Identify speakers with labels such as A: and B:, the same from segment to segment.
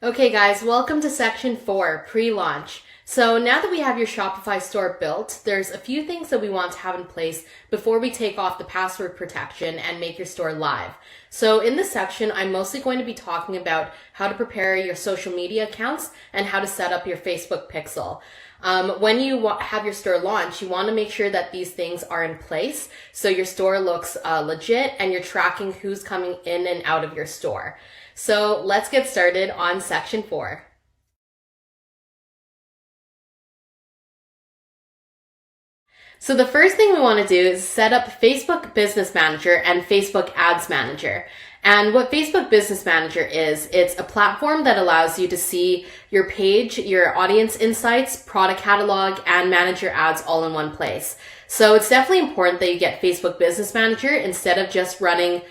A: Okay guys, welcome to section 4, pre-launch. So now that we have your Shopify store built, there's a few things that we want to have in place before we take off the password protection and make your store live. So in this section, I'm mostly going to be talking about how to prepare your social media accounts and how to set up your Facebook pixel. When you have your store launch, you want to make sure that these things are in place so your store looks legit and you're tracking who's coming in and out of your store. So let's get started on section 4. So the first thing we want to do is set up Facebook Business Manager and Facebook Ads Manager. And what Facebook Business Manager is, it's a platform that allows you to see your page, your audience insights, product catalog, and manage your ads all in one place. So it's definitely important that you get Facebook Business Manager instead of just running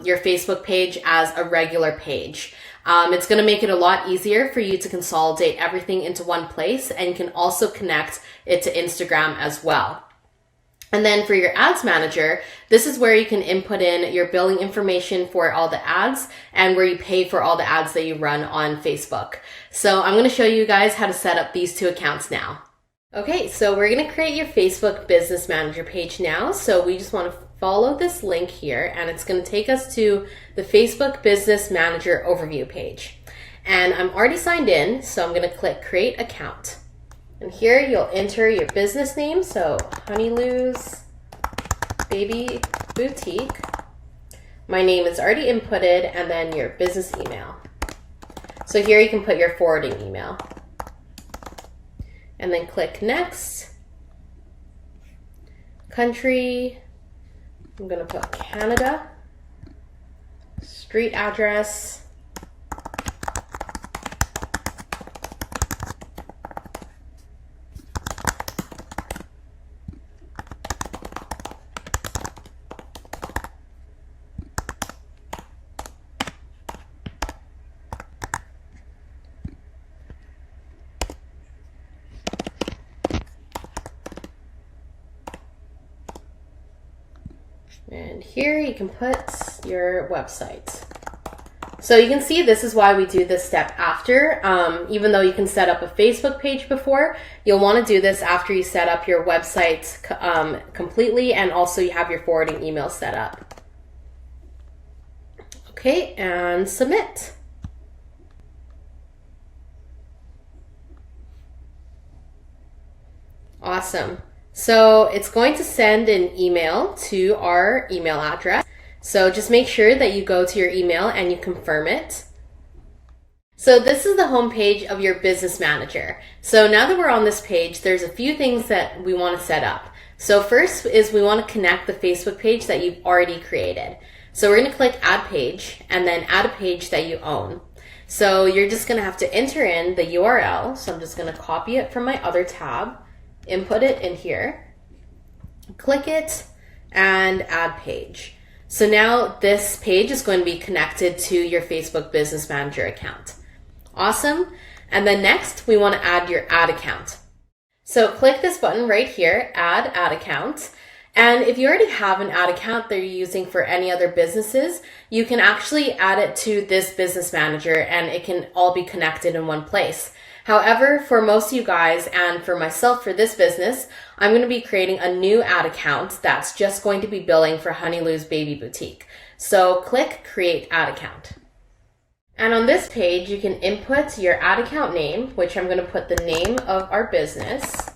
A: your Facebook page as a regular page. It's going to make it a lot easier for you to consolidate everything into one place, and you can also connect it to Instagram as well. And then for your ads manager, this is where you can input in your billing information for all the ads and where you pay for all the ads that you run on Facebook. So I'm going to show you guys how to set up these two accounts now. Okay, so we're going to create your Facebook Business Manager page now. So we just want to follow this link here, and it's going to take us to the Facebook Business Manager overview page. And I'm already signed in, so I'm going to click Create Account. And here you'll enter your business name, so Honey Lou's Baby Boutique. My name is already inputted, and then your business email. So here you can put your forwarding email. And then click Next. Country, I'm going to put Canada. Street address. And here you can put your website. So you can see this is why we do this step after. Even though you can set up a Facebook page before, you'll want to do this after you set up your website completely, and also you have your forwarding email set up. Okay, and submit. Awesome. So it's going to send an email to our email address. So just make sure that you go to your email and you confirm it. So this is the home page of your business manager. So now that we're on this page, there's a few things that we want to set up. So first is we want to connect the Facebook page that you've already created. So we're going to click Add Page and then add a page that you own. So you're just going to have to enter in the URL. So I'm just going to copy it from my other tab. Input it in here, click it, and add page. So now this page is going to be connected to your Facebook Business Manager account. Awesome. And then next, we want to add your ad account. So click this button right here, Add Ad Account. And if you already have an ad account that you're using for any other businesses, you can actually add it to this business manager and it can all be connected in one place. However, for most of you guys and for myself for this business, I'm going to be creating a new ad account that's just going to be billing for Honey Lou's Baby Boutique. So click Create Ad Account. And on this page, you can input your ad account name, which I'm going to put the name of our business.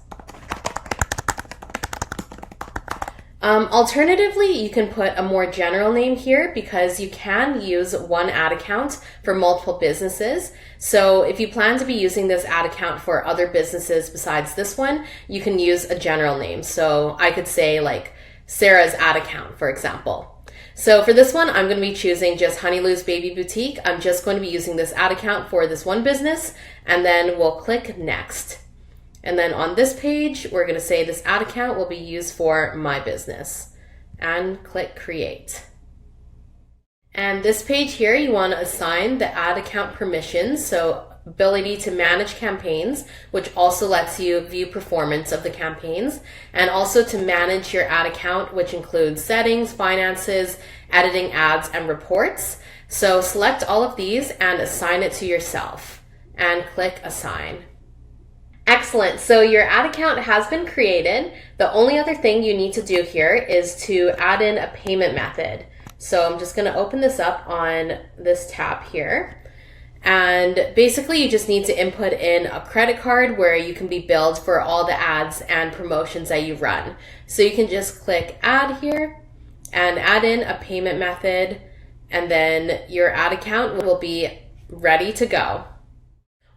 A: Alternatively, you can put a more general name here because you can use one ad account for multiple businesses. So if you plan to be using this ad account for other businesses besides this one, you can use a general name. So I could say like Sarah's ad account, for example. So for this one, I'm going to be choosing just Honey Lou's Baby Boutique. I'm just going to be using this ad account for this one business, and then we'll click Next. And then on this page, we're going to say this ad account will be used for my business, and click Create. And this page here, you want to assign the ad account permissions, so ability to manage campaigns, which also lets you view performance of the campaigns, and also to manage your ad account, which includes settings, finances, editing ads, and reports. So select all of these and assign it to yourself and click assign. Excellent. So your ad account has been created. The only other thing you need to do here is to add in a payment method. So I'm just going to open this up on this tab here. And basically you just need to input in a credit card where you can be billed for all the ads and promotions that you run. So you can just click add here and add in a payment method, and then your ad account will be ready to go.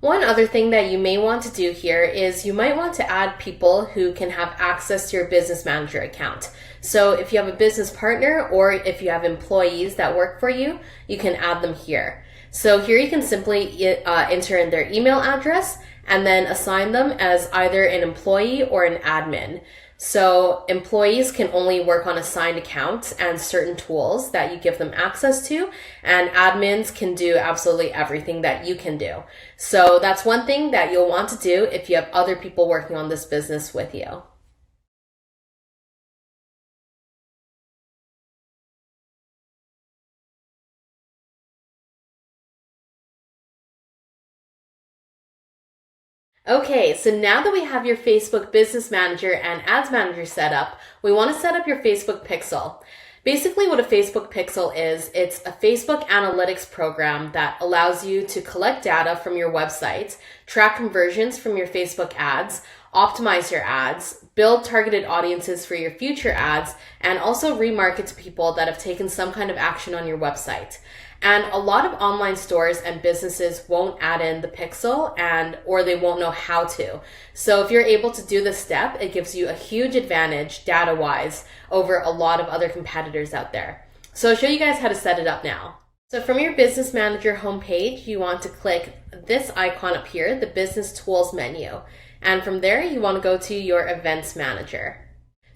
A: One other thing that you may want to do here is you might want to add people who can have access to your business manager account. So if you have a business partner or if you have employees that work for you, you can add them here. So here you can simply enter in their email address and then assign them as either an employee or an admin. So employees can only work on assigned accounts and certain tools that you give them access to, and admins can do absolutely everything that you can do. So that's one thing that you'll want to do if you have other people working on this business with you. Okay, so now that we have your Facebook Business Manager and Ads Manager set up, we want to set up your Facebook Pixel. Basically what a Facebook Pixel is, it's a Facebook analytics program that allows you to collect data from your website, track conversions from your Facebook ads, optimize your ads, build targeted audiences for your future ads, and also remarket to people that have taken some kind of action on your website. And a lot of online stores and businesses won't add in the pixel or they won't know how to. So if you're able to do this step, it gives you a huge advantage data-wise over a lot of other competitors out there. So I'll show you guys how to set it up now. So from your Business Manager homepage, you want to click this icon up here, the Business Tools menu. And from there, you want to go to your Events Manager.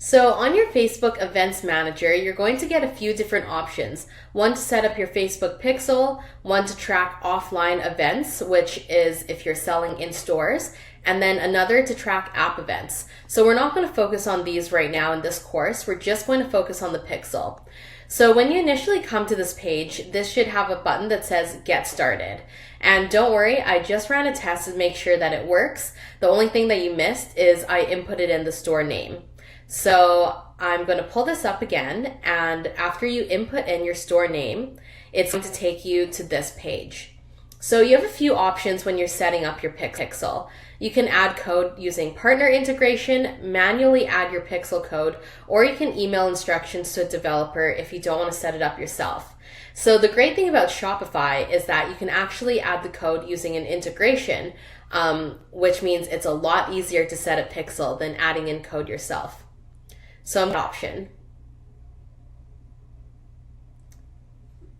A: So on your Facebook Events Manager, you're going to get a few different options. One to set up your Facebook Pixel, one to track offline events, which is if you're selling in stores, and then another to track app events. So we're not going to focus on these right now in this course. We're just going to focus on the Pixel. So when you initially come to this page, this should have a button that says Get Started. And don't worry, I just ran a test to make sure that it works. The only thing that you missed is I inputted in the store name. So I'm going to pull this up again, and after you input in your store name, it's going to take you to this page. So you have a few options when you're setting up your Pixel. You can add code using partner integration, manually add your Pixel code, or you can email instructions to a developer if you don't want to set it up yourself. So the great thing about Shopify is that you can actually add the code using an integration, which means it's a lot easier to set a Pixel than adding in code yourself. So I'm option.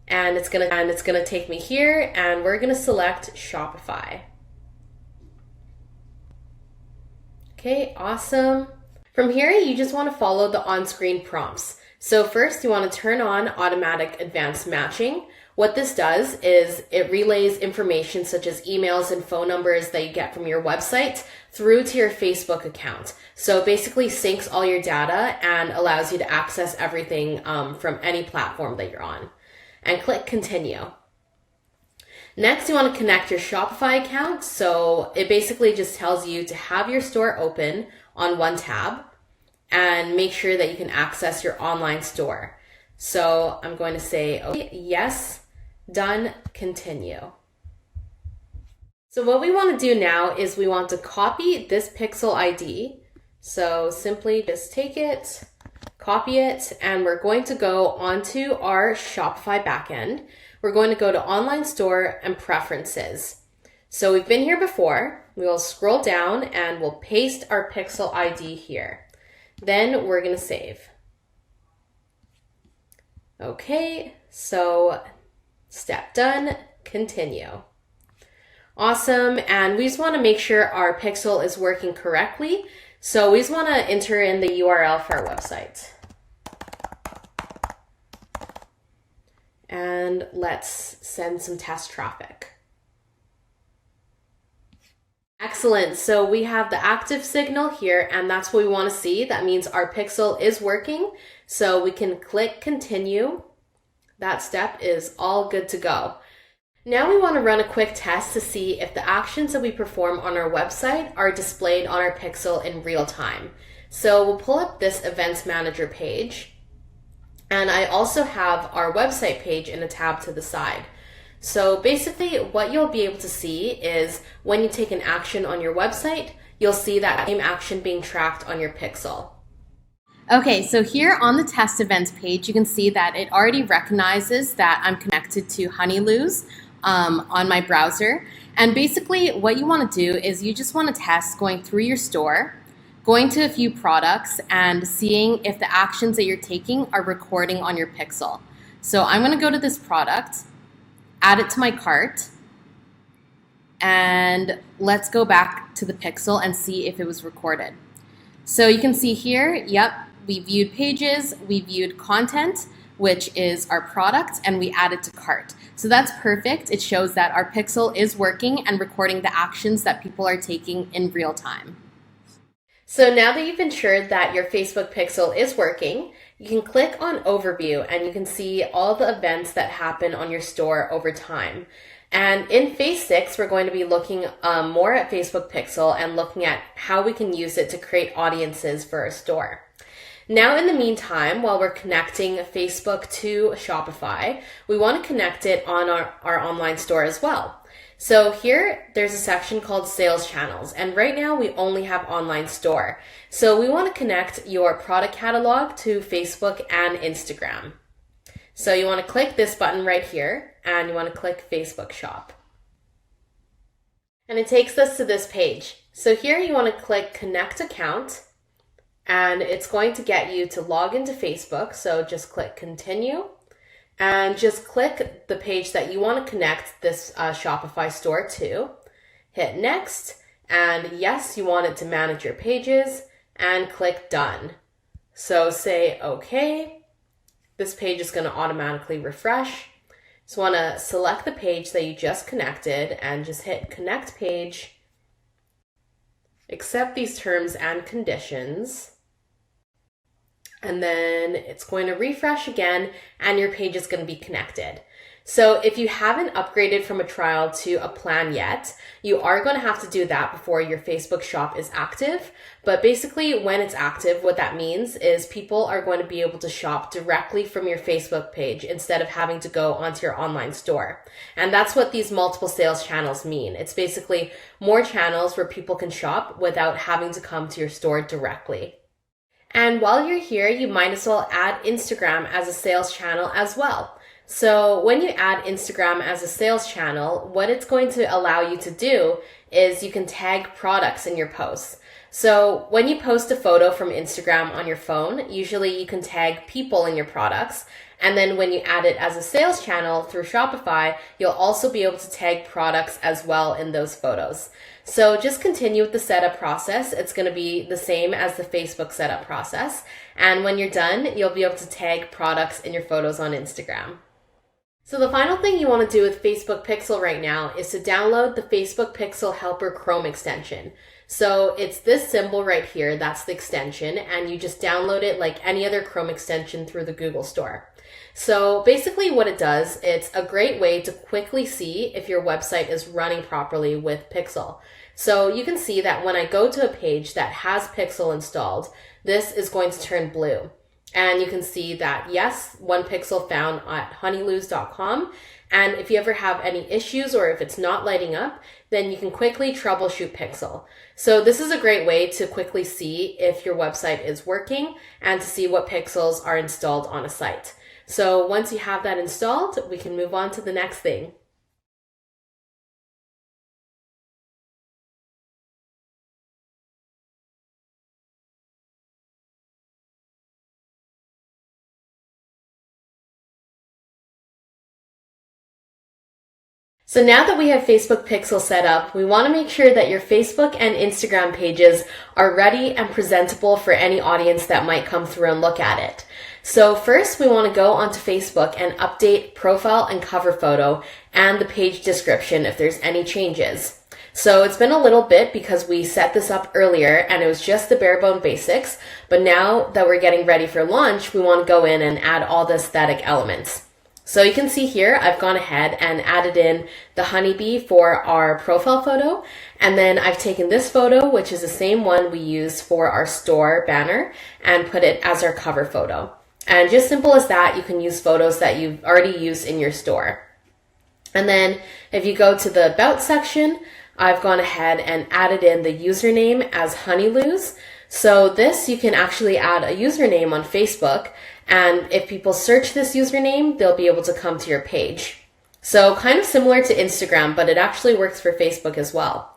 A: And it's gonna take me here, and we're gonna select Shopify. Okay, awesome. From here, you just want to follow the on-screen prompts. So first, you want to turn on automatic advanced matching. What this does is it relays information such as emails and phone numbers that you get from your website through to your Facebook account. So it basically syncs all your data and allows you to access everything from any platform that you're on. And click continue. Next, you want to connect your Shopify account. So it basically just tells you to have your store open on one tab and make sure that you can access your online store. So I'm going to say, okay, yes, done, continue. So what we want to do now is we want to copy this Pixel ID. So simply just take it, copy it, and we're going to go onto our Shopify backend. We're going to go to Online Store and Preferences. So we've been here before. We will scroll down and we'll paste our Pixel ID here. Then we're going to save. Okay, so step done, continue. Awesome, and we just want to make sure our Pixel is working correctly. So we just want to enter in the URL for our website. And let's send some test traffic. Excellent, so we have the active signal here, and that's what we want to see. That means our Pixel is working. So we can click continue, That step is all good to go. Now we want to run a quick test to see if the actions that we perform on our website are displayed on our Pixel in real time. So we'll pull up this Events Manager page, and I also have our website page in a tab to the side. So basically what you'll be able to see is when you take an action on your website, you'll see that same action being tracked on your Pixel. Okay, so here on the test events page, you can see that it already recognizes that I'm connected to Honeyloo's on my browser. And basically what you want to do is you just want to test going through your store, going to a few products and seeing if the actions that you're taking are recording on your Pixel. So I'm going to go to this product, add it to my cart, and let's go back to the Pixel and see if it was recorded. So you can see here, yep, we viewed pages, we viewed content, which is our product, and we added to cart. So that's perfect. It shows that our Pixel is working and recording the actions that people are taking in real time. So now that you've ensured that your Facebook Pixel is working, you can click on Overview and you can see all the events that happen on your store over time. And in Phase 6, we're going to be looking more at Facebook Pixel and looking at how we can use it to create audiences for our store. Now, in the meantime, while we're connecting Facebook to Shopify, we want to connect it on our online store as well. So here, there's a section called Sales Channels, and right now we only have Online Store. So we want to connect your product catalog to Facebook and Instagram. So you want to click this button right here, and you want to click Facebook Shop. And it takes us to this page. So here you want to click Connect Account, and it's going to get you to log into Facebook. So just click Continue. And just click the page that you want to connect this Shopify store to. Hit Next, and yes, you want it to manage your pages, and click Done. So say OK. This page is going to automatically refresh. Just want to select the page that you just connected and just hit Connect Page. Accept these terms and conditions. And then it's going to refresh again and your page is going to be connected. So if you haven't upgraded from a trial to a plan yet, you are going to have to do that before your Facebook shop is active. But basically when it's active, what that means is people are going to be able to shop directly from your Facebook page instead of having to go onto your online store. And that's what these multiple sales channels mean. It's basically more channels where people can shop without having to come to your store directly. And while you're here, you might as well add Instagram as a sales channel as well. So when you add Instagram as a sales channel, what it's going to allow you to do is you can tag products in your posts. So when you post a photo from Instagram on your phone, usually you can tag people in your products. And then when you add it as a sales channel through Shopify, you'll also be able to tag products as well in those photos. So just continue with the setup process. It's going to be the same as the Facebook setup process. And when you're done, you'll be able to tag products in your photos on Instagram. So the final thing you want to do with Facebook Pixel right now is to download the Facebook Pixel Helper Chrome extension. So it's this symbol right here, that's the extension, and you just download it like any other Chrome extension through the Google Store. So basically what it does, it's a great way to quickly see if your website is running properly with Pixel. So you can see that when I go to a page that has Pixel installed, this is going to turn blue. And you can see that, yes, one pixel found at honeyloos.com. And if you ever have any issues or if it's not lighting up, then you can quickly troubleshoot Pixel. So this is a great way to quickly see if your website is working and to see what pixels are installed on a site. So once you have that installed, we can move on to the next thing. So now that we have Facebook Pixel set up, we want to make sure that your Facebook and Instagram pages are ready and presentable for any audience that might come through and look at it. So first we want to go onto Facebook and update profile and cover photo and the page description if there's any changes. So it's been a little bit because we set this up earlier and it was just the bare bone basics, but now that we're getting ready for launch, we want to go in and add all the aesthetic elements. So you can see here, I've gone ahead and added in the honeybee for our profile photo. And then I've taken this photo, which is the same one we use for our store banner, and put it as our cover photo. And just simple as that, you can use photos that you've already used in your store. And then if you go to the About section, I've gone ahead and added in the username as Honeyloos. So this, you can actually add a username on Facebook, and if people search this username, they'll be able to come to your page. So kind of similar to Instagram, but it actually works for Facebook as well.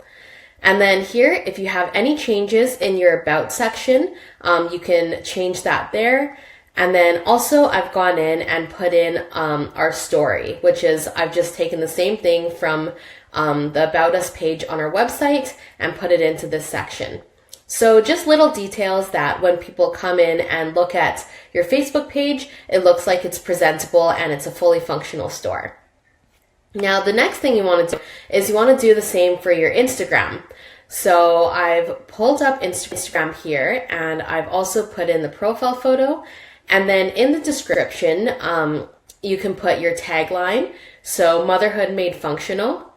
A: And then here, if you have any changes in your About section, you can change that there. And then also I've gone in and put in our story, which is I've just taken the same thing from the About Us page on our website and put it into this section. So just little details that when people come in and look at your Facebook page, it looks like it's presentable and it's a fully functional store. Now, the next thing you want to do is you want to do the same for your Instagram. So I've pulled up Instagram here, and I've also put in the profile photo. And then in the description, you can put your tagline. So motherhood made functional.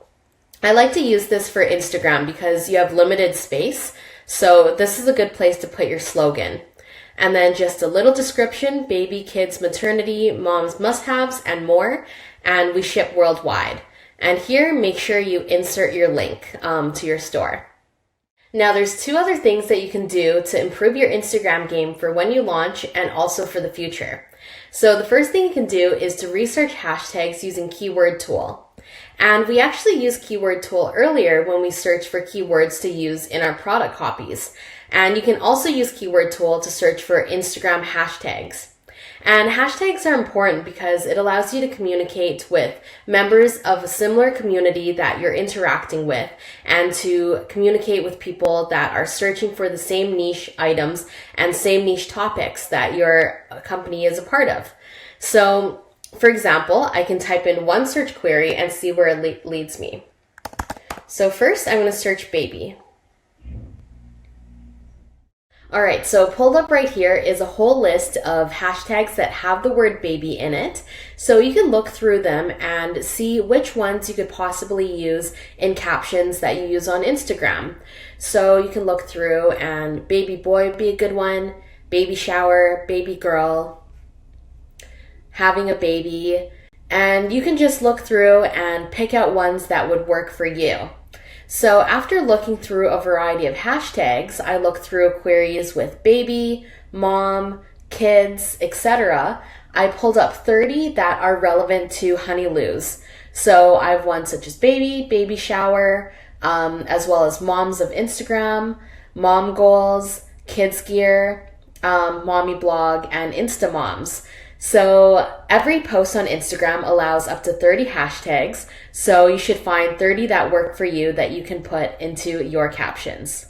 A: I like to use this for Instagram because you have limited space. So this is a good place to put your slogan. And then just a little description: baby, kids, maternity, mom's must-haves, and more. And we ship worldwide. And here, make sure you insert your link to your store. Now, there's two other things that you can do to improve your Instagram game for when you launch and also for the future. So the first thing you can do is to research hashtags using Keyword Tool. And we actually used Keyword Tool earlier when we searched for keywords to use in our product copies. And you can also use Keyword Tool to search for Instagram hashtags. And hashtags are important because it allows you to communicate with members of a similar community that you're interacting with, and to communicate with people that are searching for the same niche items and same niche topics that your company is a part of. So, for example, I can type in one search query and see where it leads me. So first, I'm going to search baby. All right, so pulled up right here is a whole list of hashtags that have the word baby in it. So you can look through them and see which ones you could possibly use in captions that you use on Instagram. So you can look through, and baby boy would be a good one, baby shower, baby girl, having a baby, and you can just look through and pick out ones that would work for you. So after looking through a variety of hashtags, I look through queries with baby, mom, kids, etc. I pulled up 30 that are relevant to Honeyloos. So I have ones such as baby, baby shower, as well as moms of Instagram, mom goals, kids gear, mommy blog, and Insta moms. So every post on Instagram allows up to 30 hashtags, so you should find 30 that work for you that you can put into your captions.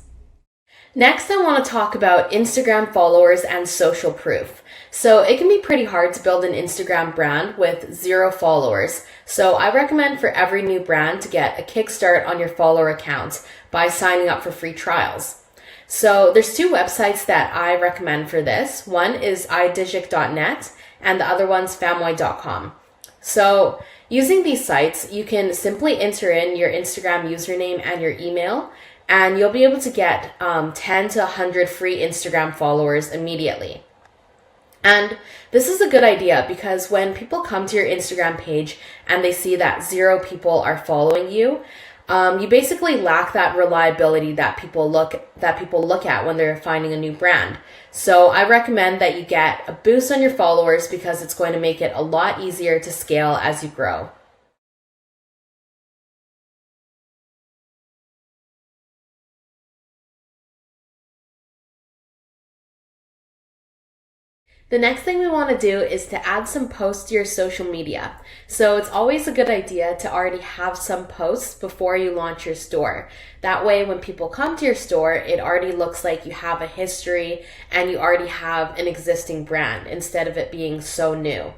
A: Next, I want to talk about Instagram followers and social proof. So it can be pretty hard to build an Instagram brand with 0 followers. So I recommend for every new brand to get a kickstart on your follower account by signing up for free trials. So there's 2 websites that I recommend for this. One is idigic.net, and the other one's famoy.com. So using these sites, you can simply enter in your Instagram username and your email, and you'll be able to get 10 to 100 free Instagram followers immediately. And this is a good idea because when people come to your Instagram page and they see that 0 people are following you, you basically lack that reliability that people look at when they're finding a new brand. So I recommend that you get a boost on your followers because it's going to make it a lot easier to scale as you grow. The next thing we want to do is to add some posts to your social media. So it's always a good idea to already have some posts before you launch your store. That way, when people come to your store, it already looks like you have a history and you already have an existing brand instead of it being so new.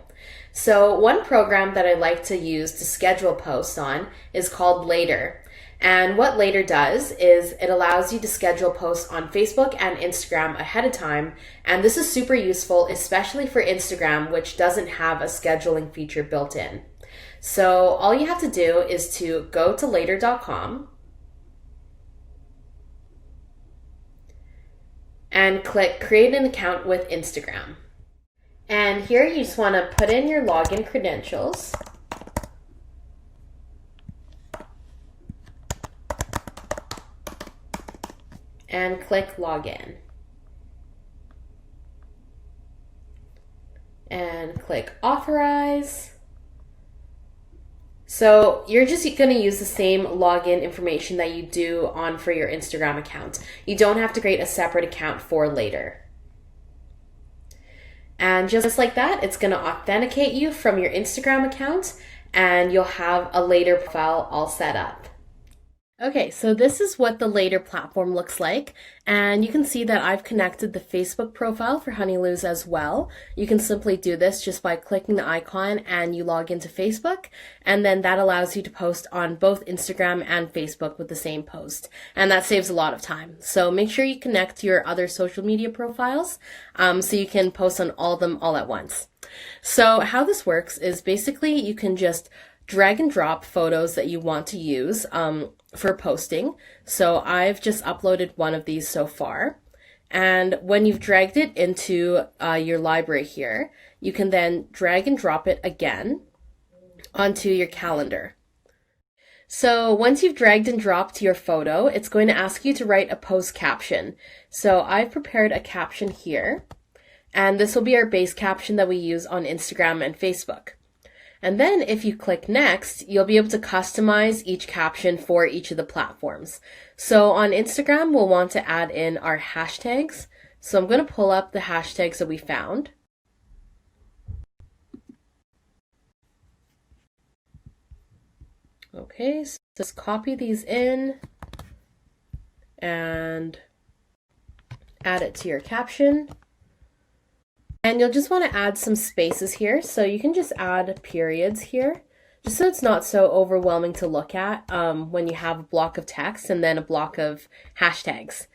A: So one program that I like to use to schedule posts on is called Later. And what Later does is it allows you to schedule posts on Facebook and Instagram ahead of time. And this is super useful, especially for Instagram, which doesn't have a scheduling feature built in. So all you have to do is to go to later.com and click Create an Account with Instagram. And here you just want to put in your login credentials. And click Login. And click Authorize. So you're just going to use the same login information that you do on for your Instagram account. You don't have to create a separate account for Later. And just like that, it's going to authenticate you from your Instagram account and you'll have a Later profile all set up. Okay, so this is what the Later platform looks like, and you can see that I've connected the Facebook profile for Honeyloo's as well. You can simply do this just by clicking the icon and you log into Facebook, and then that allows you to post on both Instagram and Facebook with the same post, and that saves a lot of time. So make sure you connect your other social media profiles so you can post on all of them all at once. So how this works is basically you can just drag and drop photos that you want to use for posting. So I've just uploaded one of these so far. And when you've dragged it into your library here, you can then drag and drop it again onto your calendar. So once you've dragged and dropped your photo, it's going to ask you to write a post caption. So I've prepared a caption here, and this will be our base caption that we use on Instagram and Facebook. And then if you click next, you'll be able to customize each caption for each of the platforms. So on Instagram, we'll want to add in our hashtags. So I'm going to pull up the hashtags that we found. Okay, so just copy these in and add it to your caption. And you'll just want to add some spaces here. So you can just add periods here, just so it's not so overwhelming to look at when you have a block of text and then a block of hashtags.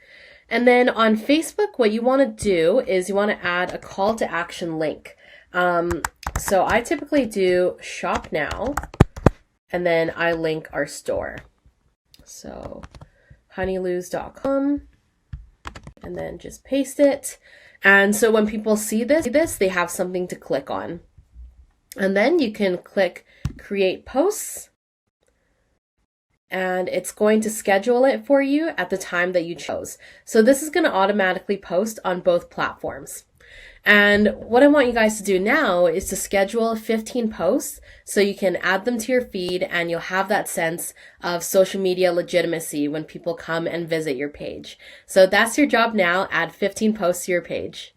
A: And then on Facebook, what you want to do is you want to add a call to action link. So I typically do shop now, and then I link our store. So honeyloos.com, and then just paste it. And so when people see this, they have something to click on. And then you can click Create Posts, and it's going to schedule it for you at the time that you chose. So this is going to automatically post on both platforms. And what I want you guys to do now is to schedule 15 posts so you can add them to your feed, and you'll have that sense of social media legitimacy when people come and visit your page. So that's your job now. Add 15 posts to your page.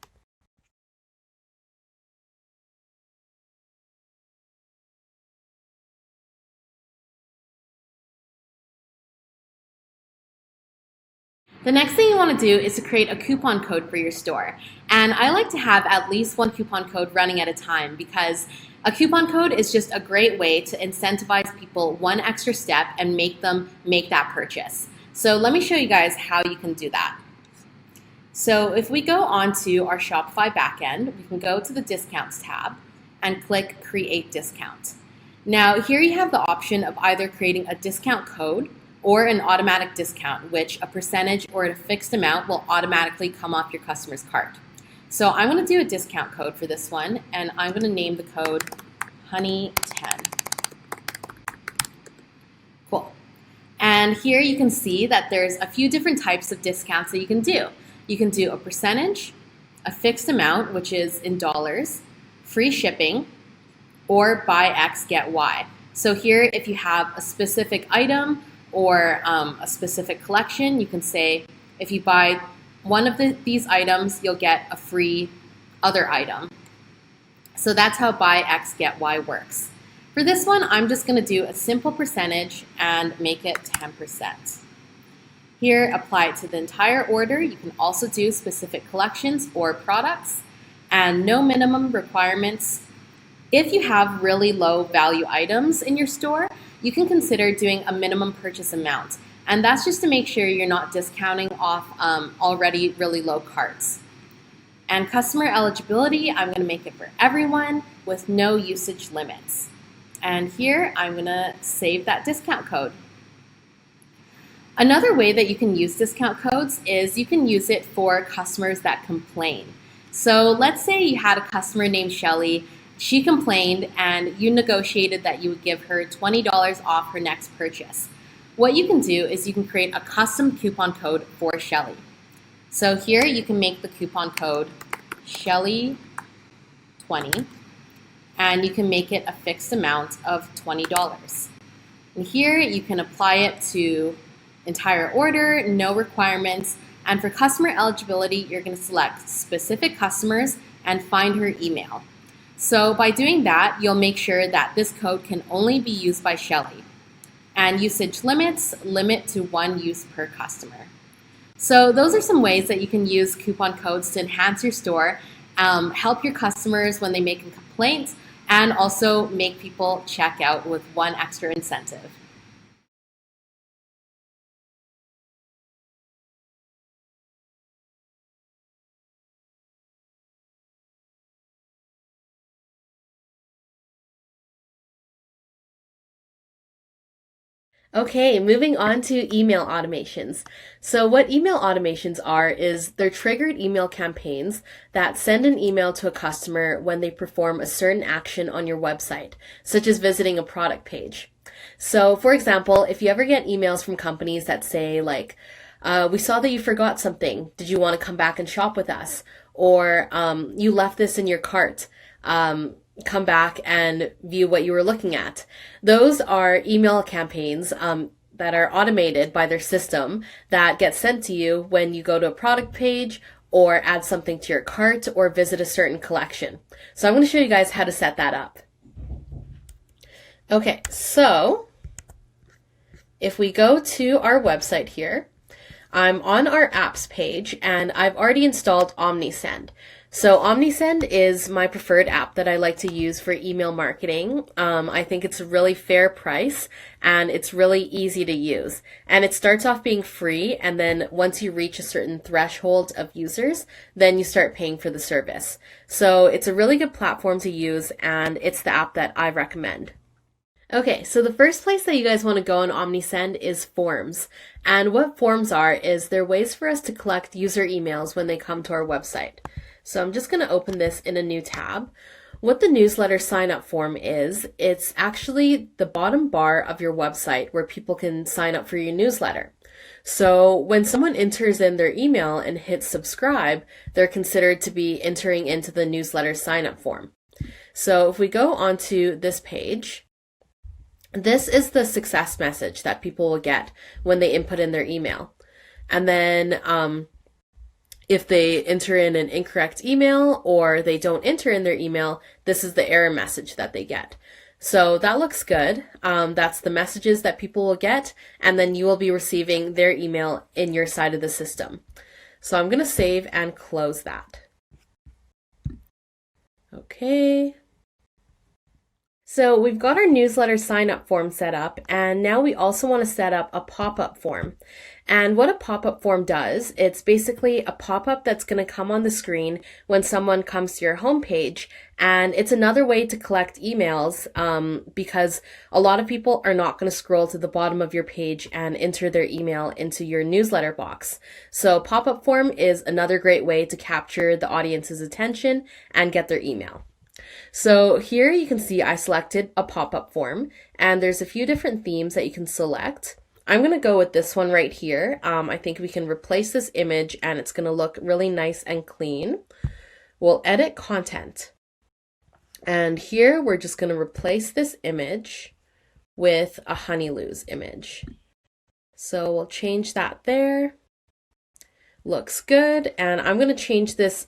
A: The next thing you want to do is to create a coupon code for your store. And I like to have at least one coupon code running at a time, because a coupon code is just a great way to incentivize people one extra step and make them make that purchase. So let me show you guys how you can do that. So if we go onto our Shopify backend, we can go to the Discounts tab and click Create Discount. Now here you have the option of either creating a discount code or an automatic discount, which a percentage or a fixed amount will automatically come off your customer's cart. So I'm going to do a discount code for this one, and I'm going to name the code Honey10. Cool. And here you can see that there's a few different types of discounts that you can do. You can do a percentage, a fixed amount, which is in dollars, free shipping, or buy X, get Y. So here, if you have a specific item or a specific collection, you can say, if you buy one of these items, you'll get a free other item. So that's how buy X, get Y works. For this one, I'm just gonna do a simple percentage and make it 10%. Here, apply it to the entire order. You can also do specific collections or products, and no minimum requirements. If you have really low value items in your store, you can consider doing a minimum purchase amount. And that's just to make sure you're not discounting off already really low carts. And customer eligibility, I'm going to make it for everyone with no usage limits. And here I'm going to save that discount code. Another way that you can use discount codes is you can use it for customers that complain. So let's say you had a customer named Shelly. She complained and you negotiated that you would give her $20 off her next purchase. What you can do is you can create a custom coupon code for Shelly. So here you can make the coupon code Shelly20 and you can make it a fixed amount of $20. And here you can apply it to entire order, no requirements, and for customer eligibility, you're going to select specific customers and find her email. So by doing that, you'll make sure that this code can only be used by Shelly. And usage limits, limit to 1 use per customer. So those are some ways that you can use coupon codes to enhance your store, help your customers when they make a complaint, and also make people check out with 1 extra incentive.
B: Okay, moving on to email automations. So what email automations are is they're triggered email campaigns that send an email to a customer when they perform a certain action on your website, such as visiting a product page. So for example, if you ever get emails from companies that say like, we saw that you forgot something. Did you want to come back and shop with us? Or you left this in your cart. Come back and view what you were looking at. Those are email campaigns that are automated by their system that get sent to you when you go to a product page or add something to your cart or visit a certain collection. So I'm going to show you guys how to set that up. Okay, so if we go to our website here, I'm on our apps page and I've already installed OmniSend. So OmniSend is my preferred app that I like to use for email marketing. I think it's a really fair price and it's really easy to use. And it starts off being free, and then once you reach a certain threshold of users, then you start paying for the service. So it's a really good platform to use, and it's the app that I recommend. Okay, so the first place that you guys want to go on OmniSend is forms. And what forms are is they're ways for us to collect user emails when they come to our website. So I'm just going to open this in a new tab. What the newsletter sign up form is, it's actually the bottom bar of your website where people can sign up for your newsletter. So when someone enters in their email and hits subscribe, they're considered to be entering into the newsletter sign up form. So if we go onto this page, this is the success message that people will get when they input in their email. And then if they enter in an incorrect email or they don't enter in their email, this is the error message that they get. So that looks good. That's the messages that people will get, and then you will be receiving their email in your side of the system. So I'm going to save and close that. Okay. So we've got our newsletter sign up form set up, and now we also want to set up a pop-up form. And what a pop-up form does, it's basically a pop-up that's going to come on the screen when someone comes to your homepage, and it's another way to collect emails because a lot of people are not going to scroll to the bottom of your page and enter their email into your newsletter box. So pop-up form is another great way to capture the audience's attention and get their email. So here you can see I selected a pop-up form, and there's a few different themes that you can select. I'm going to go with this one right here. I think we can replace this image and it's going to look really nice and clean. We'll edit content. And here we're just going to replace this image with a Honeyloo's image. So we'll change that there. Looks good. And I'm going to change this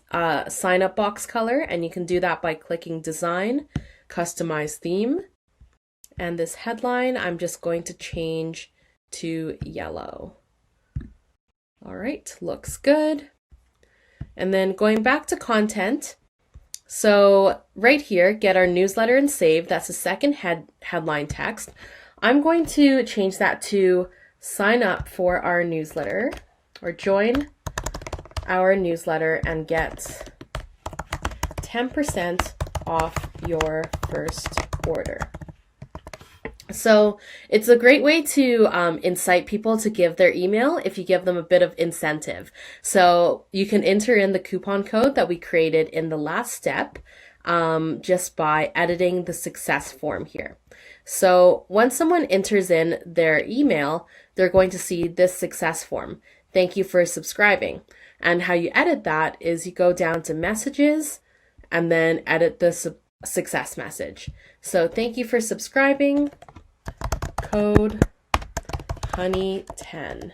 B: sign up box color, and you can do that by clicking Design, Customize Theme. And this headline, I'm just going to change to yellow. All right, looks good. And then going back to content. So right here, get our newsletter and save. That's the second headline text. I'm going to change that to sign up for our newsletter, or join our newsletter and get 10% off your first order. So it's a great way to incite people to give their email if you give them a bit of incentive. So you can enter in the coupon code that we created in the last step just by editing the success form here. So once someone enters in their email, they're going to see this success form. Thank you for subscribing. And how you edit that is you go down to messages and then edit the success message. So thank you for subscribing. Code honey10.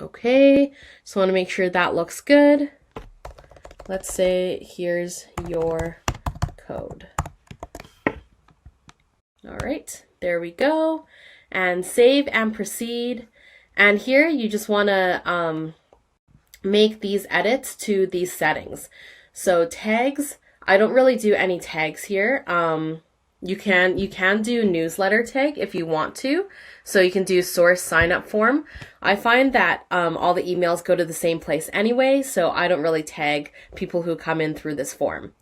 B: Okay, so I want to make sure that looks good. Let's say here's your code. All right, there we go. And save and proceed. And here you just want to make these edits to these settings. So tags, I don't really do any tags here. You can do newsletter tag if you want to. So you can do source sign up form. I find that all the emails go to the same place anyway, so I don't really tag people who come in through this form.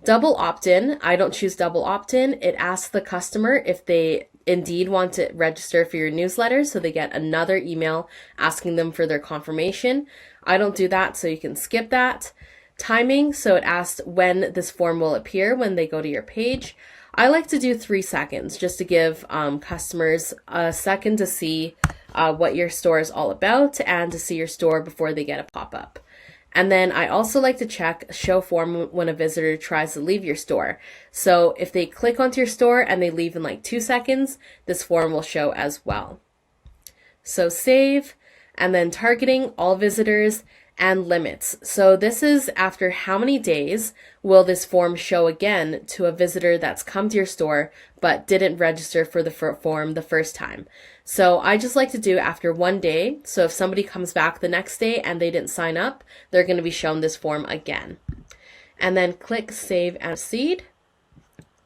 B: Double opt-in, I don't choose double opt-in. It asks the customer if they indeed want to register for your newsletter, so they get another email asking them for their confirmation. I don't do that, so you can skip that. Timing, so it asks when this form will appear when they go to your page. I like to do 3 seconds just to give customers a second to see what your store is all about and to see your store before they get a pop-up. And then I also like to check show form when a visitor tries to leave your store. So if they click onto your store and they leave in like 2 seconds, this form will show as well. So save, and then targeting all visitors and limits. So this is after how many days will this form show again to a visitor that's come to your store but didn't register for the form the first time. So I just like to do after 1 day. So if somebody comes back the next day and they didn't sign up, they're going to be shown this form again. And then click save and proceed.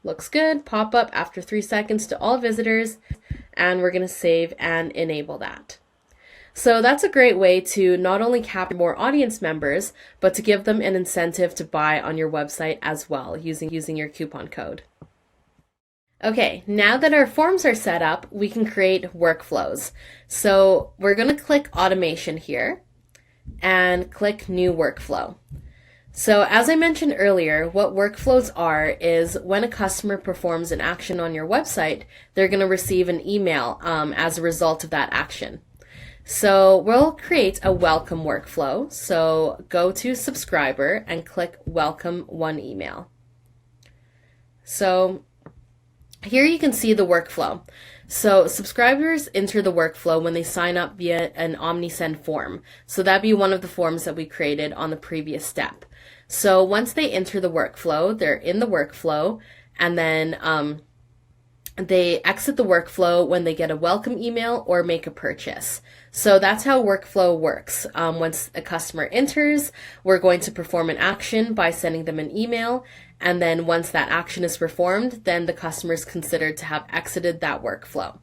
B: Looks good. Pop up after 3 seconds to all visitors, and we're going to save and enable that. So that's a great way to not only capture more audience members, but to give them an incentive to buy on your website as well using your coupon code. Okay, now that our forms are set up, we can create workflows. So we're going to click automation here and click new workflow. So as I mentioned earlier, what workflows are is when a customer performs an action on your website, they're going to receive an email as a result of that action. So we'll create a welcome workflow. So go to subscriber and click welcome one email. So here you can see the workflow. So subscribers enter the workflow when they sign up via an OmniSend form. So that'd be one of the forms that we created on the previous step. So once they enter the workflow, they're in the workflow, and then they exit the workflow when they get a welcome email or make a purchase. So that's how workflow works. Once a customer enters, we're going to perform an action by sending them an email. And then once that action is performed, then the customer is considered to have exited that workflow.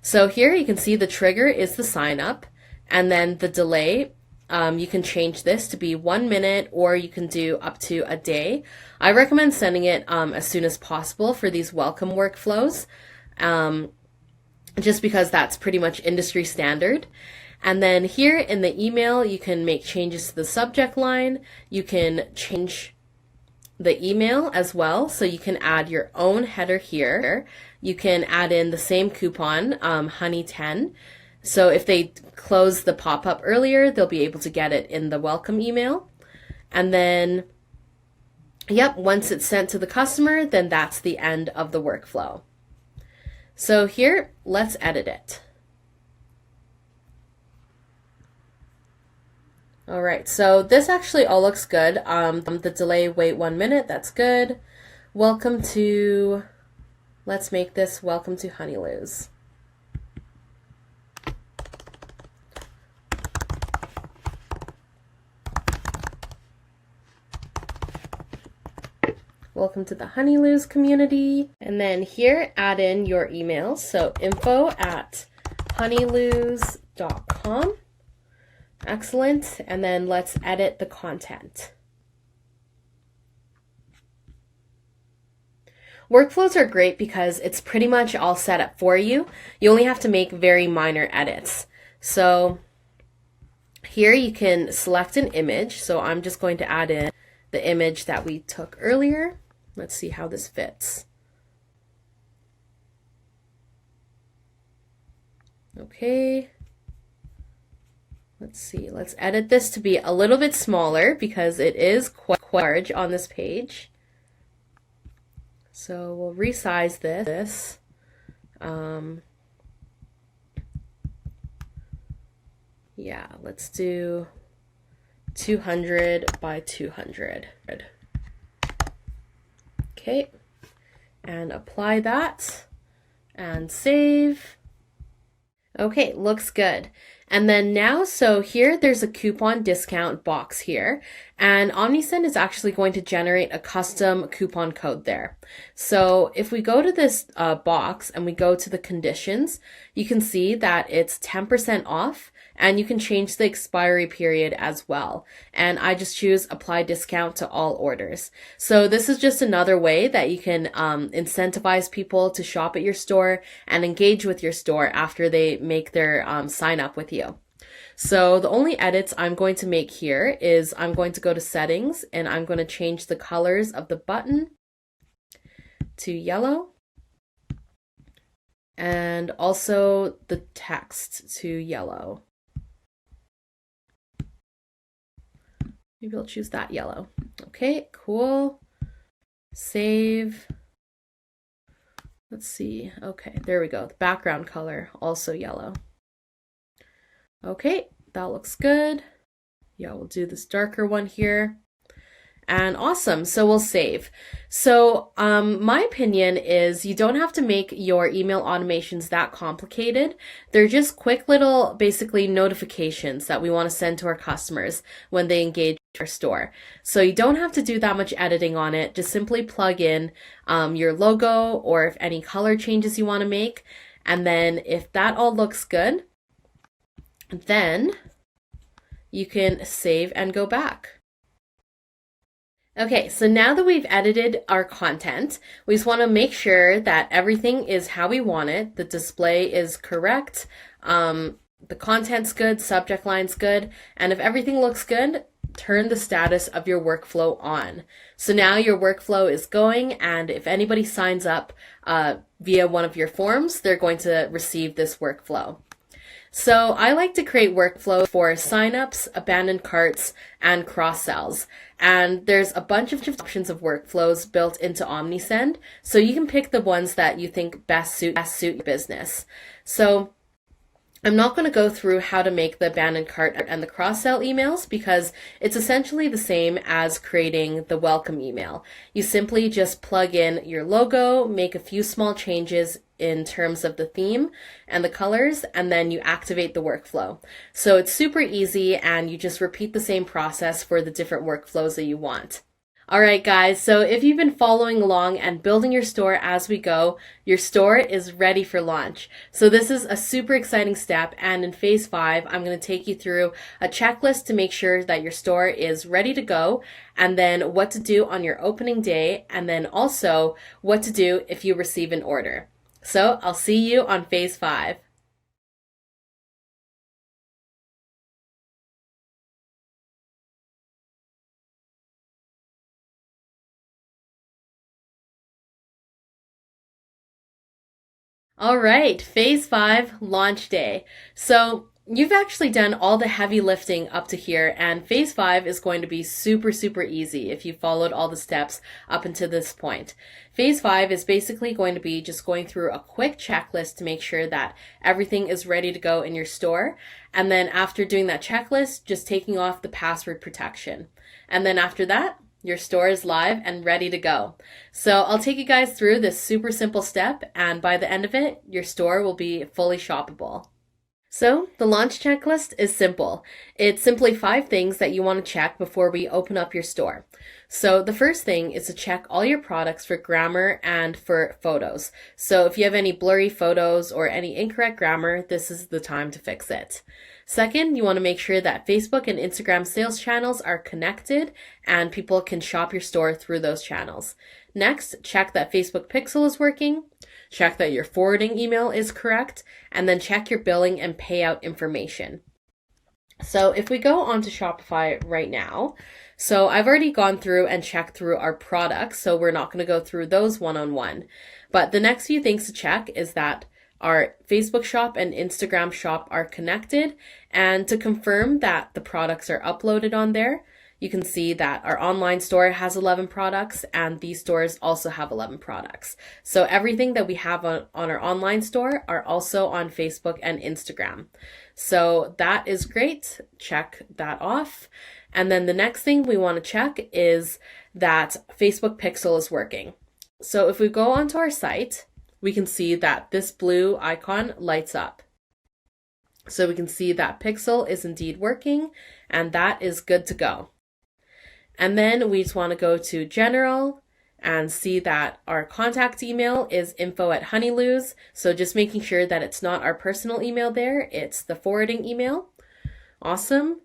B: So here you can see the trigger is the sign up, and then the delay, you can change this to be 1 minute, or you can do up to a day. I recommend sending it as soon as possible for these welcome workflows, just because that's pretty much industry standard. And then here in the email, you can make changes to the subject line. You can change the email as well, so you can add your own header here. You can add in the same coupon, honey10. So if they close the pop-up earlier, they'll be able to get it in the welcome email. And then, yep, once it's sent to the customer, then that's the end of the workflow. So here, let's edit it. All right, so this actually all looks good. The delay, wait 1 minute, that's good. Welcome to, let's make this welcome to Honeyloo's. welcome to the Honeyloos community. And then here, add in your email. So info@honeyloos.com. Excellent. And then let's edit the content. Workflows are great because it's pretty much all set up for you. You only have to make very minor edits. So here you can select an image. So I'm just going to add in the image that we took earlier. Let's see how this fits. Okay. Let's see. Let's edit this to be a little bit smaller because it is quite large on this page. So we'll resize this. Yeah, let's do 200 by 200. Okay, and apply that and save. Okay, looks good. And then now, so here there's a coupon discount box here, and OmniSend is actually going to generate a custom coupon code there. So if we go to this box and we go to the conditions, you can see that it's 10% off, and you can change the expiry period as well. And I just choose apply discount to all orders. So this is just another way that you can incentivize people to shop at your store and engage with your store after they make their sign up with you. So the only edits I'm going to make here is I'm going to go to settings and I'm going to change the colors of the button to yellow and also the text to yellow. Maybe I'll choose that yellow. Okay, cool. Save. Let's see. Okay, there we go. The background color, also yellow. Okay, that looks good. Yeah, we'll do this darker one here. And awesome, so we'll save. So my opinion is you don't have to make your email automations that complicated. They're just quick little, basically, notifications that we want to send to our customers when they engage our store. So you don't have to do that much editing on it. Just simply plug in your logo or if any color changes you want to make. And then if that all looks good, then you can save and go back. Okay, so now that we've edited our content, we just want to make sure that everything is how we want it. The display is correct, the content's good, subject line's good, and if everything looks good, turn the status of your workflow on. So now your workflow is going, and if anybody signs up via one of your forms, they're going to receive this workflow. So I like to create workflow for signups, abandoned carts, and cross-sells. And there's a bunch of options of workflows built into OmniSend, so you can pick the ones that you think best suit your business. So I'm not going to go through how to make the abandoned cart and the cross-sell emails because it's essentially the same as creating the welcome email. You simply just plug in your logo, make a few small changes in terms of the theme and the colors, and then you activate the workflow. So it's super easy and you just repeat the same process for the different workflows that you want. All right, guys, so if you've been following along and building your store as we go, your store is ready for launch. So this is a super exciting step, and in phase 5, I'm going to take you through a checklist to make sure that your store is ready to go, and then what to do on your opening day, and then also what to do if you receive an order. So I'll see you on phase 5. All right, phase 5, launch day. So you've actually done all the heavy lifting up to here, and phase 5 is going to be super, super easy if you followed all the steps up until this point. Phase 5 is basically going to be just going through a quick checklist to make sure that everything is ready to go in your store. And then after doing that checklist, just taking off the password protection. And then after that, your store is live and ready to go. So I'll take you guys through this super simple step, and by the end of it, your store will be fully shoppable. So, the launch checklist is simple. It's simply 5 things that you want to check before we open up your store. So, the first thing is to check all your products for grammar and for photos. So, if you have any blurry photos or any incorrect grammar, this is the time to fix it. Second, you want to make sure that Facebook and Instagram sales channels are connected and people can shop your store through those channels. Next, check that Facebook Pixel is working. Check that your forwarding email is correct, and then check your billing and payout information. So if we go onto Shopify right now, so I've already gone through and checked through our products, so we're not going to go through those one-on-one. But the next few things to check is that our Facebook shop and Instagram shop are connected, and to confirm that the products are uploaded on there, you can see that our online store has 11 products and these stores also have 11 products. So everything that we have on our online store are also on Facebook and Instagram. So that is great. Check that off. And then the next thing we want to check is that Facebook Pixel is working. So if we go onto our site, we can see that this blue icon lights up. So we can see that Pixel is indeed working and that is good to go. And then we just want to go to General and see that our contact email is info@honeyloos. So just making sure that it's not our personal email there, it's the forwarding email. Awesome.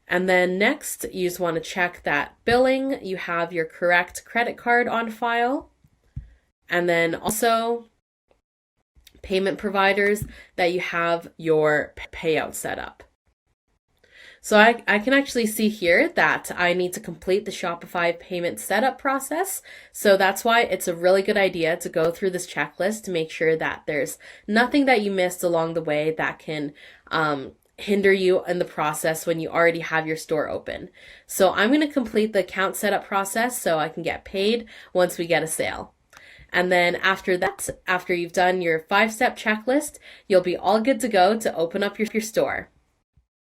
B: And then next, you just want to check that billing, you have your correct credit card on file. And then also payment providers, that you have your payout set up. So I can actually see here that I need to complete the Shopify payment setup process. So that's why it's a really good idea to go through this checklist to make sure that there's nothing that you missed along the way that can hinder you in the process when you already have your store open. So I'm going to complete the account setup process so I can get paid once we get a sale. And then after that, after you've done your 5-step checklist, you'll be all good to go to open up your store.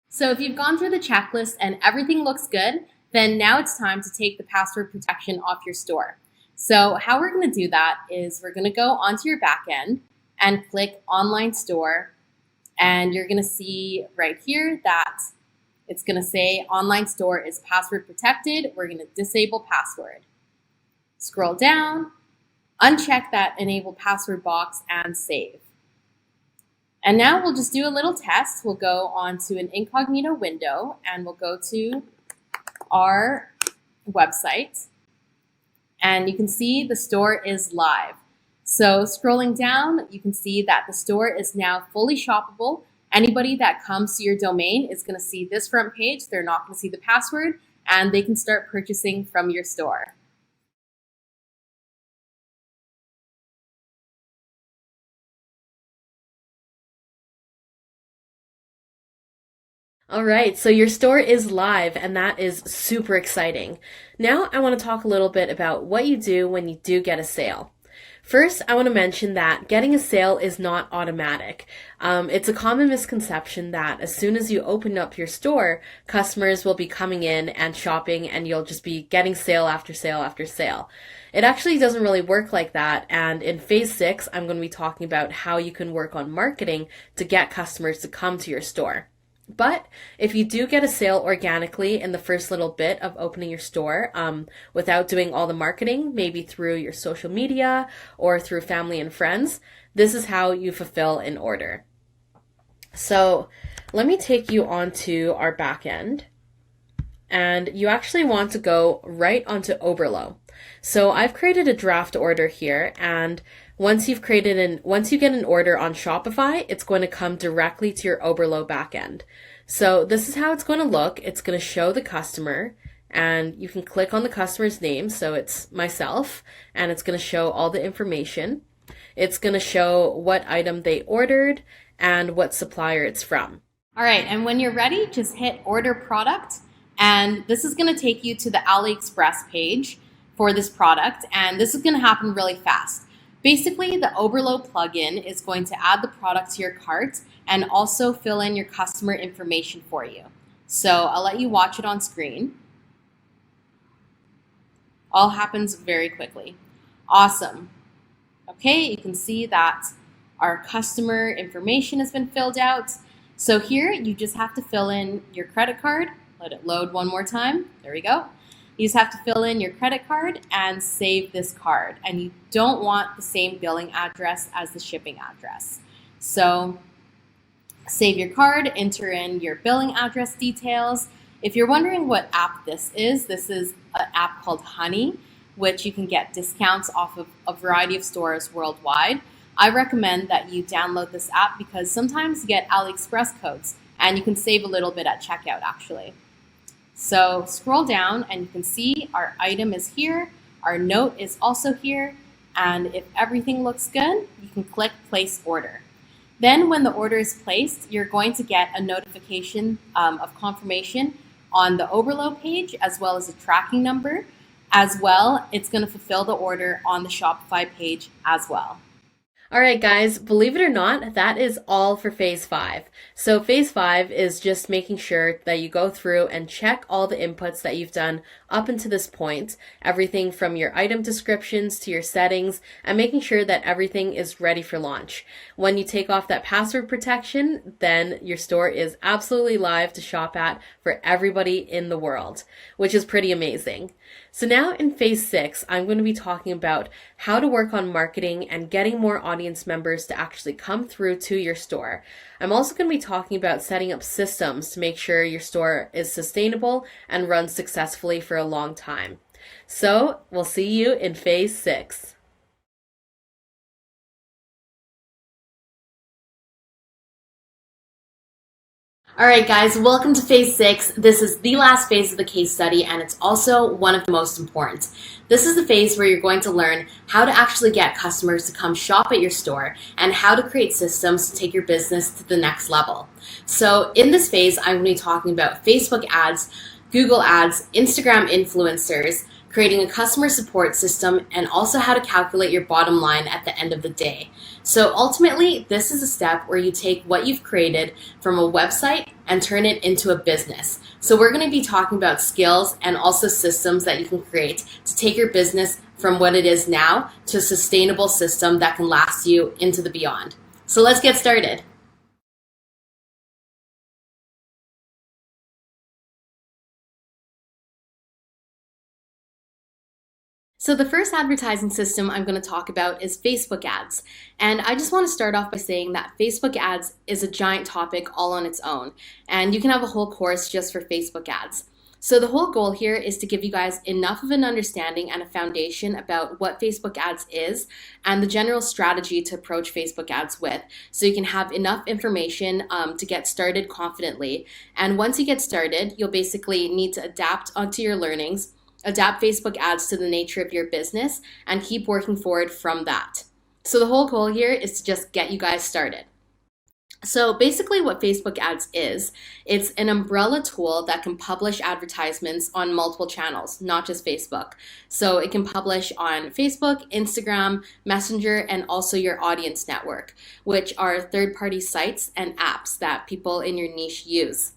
A: So if you've gone through the checklist and everything looks good, then now it's time to take the password protection off your store. So how we're going to do that is we're going to go onto your back end and click Online Store. And you're going to see right here that it's going to say Online Store is password protected. We're going to disable password. Scroll down, uncheck that Enable Password box and save. And now we'll just do a little test. We'll go onto an incognito window and we'll go to our website. And you can see the store is live. So scrolling down, you can see that the store is now fully shoppable. Anybody that comes to your domain is going to see this front page. They're not going to see the password and they can start purchasing from your store.
B: All right, so your store is live and that is super exciting. Now I want to talk a little bit about what you do when you do get a sale. First, I want to mention that getting a sale is not automatic. It's a common misconception that as soon as you open up your store, customers will be coming in and shopping and you'll just be getting sale after sale after sale. It actually doesn't really work like that, and in phase 6, I'm going to be talking about how you can work on marketing to get customers to come to your store. But if you do get a sale organically in the first little bit of opening your store, without doing all the marketing, maybe through your social media or through family and friends, this is how you fulfill an order. So let me take you onto our back end. And you actually want to go right onto Oberlo. So I've created a draft order here, and once you get an order on Shopify, it's going to come directly to your Oberlo backend. So this is how it's going to look. It's going to show the customer, and you can click on the customer's name. So it's myself, and it's going to show all the information. It's going to show what item they ordered and what supplier it's from.
A: All right, and when you're ready, just hit Order Product, and this is going to take you to the AliExpress page for this product, and this is going to happen really fast. Basically, the Oberlo plugin is going to add the product to your cart and also fill in your customer information for you. So I'll let you watch it on screen. All happens very quickly. Awesome. Okay, you can see that our customer information has been filled out. So here you just have to fill in your credit card. Let it load one more time. There we go. You just have to fill in your credit card and save this card. And you don't want the same billing address as the shipping address. So save your card, enter in your billing address details. If you're wondering what app this is an app called Honey, which you can get discounts off of a variety of stores worldwide. I recommend that you download this app because sometimes you get AliExpress codes and you can save a little bit at checkout actually. So scroll down and you can see our item is here, our note is also here, and if everything looks good, you can click place order. Then when the order is placed, you're going to get a notification of confirmation on the overload page as well as a tracking number. As well, it's going to fulfill the order on the Shopify page as well.
B: All right, guys, believe it or not, that is all for phase 5. So phase 5 is just making sure that you go through and check all the inputs that you've done up until this point, everything from your item descriptions to your settings, and making sure that everything is ready for launch. When you take off that password protection, then your store is absolutely live to shop at for everybody in the world, which is pretty amazing. So now in phase 6, I'm going to be talking about how to work on marketing and getting more audience members to actually come through to your store. I'm also going to be talking about setting up systems to make sure your store is sustainable and runs successfully for a long time. So we'll see you in phase 6.
A: All right, guys, welcome to phase 6. This is the last phase of the case study, and it's also one of the most important. This is the phase where you're going to learn how to actually get customers to come shop at your store and how to create systems to take your business to the next level. So in this phase, I'm going to be talking about Facebook ads, Google ads, Instagram influencers, creating a customer support system, and also how to calculate your bottom line at the end of the day. So ultimately, this is a step where you take what you've created from a website and turn it into a business. So we're going to be talking about skills and also systems that you can create to take your business from what it is now to a sustainable system that can last you into the beyond. So let's get started. So the first advertising system I'm going to talk about is Facebook ads. And I just want to start off by saying that Facebook ads is a giant topic all on its own. And you can have a whole course just for Facebook ads. So the whole goal here is to give you guys enough of an understanding and a foundation about what Facebook ads is and the general strategy to approach Facebook ads with. So you can have enough information to get started confidently. And once you get started, you'll basically need to adapt onto your learnings, adapt Facebook ads to the nature of your business, and keep working forward from that. So the whole goal here is to just get you guys started. So basically what Facebook ads is, it's an umbrella tool that can publish advertisements on multiple channels, not just Facebook. So it can publish on Facebook, Instagram, Messenger, and also your audience network, which are third-party sites and apps that people in your niche use.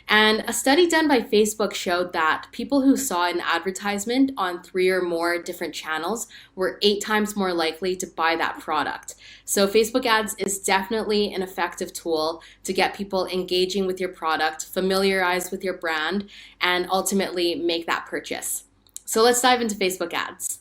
A: And a study done by Facebook showed that people who saw an advertisement on 3 or more different channels were 8 times more likely to buy that product. So Facebook ads is definitely an effective tool to get people engaging with your product, familiarized with your brand, and ultimately make that purchase. So let's dive into Facebook ads.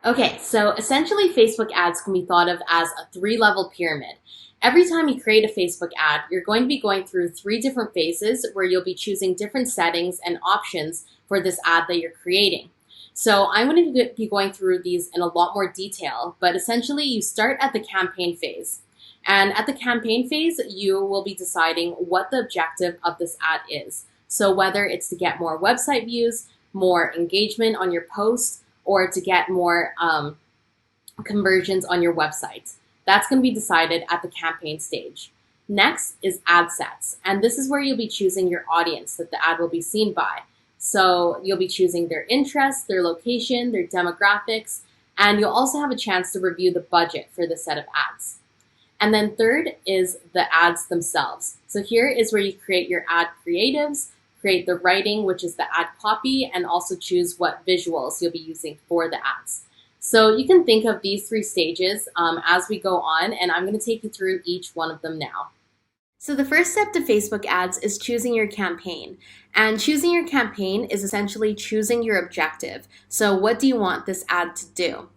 A: Okay, so essentially Facebook ads can be thought of as a 3-level pyramid. Every time you create a Facebook ad, you're going to be going through 3 different phases where you'll be choosing different settings and options for this ad that you're creating. So I'm going to be going through these in a lot more detail, but essentially you start at the campaign phase. And at the campaign phase, you will be deciding what the objective of this ad is. So whether it's to get more website views, more engagement on your post, or to get more conversions on your website. That's going to be decided at the campaign stage. Next is ad sets, and this is where you'll be choosing your audience that the ad will be seen by. So you'll be choosing their interests, their location, their demographics, and you'll also have a chance to review the budget for this set of ads. And then third is the ads themselves. So here is where you create your ad creatives, create the writing, which is the ad copy, and also choose what visuals you'll be using for the ads. So you can think of these 3 stages as we go on, and I'm going to take you through each one of them now. So the first step to Facebook ads is choosing your campaign. And choosing your campaign is essentially choosing your objective. So what do you want this ad to do?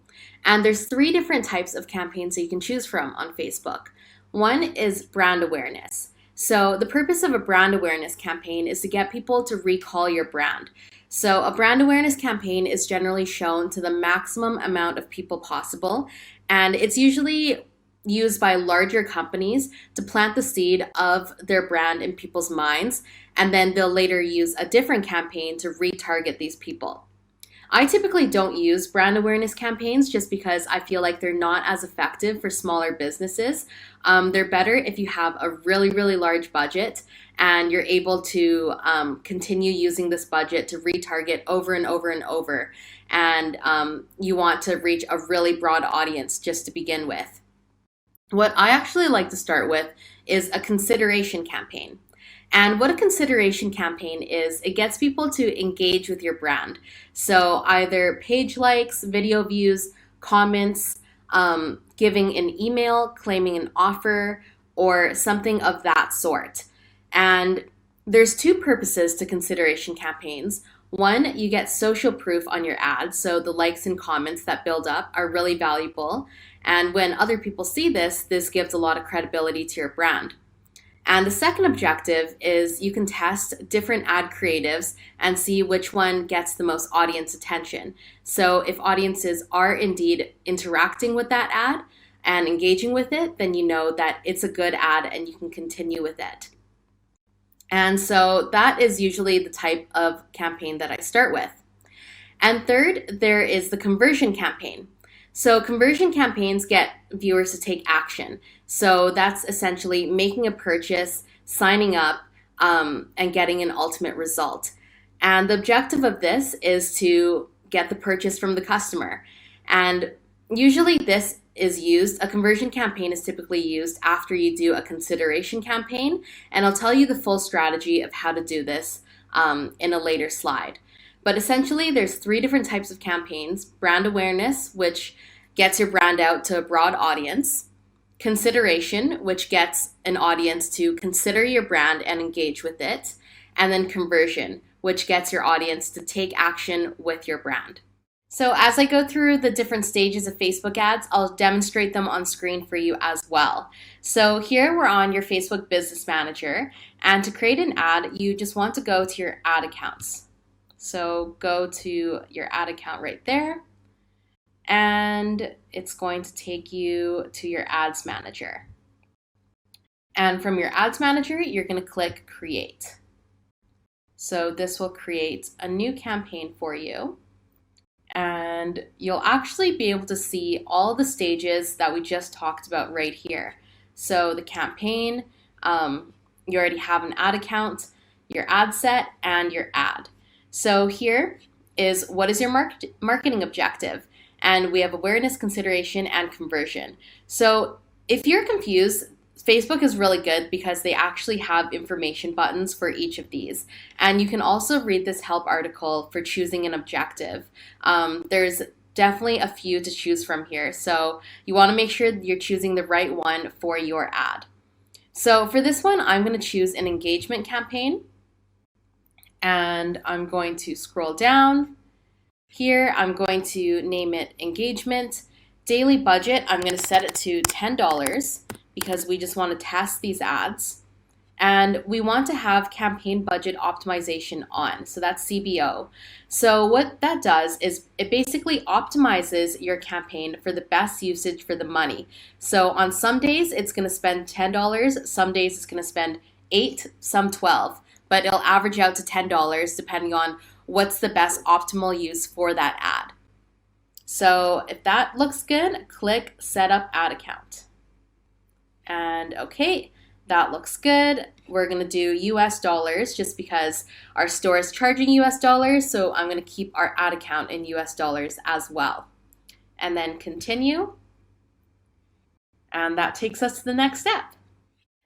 A: And there's 3 different types of campaigns that you can choose from on Facebook. One is brand awareness. So the purpose of a brand awareness campaign is to get people to recall your brand. So a brand awareness campaign is generally shown to the maximum amount of people possible, and it's usually used by larger companies to plant the seed of their brand in people's minds, and then they'll later use a different campaign to retarget these people. I typically don't use brand awareness campaigns just because I feel like they're not as effective for smaller businesses. They're better if you have a really, really large budget and you're able to continue using this budget to retarget over and over and over. And you want to reach a really broad audience just to begin with. What I actually like to start with is a consideration campaign. And what a consideration campaign is, it gets people to engage with your brand. So either page likes, video views, comments, giving an email, claiming an offer, or something of that sort. And there's 2 purposes to consideration campaigns. One, you get social proof on your ads, so the likes and comments that build up are really valuable. And when other people see this, this gives a lot of credibility to your brand. And the second objective is you can test different ad creatives and see which one gets the most audience attention. So if audiences are indeed interacting with that ad and engaging with it, then you know that it's a good ad and you can continue with it. And so that is usually the type of campaign that I start with. And third, there is the conversion campaign. So conversion campaigns get viewers to take action. So that's essentially making a purchase, signing up, and getting an ultimate result. And the objective of this is to get the purchase from the customer. And usually this is used, a conversion campaign is typically used after you do a consideration campaign. And I'll tell you the full strategy of how to do this in a later slide. But essentially, there's 3 different types of campaigns: brand awareness, which gets your brand out to a broad audience; consideration, which gets an audience to consider your brand and engage with it; and then conversion, which gets your audience to take action with your brand. So as I go through the different stages of Facebook ads, I'll demonstrate them on screen for you as well. So here we're on your Facebook Business Manager, and to create an ad, you just want to go to your ad accounts. So go to your ad account right there, and it's going to take you to your ads manager. And from your ads manager, you're going to click create. So this will create a new campaign for you. And you'll actually be able to see all the stages that we just talked about right here. So the campaign, you already have an ad account, your ad set, and your ad. So here is what is your marketing objective. And we have awareness, consideration, and conversion. So if you're confused, Facebook is really good because they actually have information buttons for each of these. And you can also read this help article for choosing an objective. There's definitely a few to choose from here. So you want to make sure you're choosing the right one for your ad. So for this one, I'm going to choose an engagement campaign. And I'm going to scroll down. Here, I'm going to name it engagement. Daily budget, I'm going to set it to $10 because we just want to test these ads. And we want to have campaign budget optimization on. So that's CBO. So what that does is it basically optimizes your campaign for the best usage for the money. So on some days, it's going to spend $10. Some days it's going to spend $8, some $12. But it'll average out to $10 depending on what's the best optimal use for that ad. So if that looks good, click Set Up Ad Account. And okay, that looks good. We're going to do US dollars just because our store is charging US dollars, so I'm going to keep our ad account in US dollars as well. And then continue. And that takes us to the next step.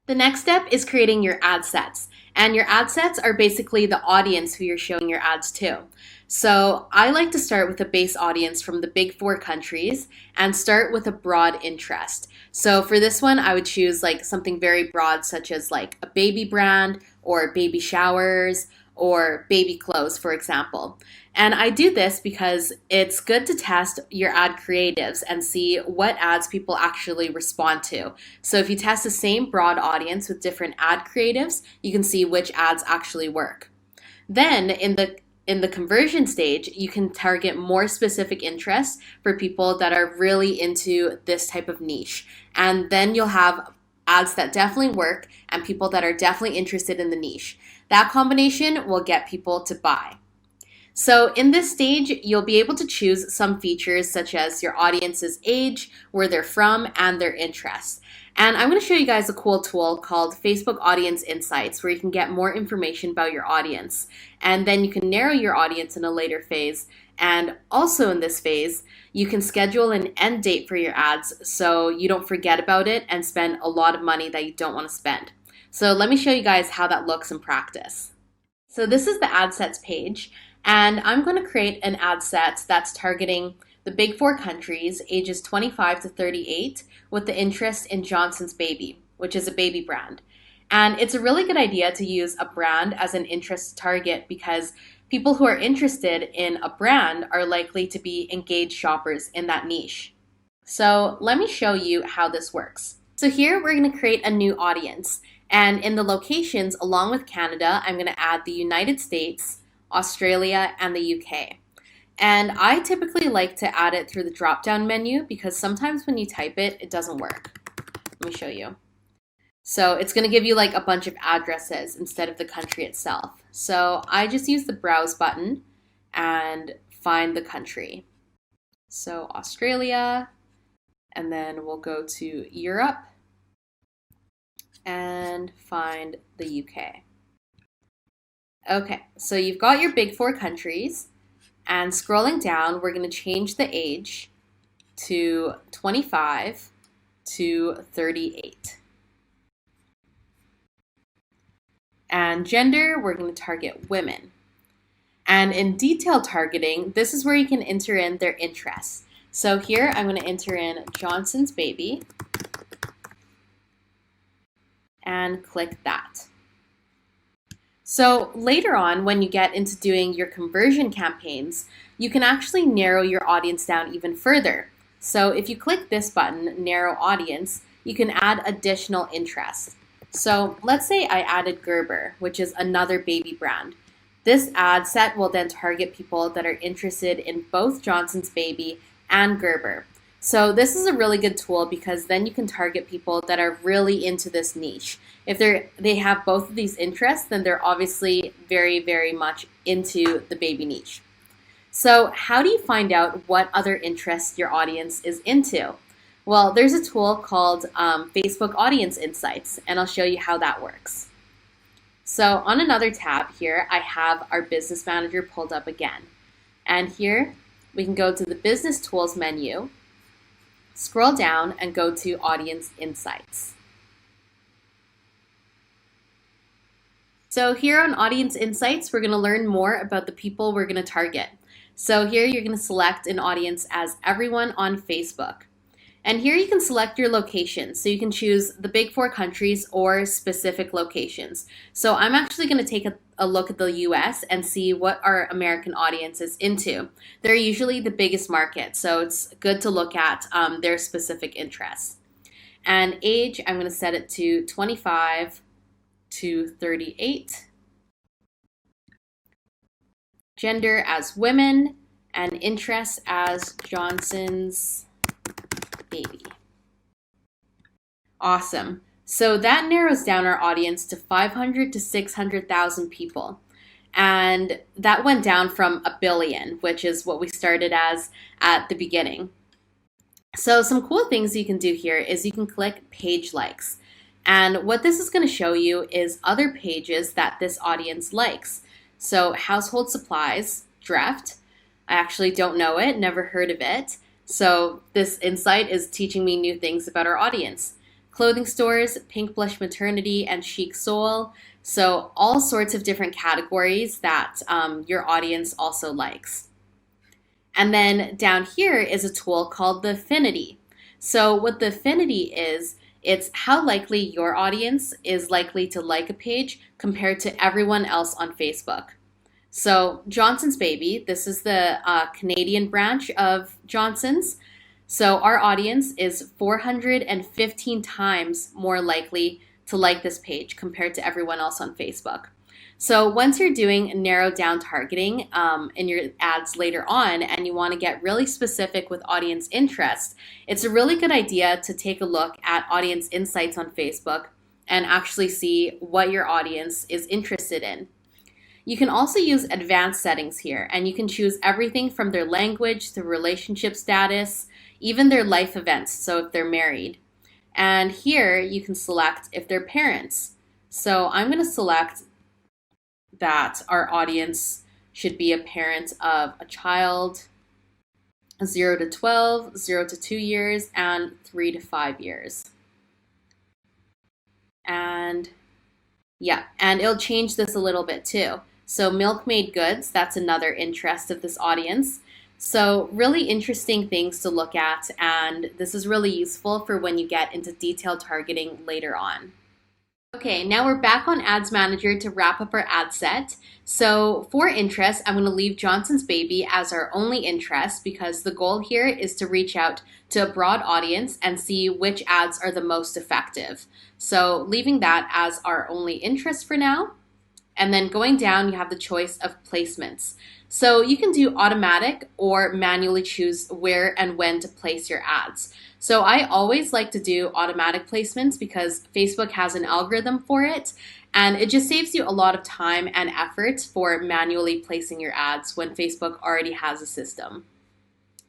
A: The next step is creating your ad sets. And your ad sets are basically the audience who you're showing your ads to. So I like to start with a base audience from the big four countries and start with a broad interest. So for this one, I would choose like something very broad, such as like a baby brand or baby showers or baby clothes, for example. And I do this because it's good to test your ad creatives and see what ads people actually respond to. So if you test the same broad audience with different ad creatives, you can see which ads actually work. Then in the conversion stage, you can target more specific interests for people that are really into this type of niche. And then you'll have ads that definitely work and people that are definitely interested in the niche. That combination will get people to buy. So in this stage, you'll be able to choose some features such as your audience's age, where they're from, and their interests. And I'm going to show you guys a cool tool called Facebook Audience Insights, where you can get more information about your audience. And then you can narrow your audience in a later phase. And also in this phase, you can schedule an end date for your ads so you don't forget about it and spend a lot of money that you don't want to spend. So let me show you guys how that looks in practice. So this is the ad sets page. And I'm going to create an ad set that's targeting the big four countries, ages 25 to 38, with the interest in Johnson's Baby, which is a baby brand. And it's a really good idea to use a brand as an interest target because people who are interested in a brand are likely to be engaged shoppers in that niche. So let me show you how this works. So here we're going to create a new audience. And in the locations, along with Canada, I'm going to add the United States, Australia, and the UK. And I typically like to add it through the drop-down menu because sometimes when you type it, it doesn't work. Let me show you. So it's going to give you like a bunch of addresses instead of the country itself. So I just use the browse button and find the country. So Australia, and then we'll go to Europe and find the UK. Okay, so you've got your big four countries, and scrolling down, we're going to change the age to 25 to 38. And gender, we're going to target women. And in detailed targeting, this is where you can enter in their interests. So here I'm going to enter in Johnson's Baby and click that. So later on, when you get into doing your conversion campaigns, you can actually narrow your audience down even further. So if you click this button, Narrow Audience, you can add additional interests. So let's say I added Gerber, which is another baby brand. This ad set will then target people that are interested in both Johnson's Baby and Gerber. So this is a really good tool because then you can target people that are really into this niche. If they have both of these interests, then they're obviously very, very much into the baby niche. So how do you find out what other interests your audience is into? Well, there's a tool called Facebook Audience Insights, and I'll show you how that works. So on another tab here, I have our Business Manager pulled up again. And here we can go to the Business Tools menu, scroll down and go to Audience Insights. So here on Audience Insights, we're going to learn more about the people we're going to target. So here you're going to select an audience as everyone on Facebook. And here you can select your location. So you can choose the big four countries or specific locations. So I'm actually going to take a look at the US and see what our American audience is into. They're usually the biggest market, so it's good to look at their specific interests. And age, I'm going to set it to 25 to 38. Gender as women, and interests as Johnson's Baby. Awesome. So that narrows down our audience to 500 to 600,000 people. And that went down from 1 billion, which is what we started as at the beginning. So some cool things you can do here is you can click page likes. And what this is going to show you is other pages that this audience likes. So household supplies, Dreft. I actually don't know it, never heard of it. So this insight is teaching me new things about our audience. clothing stores, Pink Blush Maternity, and Chic Soul. So all sorts of different categories that your audience also likes. And then down here is a tool called the affinity. So what the affinity is, it's how likely your audience is likely to like a page compared to everyone else on Facebook. So Johnson's Baby, this is the Canadian branch of Johnson's. So our audience is 415 times more likely to like this page compared to everyone else on Facebook. So once you're doing narrowed down targeting in your ads later on and you want to get really specific with audience interest, it's a really good idea to take a look at audience insights on Facebook and actually see what your audience is interested in. You can also use advanced settings here, and you can choose everything from their language to relationship status, even their life events, so if they're married. And here you can select if they're parents. So I'm going to select that our audience should be a parent of a child 0 to 12, 0 to 2 years, and 3 to 5 years. And yeah, and it'll change this a little bit too. So milk-made goods, that's another interest of this audience. So really interesting things to look at, and this is really useful for when you get into detailed targeting later on. Okay, now we're back on Ads Manager to wrap up our ad set. So for interest, I'm going to leave Johnson's Baby as our only interest because the goal here is to reach out to a broad audience and see which ads are the most effective. So leaving that as our only interest for now. And then going down, you have the choice of placements. So you can do automatic or manually choose where and when to place your ads. So I always like to do automatic placements because Facebook has an algorithm for it, and it just saves you a lot of time and effort for manually placing your ads when Facebook already has a system.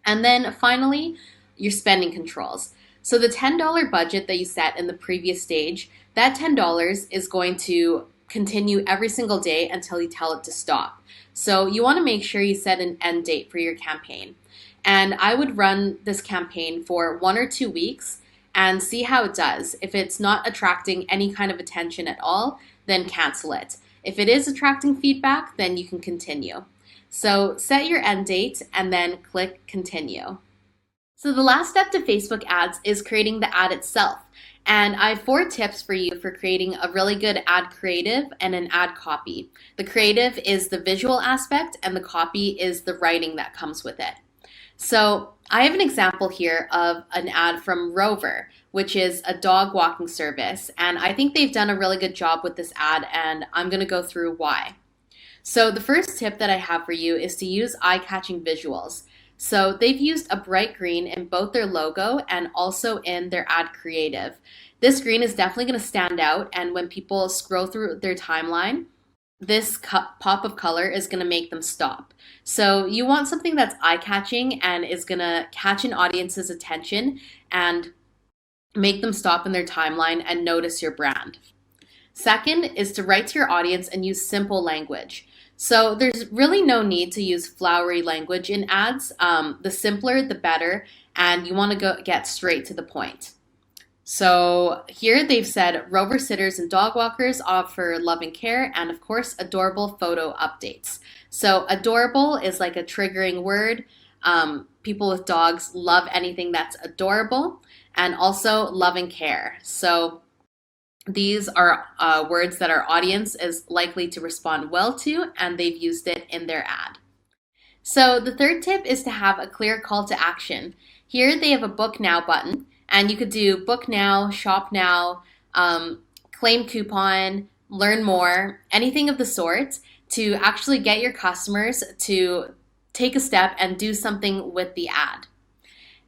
A: And then finally, your spending controls. So the $10 budget that you set in the previous stage, that $10 is going to continue every single day until you tell it to stop. So you want to make sure you set an end date for your campaign. And I would run this campaign for 1 or 2 weeks and see how it does. If it's not attracting any kind of attention at all, then cancel it. If it is attracting feedback, then you can continue. So set your end date and then click continue. So the last step to Facebook ads is creating the ad itself. And I have 4 tips for you for creating a really good ad creative and an ad copy. The creative is the visual aspect and the copy is the writing that comes with it. So I have an example here of an ad from Rover, which is a dog walking service. And I think they've done a really good job with this ad, and I'm going to go through why. So the first tip that I have for you is to use eye-catching visuals. So they've used a bright green in both their logo and also in their ad creative. This green is definitely going to stand out, and when people scroll through their timeline, this pop of color is going to make them stop. So you want something that's eye-catching and is going to catch an audience's attention and make them stop in their timeline and notice your brand. Second is to write to your audience and use simple language. So there's really no need to use flowery language in ads. The simpler, the better, and you want to get straight to the point. So here they've said Rover sitters and dog walkers offer love and care, and of course, adorable photo updates. So adorable is like a triggering word. People with dogs love anything that's adorable, and also love and care. So these are words that our audience is likely to respond well to, and they've used it in their ad. So the third tip is to have a clear call to action. Here they have a book now button, and you could do book now, shop now, claim coupon, learn more, anything of the sort to actually get your customers to take a step and do something with the ad.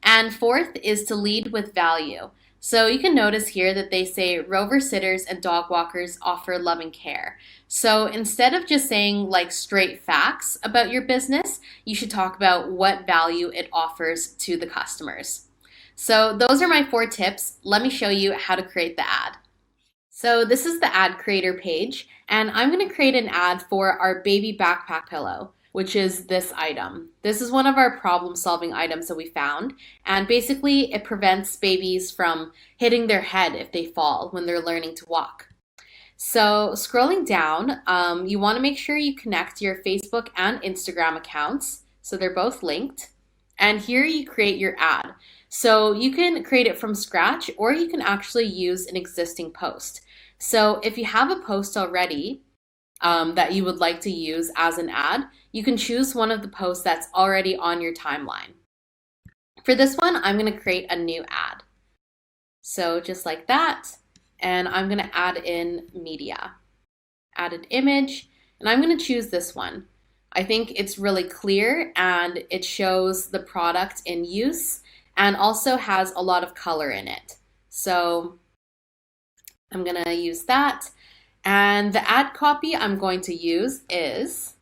A: And fourth is to lead with value. So you can notice here that they say Rover sitters and dog walkers offer love and care. So instead of just saying like straight facts about your business, you should talk about what value it offers to the customers. So those are my 4 tips. Let me show you how to create the ad. So this is the ad creator page, and I'm going to create an ad for our baby backpack pillow. which is this item. This is one of our problem-solving items that we found, and basically it prevents babies from hitting their head if they fall when they're learning to walk. So scrolling down, you want to make sure you connect your Facebook and Instagram accounts, so they're both linked. And here you create your ad. So you can create it from scratch, or you can actually use an existing post. So if you have a post already that you would like to use as an ad, you can choose one of the posts that's already on your timeline. For this one, I'm going to create a new ad. So just like that, and I'm going to add in media, add an image, and I'm going to choose this one. I think it's really clear and it shows the product in use and also has a lot of color in it. So I'm going to use that. And the ad copy I'm going to use is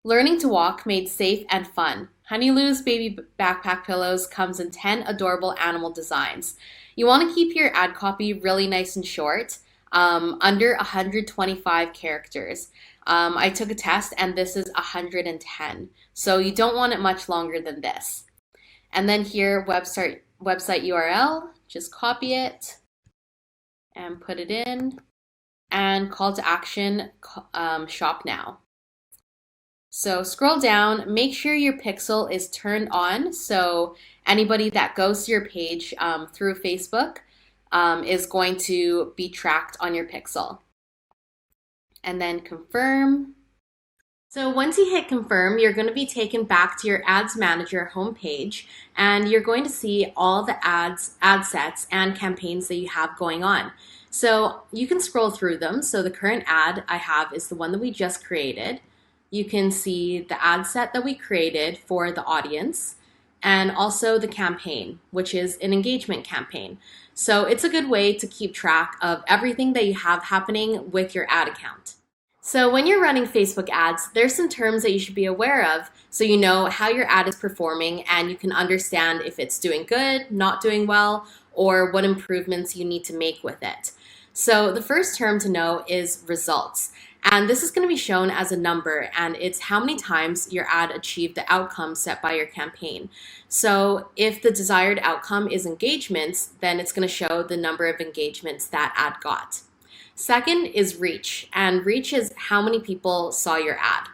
A: learning to walk made safe and fun. Honey Lou's baby backpack pillows comes in 10 adorable animal designs. You want to keep your ad copy really nice and short, under 125 characters. I took a test and this is 110. So you don't want it much longer than this. And then here, website URL, just copy it and put it in. And call to action, shop now. So scroll down, make sure your pixel is turned on so anybody that goes to your page through Facebook is going to be tracked on your pixel. And then confirm. So once you hit confirm, you're going to be taken back to your Ads Manager homepage, and you're going to see all the ad sets and campaigns that you have going on. So you can scroll through them. So the current ad I have is the one that we just created. You can see the ad set that we created for the audience, and also the campaign, which is an engagement campaign. So it's a good way to keep track of everything that you have happening with your ad account. So when you're running Facebook ads, there's some terms that you should be aware of so you know how your ad is performing and you can understand if it's doing good, not doing well, or what improvements you need to make with it. So the first term to know is results. And this is going to be shown as a number, and it's how many times your ad achieved the outcome set by your campaign. So if the desired outcome is engagements, then it's going to show the number of engagements that ad got. Second is reach, and reach is how many people saw your ad.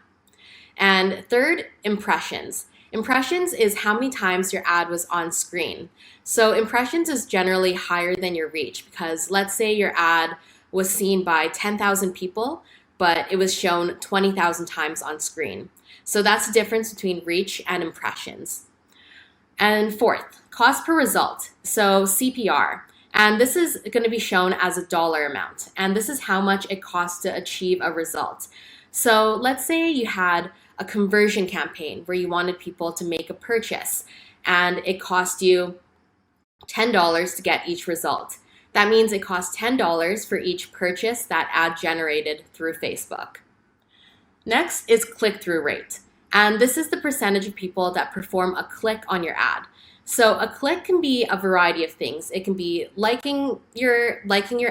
A: And third, impressions. Impressions is how many times your ad was on screen. So impressions is generally higher than your reach because let's say your ad was seen by 10,000 people, but it was shown 20,000 times on screen. So that's the difference between reach and impressions. And fourth, cost per result, so CPR. And this is going to be shown as a dollar amount. And this is how much it costs to achieve a result. So let's say you had a conversion campaign where you wanted people to make a purchase and it cost you $10 to get each result. That means it costs $10 for each purchase that ad generated through Facebook. Next is click-through rate. And this is the percentage of people that perform a click on your ad. So a click can be a variety of things. It can be liking your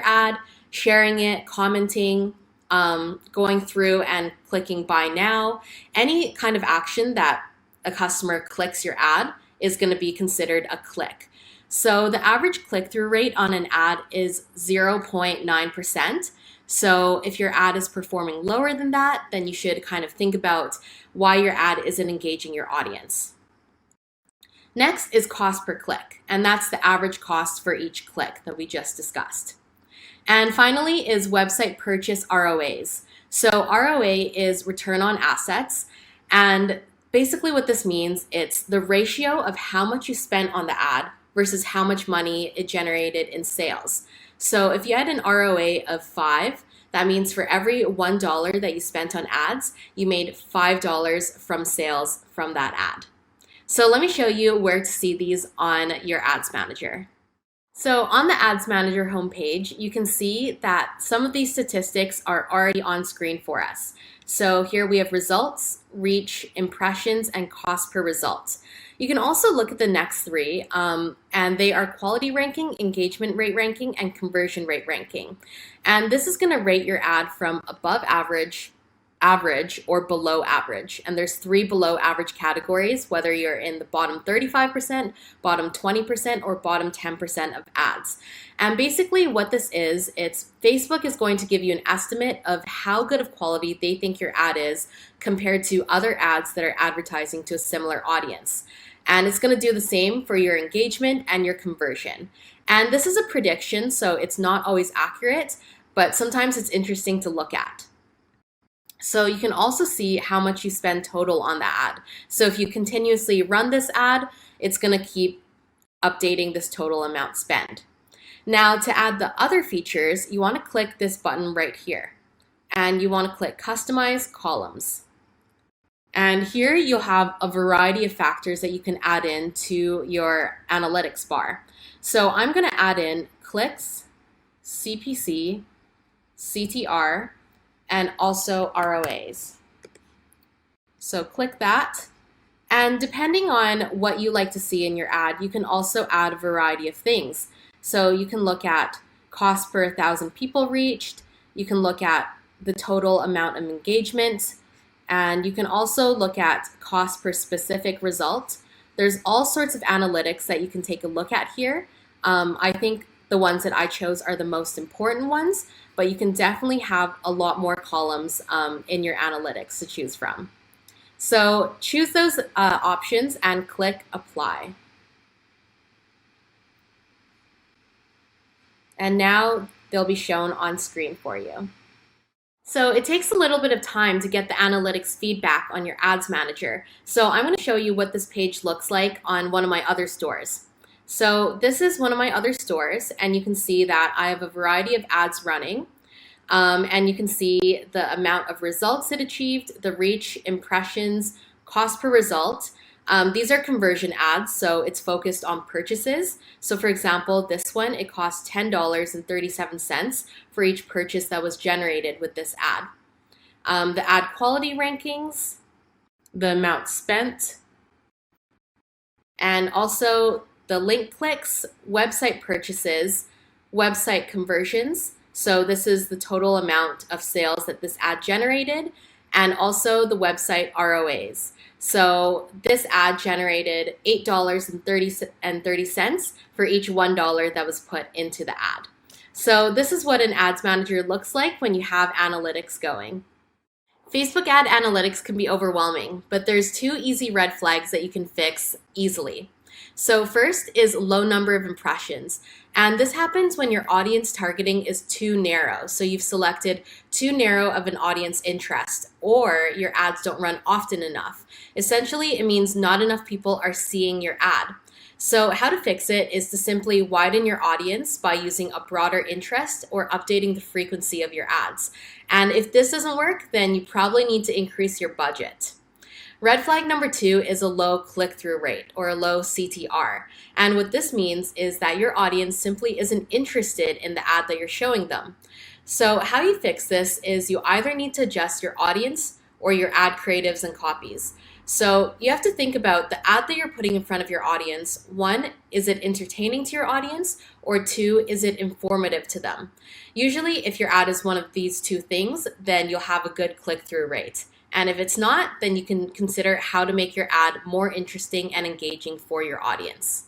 A: ad, sharing it, commenting, going through and clicking buy now. Any kind of action that a customer clicks your ad is going to be considered a click. So the average click-through rate on an ad is 0.9%. So if your ad is performing lower than that, then you should kind of think about why your ad isn't engaging your audience. Next is cost per click, and that's the average cost for each click that we just discussed. And finally is website purchase ROAs. So ROA is return on assets, and basically what this means, it's the ratio of how much you spent on the ad versus how much money it generated in sales. So if you had an ROA of 5, that means for every $1 that you spent on ads, you made $5 from sales from that ad. So let me show you where to see these on your Ads Manager. So on the Ads Manager homepage, you can see that some of these statistics are already on screen for us. So here we have results, reach, impressions, and cost per result. You can also look at the next three, and they are quality ranking, engagement rate ranking, and conversion rate ranking. And this is going to rate your ad from above average, average or below average. And there's 3 below average categories, whether you're in the bottom 35%, bottom 20%, or bottom 10% of ads. And basically what this is, it's Facebook is going to give you an estimate of how good of quality they think your ad is compared to other ads that are advertising to a similar audience. And it's going to do the same for your engagement and your conversion. And this is a prediction, so it's not always accurate, but sometimes it's interesting to look at. So you can also see how much you spend total on the ad. So if you continuously run this ad, it's going to keep updating this total amount spent. Now to add the other features, you want to click this button right here. And you want to click Customize Columns. And here you'll have a variety of factors that you can add in to your analytics bar. So I'm going to add in clicks, CPC, CTR, and also ROAs. So click that. And depending on what you like to see in your ad, you can also add a variety of things. So you can look at cost per 1,000 people reached. You can look at the total amount of engagement. And you can also look at cost per specific result. There's all sorts of analytics that you can take a look at here. I think the ones that I chose are the most important ones, but you can definitely have a lot more columns in your analytics to choose from. So choose those options and click Apply. And now they'll be shown on screen for you. So it takes a little bit of time to get the analytics feedback on your ads manager. So I'm going to show you what this page looks like on one of my other stores. So this is one of my other stores, and you can see that I have a variety of ads running. And you can see the amount of results it achieved, the reach, impressions, cost per result. These are conversion ads, so it's focused on purchases. So for example, this one, it costs $10.37 for each purchase that was generated with this ad. The ad quality rankings, the amount spent, and also the link clicks, website purchases, website conversions. So this is the total amount of sales that this ad generated, and also the website ROAs. So this ad generated $8.30 for each $1 that was put into the ad. So this is what an ads manager looks like when you have analytics going. Facebook ad analytics can be overwhelming, but there's 2 easy red flags that you can fix easily. So first is low number of impressions. And this happens when your audience targeting is too narrow. So you've selected too narrow of an audience interest, or your ads don't run often enough. Essentially, it means not enough people are seeing your ad. So how to fix it is to simply widen your audience by using a broader interest or updating the frequency of your ads. And if this doesn't work, then you probably need to increase your budget. Red flag number 2 is a low click-through rate, or a low CTR. And what this means is that your audience simply isn't interested in the ad that you're showing them. So how you fix this is you either need to adjust your audience or your ad creatives and copies. So you have to think about the ad that you're putting in front of your audience. 1, is it entertaining to your audience? Or 2, is it informative to them? Usually, if your ad is one of these 2 things, then you'll have a good click-through rate. And if it's not, then you can consider how to make your ad more interesting and engaging for your audience.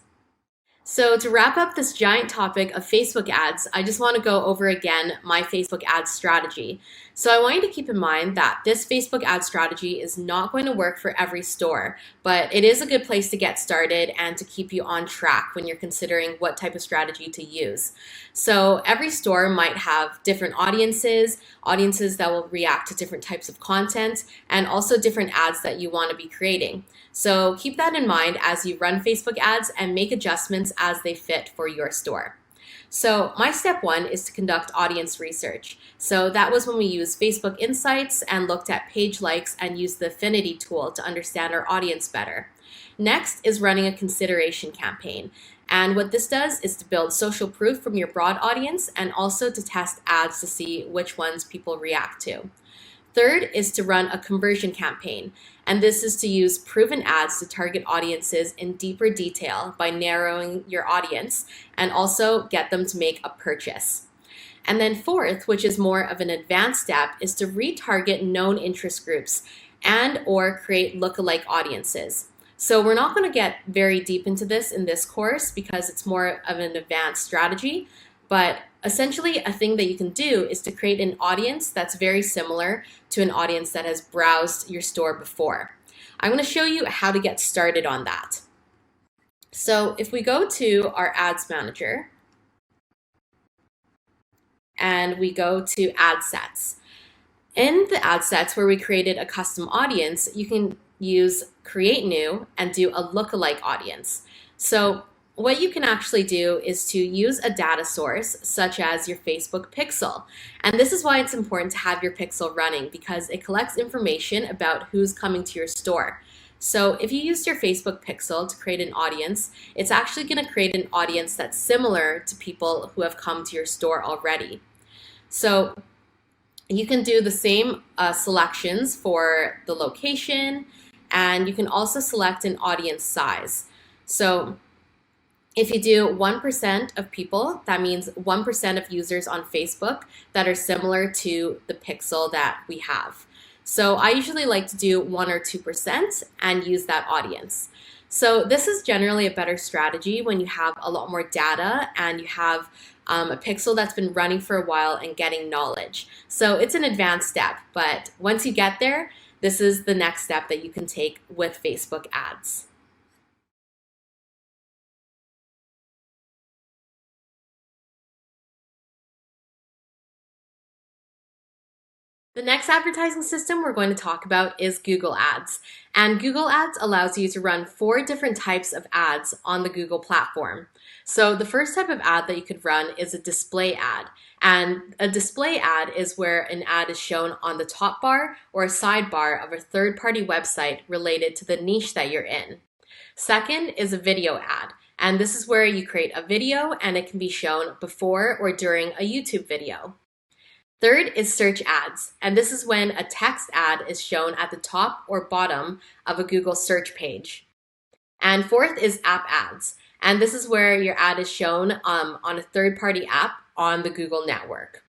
A: So to wrap up this giant topic of Facebook ads, I just want to go over again my Facebook ad strategy. So I want you to keep in mind that this Facebook ad strategy is not going to work for every store, but it is a good place to get started and to keep you on track when you're considering what type of strategy to use. So every store might have different audiences that will react to different types of content, and also different ads that you want to be creating. So keep that in mind as you run Facebook ads and make adjustments as they fit for your store. So my step 1 is to conduct audience research. So that was when we used Facebook Insights and looked at page likes and used the affinity tool to understand our audience better. Next is running a consideration campaign. And what this does is to build social proof from your broad audience and also to test ads to see which ones people react to. Third is to run a conversion campaign, and this is to use proven ads to target audiences in deeper detail by narrowing your audience and also get them to make a purchase. And then fourth, which is more of an advanced step, is to retarget known interest groups and or create lookalike audiences. So we're not going to get very deep into this in this course because it's more of an advanced strategy, but essentially a thing that you can do is to create an audience that's very similar to an audience that has browsed your store before. I'm going to show you how to get started on that. So if we go to our ads manager and we go to ad sets, in the ad sets where we created a custom audience, you can use create new and do a lookalike audience. So what you can actually do is to use a data source such as your Facebook pixel. And this is why it's important to have your pixel running, because it collects information about who's coming to your store. So if you use your Facebook pixel to create an audience, it's actually going to create an audience that's similar to people who have come to your store already. So you can do the same selections for the location, and you can also select an audience size. So if you do 1% of people, that means 1% of users on Facebook that are similar to the pixel that we have. So I usually like to do 1 or 2% and use that audience. So this is generally a better strategy when you have a lot more data and you have a pixel that's been running for a while and getting knowledge. So it's an advanced step, but once you get there, this is the next step that you can take with Facebook ads. The next advertising system we're going to talk about is Google Ads. And Google Ads allows you to run 4 different types of ads on the Google platform. So the first type of ad that you could run is a display ad. And a display ad is where an ad is shown on the top bar or a sidebar of a third-party website related to the niche that you're in. Second is a video ad. And this is where you create a video and it can be shown before or during a YouTube video. Third is search ads, and this is when a text ad is shown at the top or bottom of a Google search page. And fourth is app ads, and this is where your ad is shown on a third-party app on the Google network.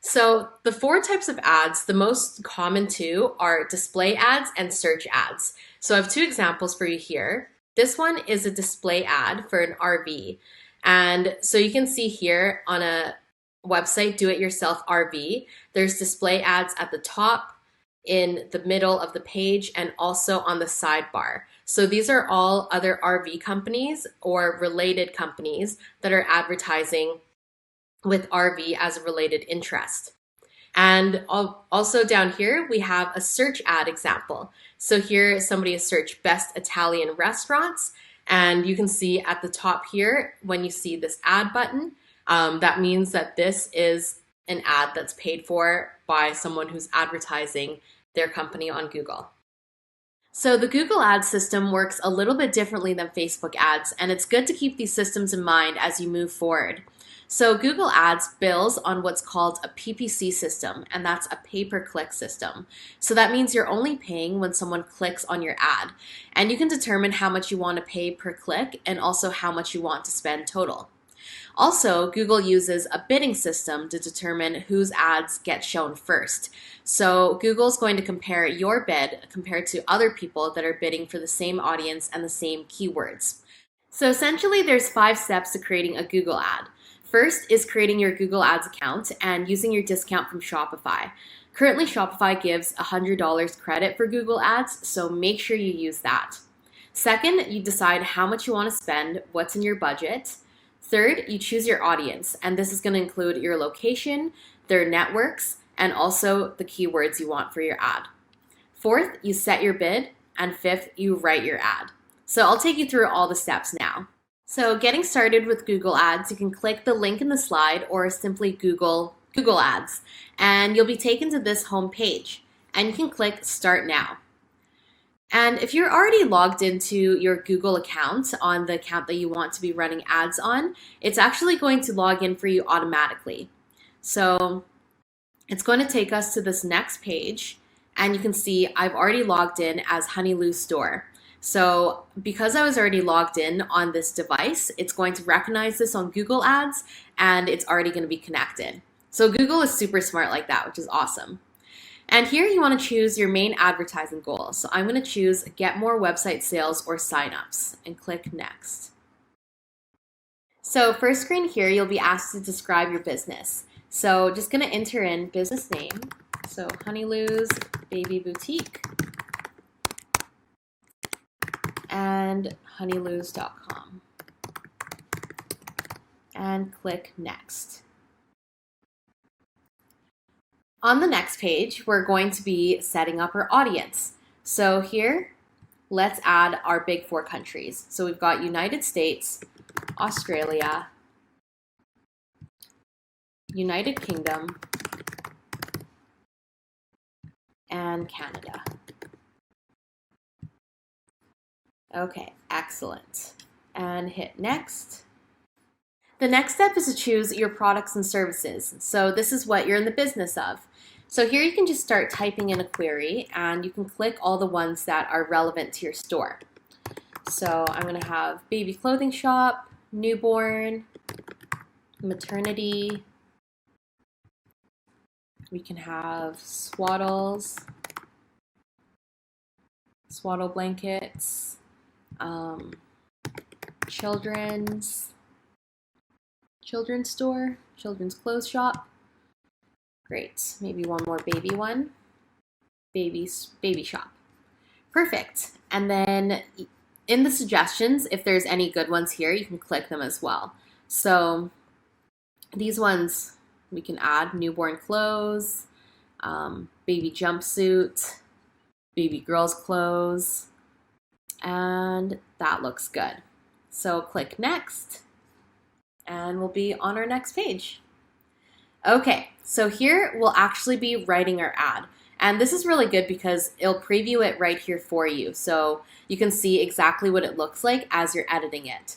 A: So the 4 types of ads, the most common two are display ads and search ads. So I have 2 examples for you here. This one is a display ad for an RV, and so you can see here on a website, Do It Yourself RV, there's display ads at the top, in the middle of the page, and also on the sidebar. So these are all other RV companies or related companies that are advertising with RV as a related interest. And also down here, we have a search ad example. So here somebody has searched best Italian restaurants, and you can see at the top here, when you see this ad button, that means that this is an ad that's paid for by someone who's advertising their company on Google. So the Google Ads system works a little bit differently than Facebook ads, and it's good to keep these systems in mind as you move forward. So Google Ads bills on what's called a PPC system, and that's a pay-per-click system. So that means you're only paying when someone clicks on your ad, and you can determine how much you want to pay per click and also how much you want to spend total. Also, Google uses a bidding system to determine whose ads get shown first. So Google's going to compare your bid compared to other people that are bidding for the same audience and the same keywords. So essentially, there's 5 steps to creating a Google ad. First is creating your Google Ads account and using your discount from Shopify. Currently, Shopify gives $100 credit for Google Ads, so make sure you use that. Second, you decide how much you want to spend, what's in your budget. Third, you choose your audience, and this is going to include your location, their networks, and also the keywords you want for your ad. Fourth, you set your bid, and fifth, you write your ad. So I'll take you through all the steps now. So getting started with Google Ads, you can click the link in the slide or simply Google Ads, and you'll be taken to this home page, and you can click Start Now. And if you're already logged into your Google account on the account that you want to be running ads on, it's actually going to log in for you automatically. So it's going to take us to this next page, and you can see I've already logged in as Honey Lou Store. So because I was already logged in on this device, it's going to recognize this on Google Ads and it's already going to be connected. So Google is super smart like that, which is awesome. And here you want to choose your main advertising goal. So I'm going to choose get more website sales or signups and click next. So first screen here, you'll be asked to describe your business. So just going to enter in business name. So Honeylou's Baby Boutique and honeylou's.com and click next. On the next page, we're going to be setting up our audience. So here, let's add our big 4 countries. So we've got United States, Australia, United Kingdom, and Canada. Okay, excellent. And hit next. The next step is to choose your products and services. So this is what you're in the business of. So here you can just start typing in a query and you can click all the ones that are relevant to your store. So I'm going to have baby clothing shop, newborn, maternity. We can have swaddles, swaddle blankets, children's store, children's clothes shop. Great. Maybe one more baby one. Baby shop. Perfect. And then in the suggestions, if there's any good ones here, you can click them as well. So these ones we can add: newborn clothes, baby jumpsuit, baby girls clothes, and that looks good. So click next and we'll be on our next page. Okay, so here we'll actually be writing our ad. And this is really good because it'll preview it right here for you. So you can see exactly what it looks like as you're editing it.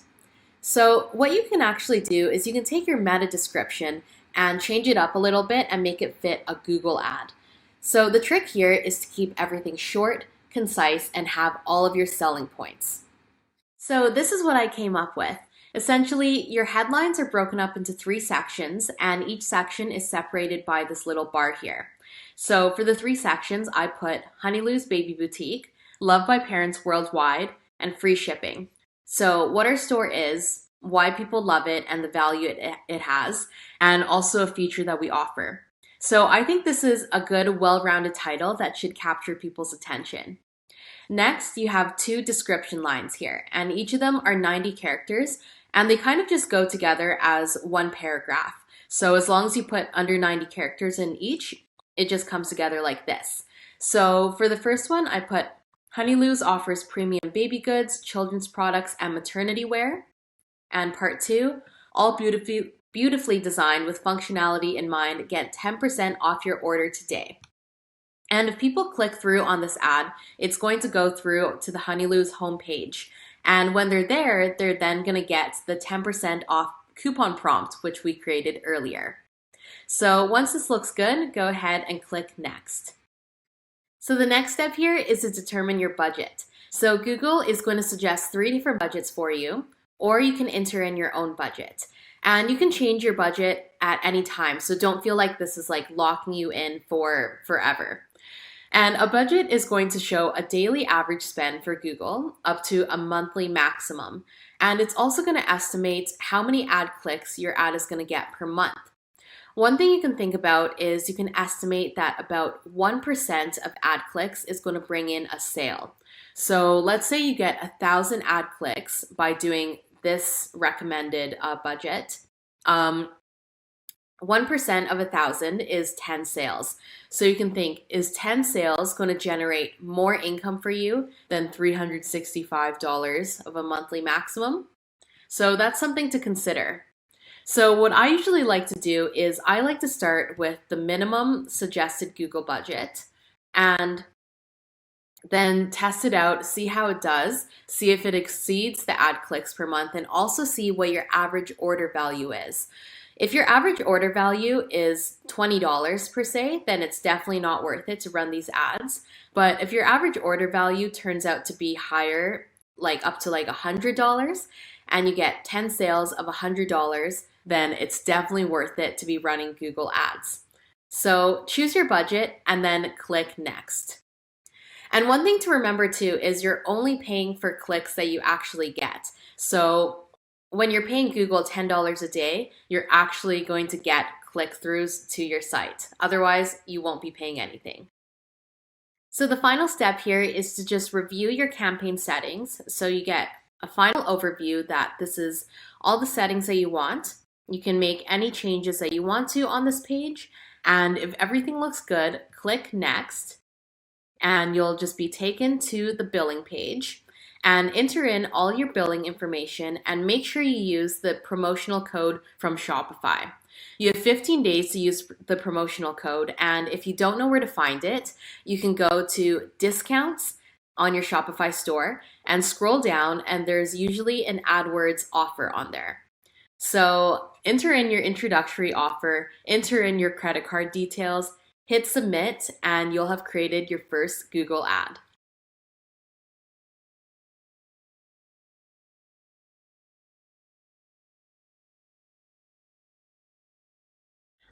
A: So what you can actually do is you can take your meta description and change it up a little bit and make it fit a Google ad. So the trick here is to keep everything short, concise, and have all of your selling points. So this is what I came up with. Essentially, your headlines are broken up into 3 sections, and each section is separated by this little bar here. So for the 3 sections, I put Honeylou's Baby Boutique, loved by parents worldwide, and free shipping. So what our store is, why people love it, and the value it has, and also a feature that we offer. So I think this is a good, well-rounded title that should capture people's attention. Next, you have 2 description lines here, and each of them are 90 characters, and they kind of just go together as one paragraph. So as long as you put under 90 characters in each, it just comes together like this. So for the first one, I put Honeylou's offers premium baby goods, children's products, and maternity wear. And part 2, all beautifully designed with functionality in mind. Get 10% off your order today. And if people click through on this ad, it's going to go through to the Honeylou's homepage. And when they're there, they're then going to get the 10% off coupon prompt, which we created earlier. So once this looks good, go ahead and click next. So the next step here is to determine your budget. So Google is going to suggest 3 different budgets for you, or you can enter in your own budget. And you can change your budget at any time, so don't feel like this is like locking you in for forever. And a budget is going to show a daily average spend for Google up to a monthly maximum. And it's also going to estimate how many ad clicks your ad is going to get per month. One thing you can think about is you can estimate that about 1% of ad clicks is going to bring in a sale. So let's say you get 1,000 ad clicks by doing this recommended budget. 1% of 1,000 is 10 sales. So you can think, is 10 sales going to generate more income for you than $365 of a monthly maximum? So that's something to consider. So what I usually like to do is I like to start with the minimum suggested Google budget and then test it out, see how it does, see if it exceeds the ad clicks per month, and also see what your average order value is. If your average order value is $20 per se, then it's definitely not worth it to run these ads. But if your average order value turns out to be higher, like up to like $100, and you get 10 sales of $100, then it's definitely worth it to be running Google Ads. So choose your budget and then click next. And one thing to remember too is you're only paying for clicks that you actually get. So when you're paying Google $10 a day, you're actually going to get click-throughs to your site. Otherwise, you won't be paying anything. So the final step here is to just review your campaign settings. So you get a final overview that this is all the settings that you want. You can make any changes that you want to on this page. And if everything looks good, click next. And you'll just be taken to the billing page and enter in all your billing information and make sure you use the promotional code from Shopify. You have 15 days to use the promotional code, and if you don't know where to find it, you can go to discounts on your Shopify store and scroll down, and there's usually an AdWords offer on there. So enter in your introductory offer, enter in your credit card details, hit submit, and you'll have created your first Google ad.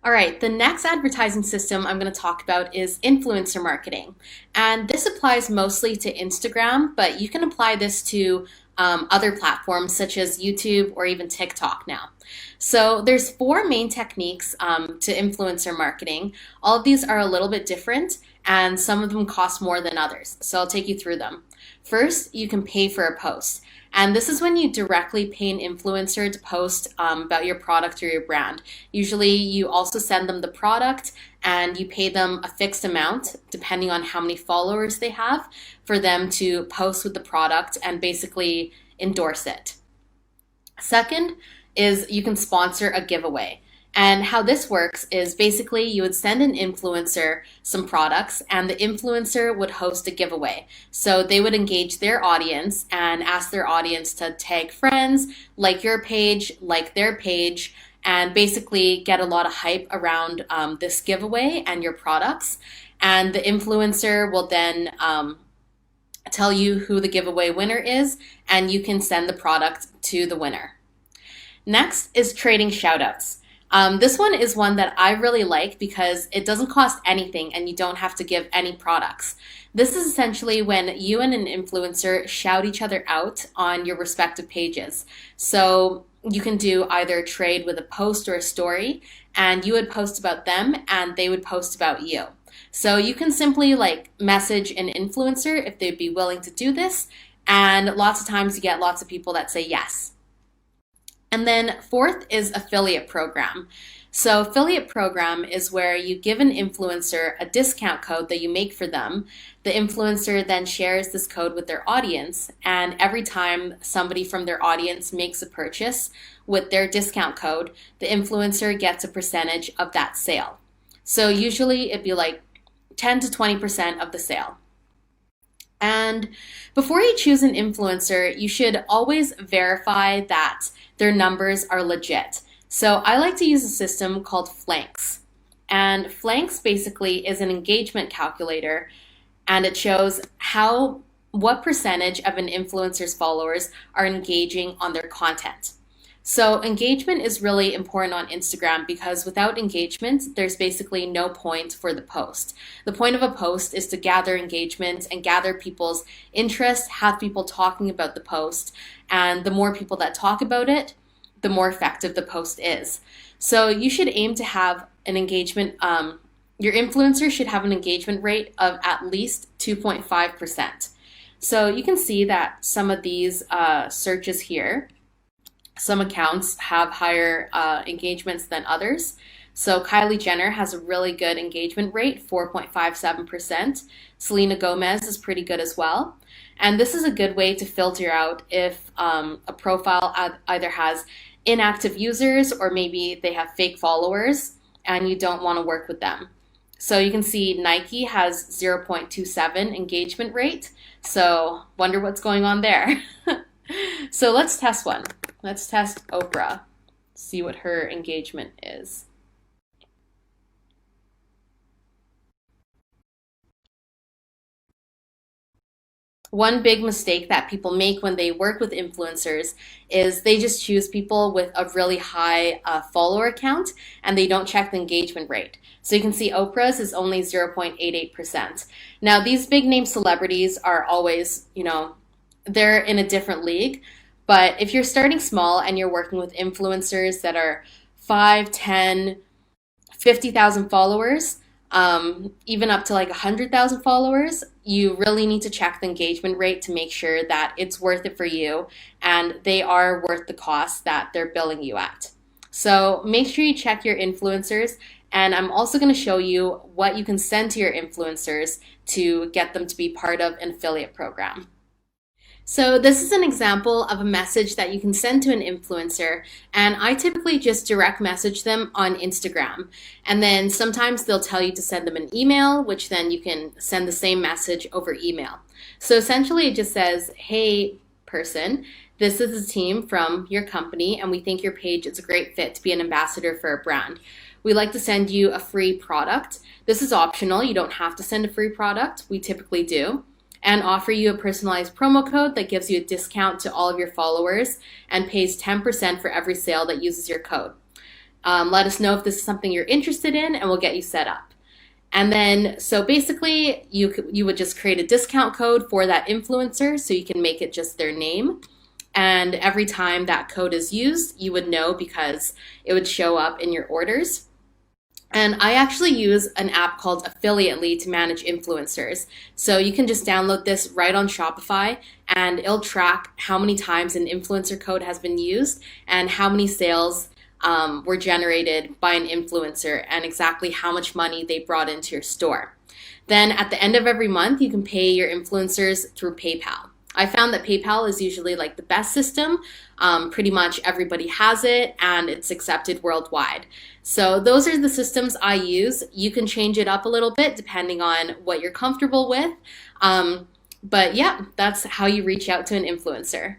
A: All right, the next advertising system I'm going to talk about is influencer marketing. And this applies mostly to Instagram, but you can apply this to other platforms such as YouTube or even TikTok now. So there's 4 main techniques to influencer marketing. All of these are a little bit different, and some of them cost more than others. So I'll take you through them. First, you can pay for a post. And this is when you directly pay an influencer to post about your product or your brand. Usually you also send them the product and you pay them a fixed amount, depending on how many followers they have, for them to post with the product and basically endorse it. Second is you can sponsor a giveaway. And how this works is basically you would send an influencer some products and the influencer would host a giveaway. So they would engage their audience and ask their audience to tag friends, like your page, like their page, and basically get a lot of hype around this giveaway and your products. And the influencer will then tell you who the giveaway winner is, and you can send the product to the winner. Next is trading shoutouts. This one is one that I really like because it doesn't cost anything and you don't have to give any products. This is essentially when you and an influencer shout each other out on your respective pages. So you can do either trade with a post or a story, and you would post about them and they would post about you. So you can simply message an influencer if they'd be willing to do this, and lots of times you get lots of people that say yes. And then fourth is affiliate program. So affiliate program is where you give an influencer a discount code that you make for them. The influencer then shares this code with their audience, and every time somebody from their audience makes a purchase with their discount code, the influencer gets a percentage of that sale. So usually it'd be like 10 to 20% of the sale. And before you choose an influencer, you should always verify that their numbers are legit. So I like to use a system called Flanks. And Flanks basically is an engagement calculator, and it shows what percentage of an influencer's followers are engaging on their content. So engagement is really important on Instagram because without engagement, there's basically no point for the post. The point of a post is to gather engagement and gather people's interest, have people talking about the post, and the more people that talk about it, the more effective the post is. So you should aim to have an engagement, your influencer should have an engagement rate of at least 2.5%. So you can see that some of these searches here, some accounts have higher engagements than others. So Kylie Jenner has a really good engagement rate, 4.57%. Selena Gomez is pretty good as well. And this is a good way to filter out if a profile either has inactive users or maybe they have fake followers and you don't want to work with them. So you can see Nike has 0.27 engagement rate. So wonder what's going on there. So let's test one. Let's test Oprah.
B: see what her engagement is. One big mistake that people make when they work with influencers is they just choose people with a really high follower count and they don't check the engagement rate. So you can see Oprah's is only 0.88%. Now, these big name celebrities are always, they're in a different league. But if you're starting small and you're working with influencers that are 5, 10, 50,000 followers, even up to like 100,000 followers, you really need to check the engagement rate to make sure that it's worth it for you and they are worth the cost that they're billing you at. So make sure you check your influencers. And I'm also going to show you what you can send to your influencers to get them to be part of an affiliate program. So this is an example of a message that you can send to an influencer, and I typically just direct message them on Instagram. And then sometimes they'll tell you to send them an email, which then you can send the same message over email. So essentially it just says, hey person, this is the team from your company, and we think your page is a great fit to be an ambassador for a brand. We'd like to send you a free product. This is optional. You don't have to send a free product. We typically do. And offer you a personalized promo code that gives you a discount to all of your followers and pays 10% for every sale that uses your code. Let us know if this is something you're interested in and we'll get you set up. And then, so basically, you would just create a discount code for that influencer so you can make it just their name. And every time that code is used, you would know because it would show up in your orders. And I actually use an app called Affiliately to manage influencers. So you can just download this right on Shopify and it'll track how many times an influencer code has been used and how many sales were generated by an influencer and exactly how much money they brought into your store. Then at the end of every month, you can pay your influencers through PayPal. I found that PayPal is usually like the best system. Pretty much everybody has it and it's accepted worldwide. So those are the systems I use. You can change it up a little bit depending on what you're comfortable with. But yeah, that's how you reach out to an influencer.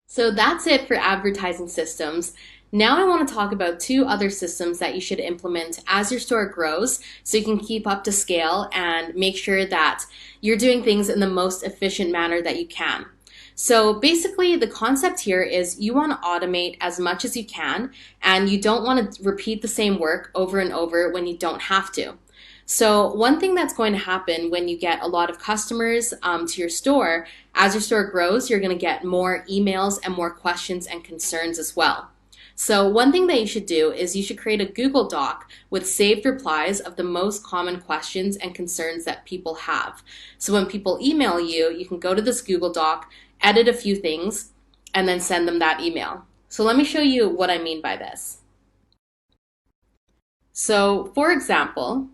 B: So that's it for advertising systems. Now I want to talk about two other systems that you should implement as your store grows so you can keep up to scale and make sure that you're doing things in the most efficient manner that you can. So basically the concept here is you want to automate as much as you can and you don't want to repeat the same work over and over when you don't have to. So one thing that's going to happen when you get a lot of customers to your store, as your store grows, you're going to get more emails and more questions and concerns as well. So one thing that you should do is you should create a Google Doc with saved replies of the most common questions and concerns that people have. So when people email you, you can go to this Google Doc, edit a few things, and then send them that email. So let me show you what I mean by this. So for example,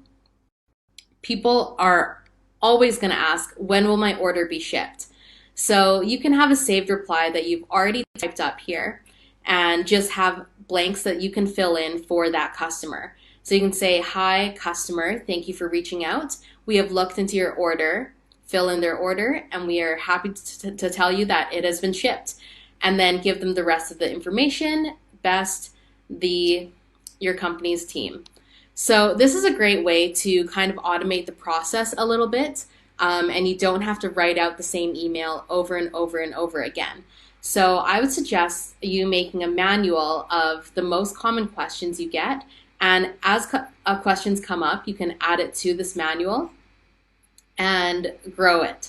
B: people are always going to ask, when will my order be shipped? So you can have a saved reply that you've already typed up here and just have blanks that you can fill in for that customer. So you can say, hi, customer, thank you for reaching out. We have looked into your order, fill in their order, and we are happy to tell you that it has been shipped. And then give them the rest of the information, best, your company's team. So this is a great way to kind of automate the process a little bit, and you don't have to write out the same email over and over and over again. So I would suggest you making a manual of the most common questions you get, and as questions come up, you can add it to this manual and grow it.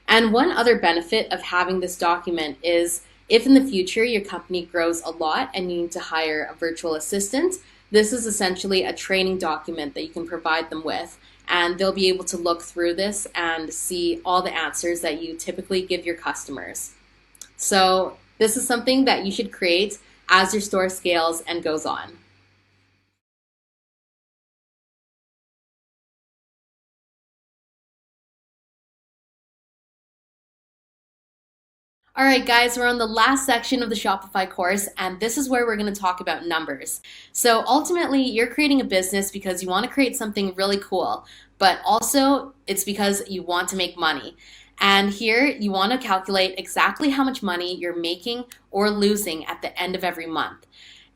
B: And one other benefit of having this document is if in the future your company grows a lot and you need to hire a virtual assistant, this is essentially a training document that you can provide them with, and they'll be able to look through this and see all the answers that you typically give your customers. So this is something that you should create as your store scales and goes on.
A: All right, guys, we're on the last section of the Shopify course, and this is where we're going to talk about numbers. So ultimately, you're creating a business because you want to create something really cool, but also it's because you want to make money. And here you want to calculate exactly how much money you're making or losing at the end of every month.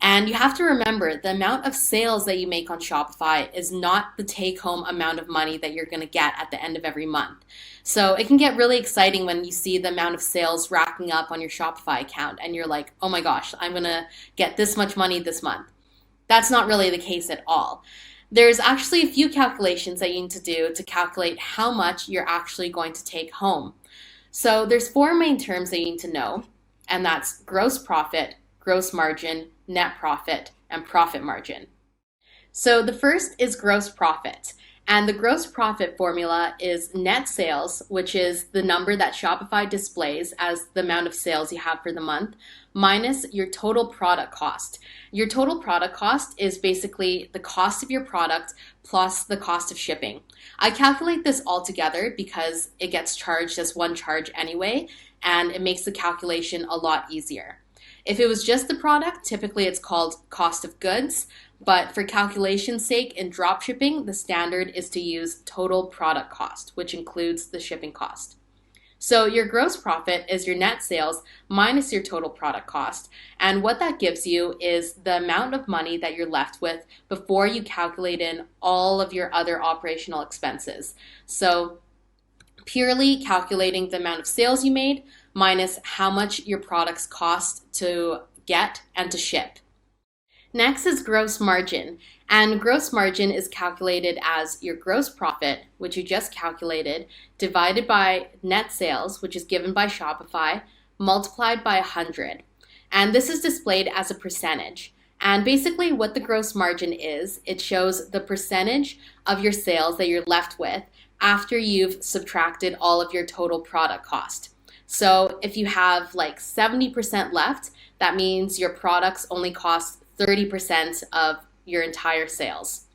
A: And you have to remember the amount of sales that you make on Shopify is not the take-home amount of money that you're going to get at the end of every month. So it can get really exciting when you see the amount of sales racking up on your Shopify account and you're like, oh my gosh, I'm going to get this much money this month. That's not really the case at all. There's actually a few calculations that you need to do to calculate how much you're actually going to take home. So there's four main terms that you need to know, and that's gross profit, gross margin, net profit, and profit margin. So the first is gross profit. And the gross profit formula is net sales, which is the number that Shopify displays as the amount of sales you have for the month, minus your total product cost. Your total product cost is basically the cost of your product plus the cost of shipping. I calculate this all together because it gets charged as one charge anyway, and it makes the calculation a lot easier. If it was just the product, typically it's called cost of goods, but for calculation's sake in dropshipping, the standard is to use total product cost, which includes the shipping cost. So your gross profit is your net sales minus your total product cost, and what that gives you is the amount of money that you're left with before you calculate in all of your other operational expenses. So purely calculating the amount of sales you made minus how much your products cost to get and to ship. Next is gross margin, and gross margin is calculated as your gross profit, which you just calculated, divided by net sales, which is given by Shopify, multiplied by 100. And this is displayed as a percentage. And basically what the gross margin is, it shows the percentage of your sales that you're left with after you've subtracted all of your total product cost. So if you have like 70% left, that means your products only cost 30% of your entire sales.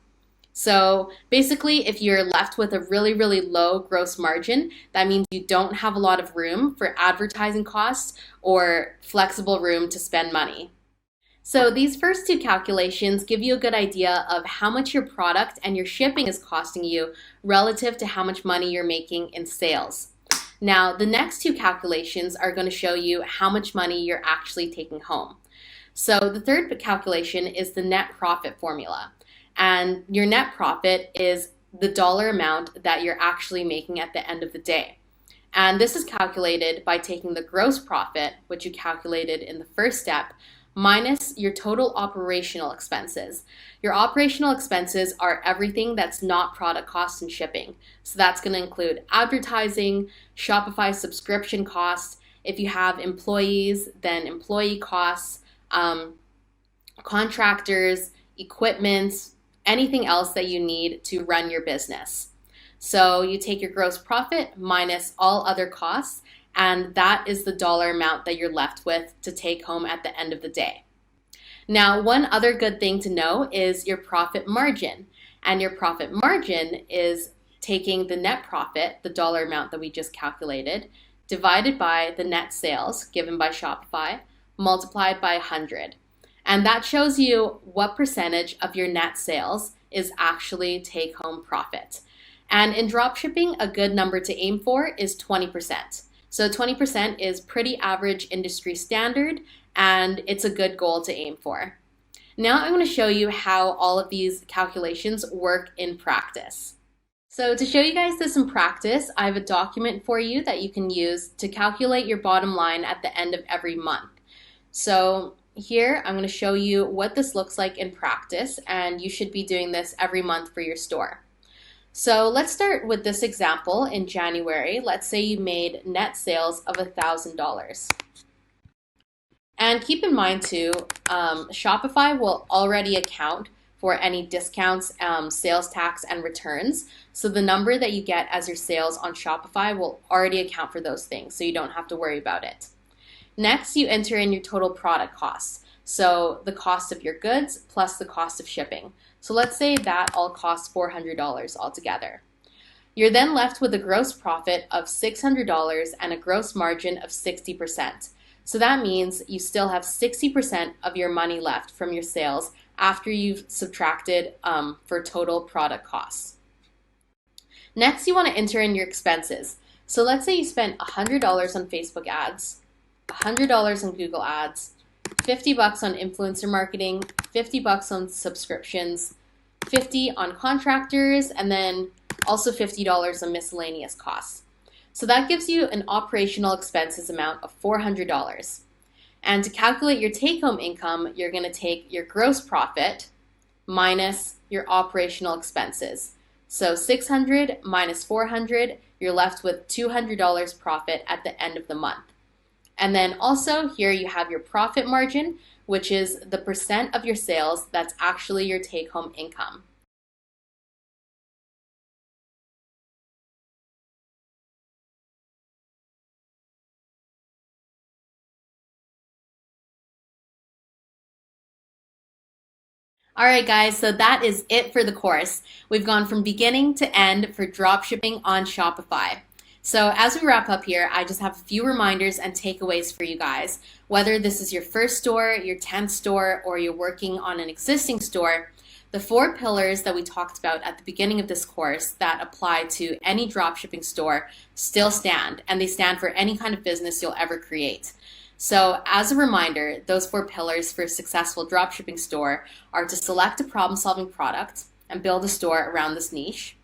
A: So basically, if you're left with a really, really low gross margin, that means you don't have a lot of room for advertising costs or flexible room to spend money. So these first two calculations give you a good idea of how much your product and your shipping is costing you relative to how much money you're making in sales. Now, the next two calculations are going to show you how much money you're actually taking home. So the third calculation is the net profit formula. And your net profit is the dollar amount that you're actually making at the end of the day. And this is calculated by taking the gross profit, which you calculated in the first step, minus your total operational expenses. Your operational expenses are everything that's not product costs and shipping. So that's going to include advertising, Shopify subscription costs. If you have employees, then employee costs, contractors, equipment, anything else that you need to run your business. So you take your gross profit minus all other costs, and that is the dollar amount that you're left with to take home at the end of the day. Now, one other good thing to know is your profit margin. And your profit margin is taking the net profit, the dollar amount that we just calculated, divided by the net sales given by Shopify, multiplied by 100. And that shows you what percentage of your net sales is actually take-home profit. And in dropshipping, a good number to aim for is 20%. So 20% is pretty average industry standard, and it's a good goal to aim for. Now I'm going to show you how all of these calculations work in practice. So to show you guys this in practice, I have a document for you that you can use to calculate your bottom line at the end of every month. So here I'm going to show you what this looks like in practice, and you should be doing this every month for your store. So let's start with this example in January. Let's say you made net sales of $1,000. And keep in mind too, Shopify will already account for any discounts, sales tax, and returns. So the number that you get as your sales on Shopify will already account for those things, so you don't have to worry about it. Next, you enter in your total product costs. So the cost of your goods plus the cost of shipping. So let's say that all costs $400 altogether. You're then left with a gross profit of $600 and a gross margin of 60%. So that means you still have 60% of your money left from your sales after you've subtracted for total product costs. Next, you want to enter in your expenses. So let's say you spent $100 on Facebook ads, $100 on Google ads, $50 on influencer marketing, $50 on subscriptions, $50 on contractors, and then also $50 on miscellaneous costs. So that gives you an operational expenses amount of $400. And to calculate your take-home income, you're going to take your gross profit minus your operational expenses. So $600 minus $400, you're left with $200 profit at the end of the month. And then also here you have your profit margin, which is the percent of your sales that's actually your take-home income. All right, guys, so that is it for the course. We've gone from beginning to end for dropshipping on Shopify. So as we wrap up here, I just have a few reminders and takeaways for you guys. Whether this is your first store, your 10th store, or you're working on an existing store, the 4 pillars that we talked about at the beginning of this course that apply to any dropshipping store still stand, and they stand for any kind of business you'll ever create. So as a reminder, those 4 pillars for a successful dropshipping store are to select a problem-solving product and build a store around this niche,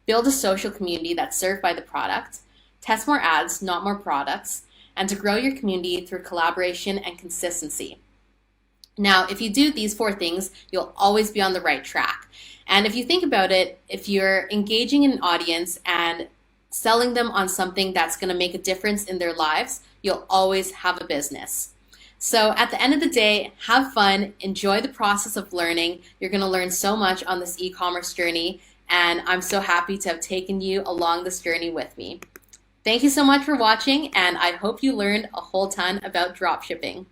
A: build a social community that's served by the product, test more ads, not more products, and to grow your community through collaboration and consistency. Now, if you do these 4 things, you'll always be on the right track. And if you think about it, if you're engaging in an audience and selling them on something that's going to make a difference in their lives, you'll always have a business. So at the end of the day, have fun, enjoy the process of learning. You're going to learn so much on this e-commerce journey, and I'm so happy to have taken you along this journey with me. Thank you so much for watching, and I hope you learned a whole ton about dropshipping.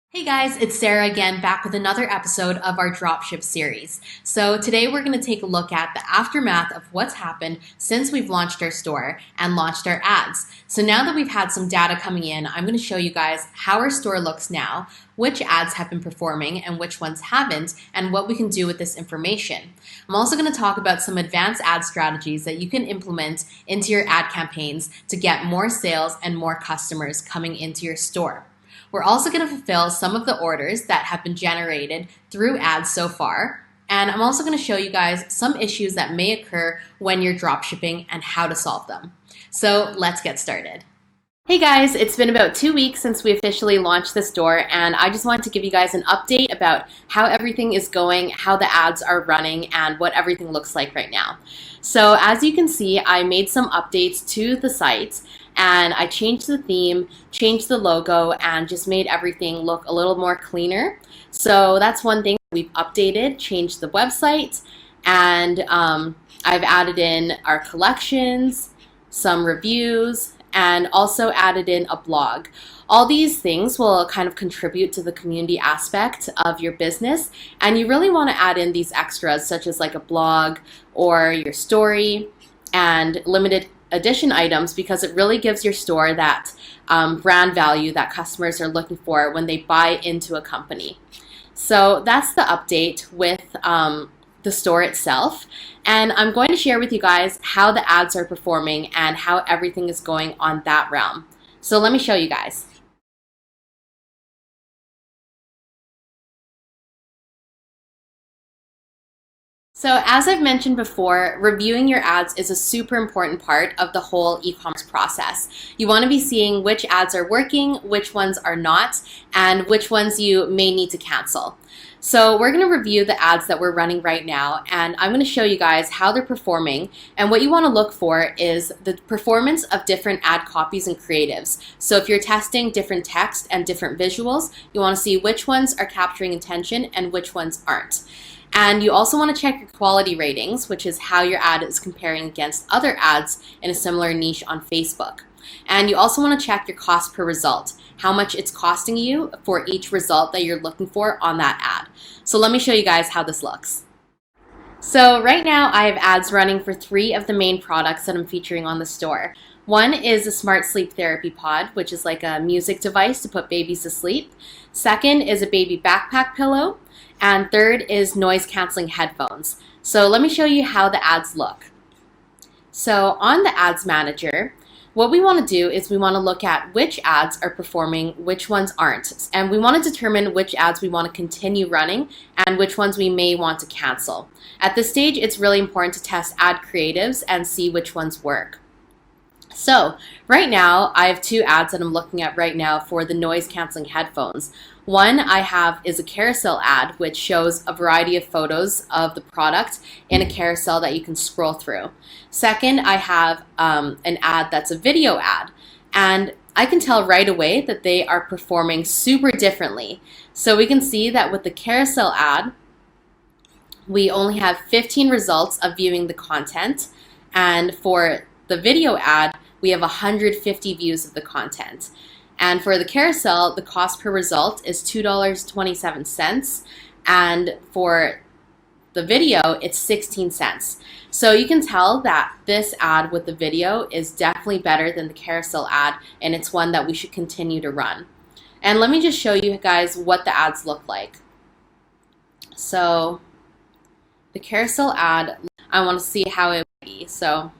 A: Hey guys, it's Sarah again, back with another episode of our dropship series. So today we're going to take a look at the aftermath of what's happened since we've launched our store and launched our ads. So now that we've had some data coming in, I'm going to show you guys how our store looks now, which ads have been performing and which ones haven't, and what we can do with this information. I'm also going to talk about some advanced ad strategies that you can implement into your ad campaigns to get more sales and more customers coming into your store. We're also going to fulfill some of the orders that have been generated through ads so far. And I'm also going to show you guys some issues that may occur when you're dropshipping and how to solve them. So let's get started. Hey guys, it's been about 2 weeks since we officially launched the store, and I just wanted to give you guys an update about how everything is going, how the ads are running, and what everything looks like right now. So as you can see, I made some updates to the site, and I changed the theme, changed the logo, and just made everything look a little more cleaner. So that's one thing we've updated, changed the website, and I've added in our collections, some reviews, and also added in a blog. All these things will kind of contribute to the community aspect of your business, and you really want to add in these extras such as like a blog or your story and limited edition items, because it really gives your store that brand value that customers are looking for when they buy into a company. So that's the update with the store itself, and I'm going to share with you guys how the ads are performing and how everything is going on that realm. So let me show you guys. So as I've mentioned before, reviewing your ads is a super important part of the whole e-commerce process. You want to be seeing which ads are working, which ones are not, and which ones you may need to cancel. So we're going to review the ads that we're running right now, and I'm going to show you guys how they're performing. And what you want to look for is the performance of different ad copies and creatives. So if you're testing different text and different visuals, you want to see which ones are capturing attention and which ones aren't. And you also want to check your quality ratings, which is how your ad is comparing against other ads in a similar niche on Facebook. And you also want to check your cost per result, how much it's costing you for each result that you're looking for on that ad. So let me show you guys how this looks. So right now I have ads running for 3 of the main products that I'm featuring on the store. One is a smart sleep therapy pod, which is like a music device to put babies to sleep. Second is a baby backpack pillow. And third is noise canceling headphones. So let me show you how the ads look. So on the ads manager, what we want to do is we want to look at which ads are performing, which ones aren't. And we want to determine which ads we want to continue running and which ones we may want to cancel. At this stage, it's really important to test ad creatives and see which ones work. So right now, I have 2 ads that I'm looking at right now for the noise canceling headphones. One I have is a carousel ad, which shows a variety of photos of the product in a carousel that you can scroll through. Second, I have an ad that's a video ad, and I can tell right away that they are performing super differently. So we can see that with the carousel ad, we only have 15 results of viewing the content, and for the video ad, we have 150 views of the content. And for the carousel, the cost per result is $2.27. And for the video, it's 16 cents. So you can tell that this ad with the video is definitely better than the carousel ad, and it's one that we should continue to run. And let me just show you guys what the ads look like. So the carousel ad, I want to see how it would be. So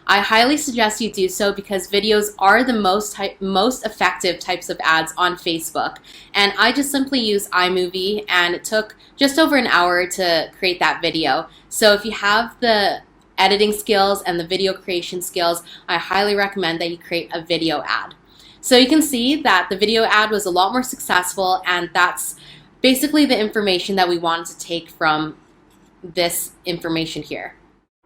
A: I highly suggest you do so because videos are the most effective types of ads on Facebook. And I just simply use iMovie, and it took just over an hour to create that video. So if you have the editing skills and the video creation skills, I highly recommend that you create a video ad. So you can see that the video ad was a lot more successful, and that's basically the information that we wanted to take from this information here.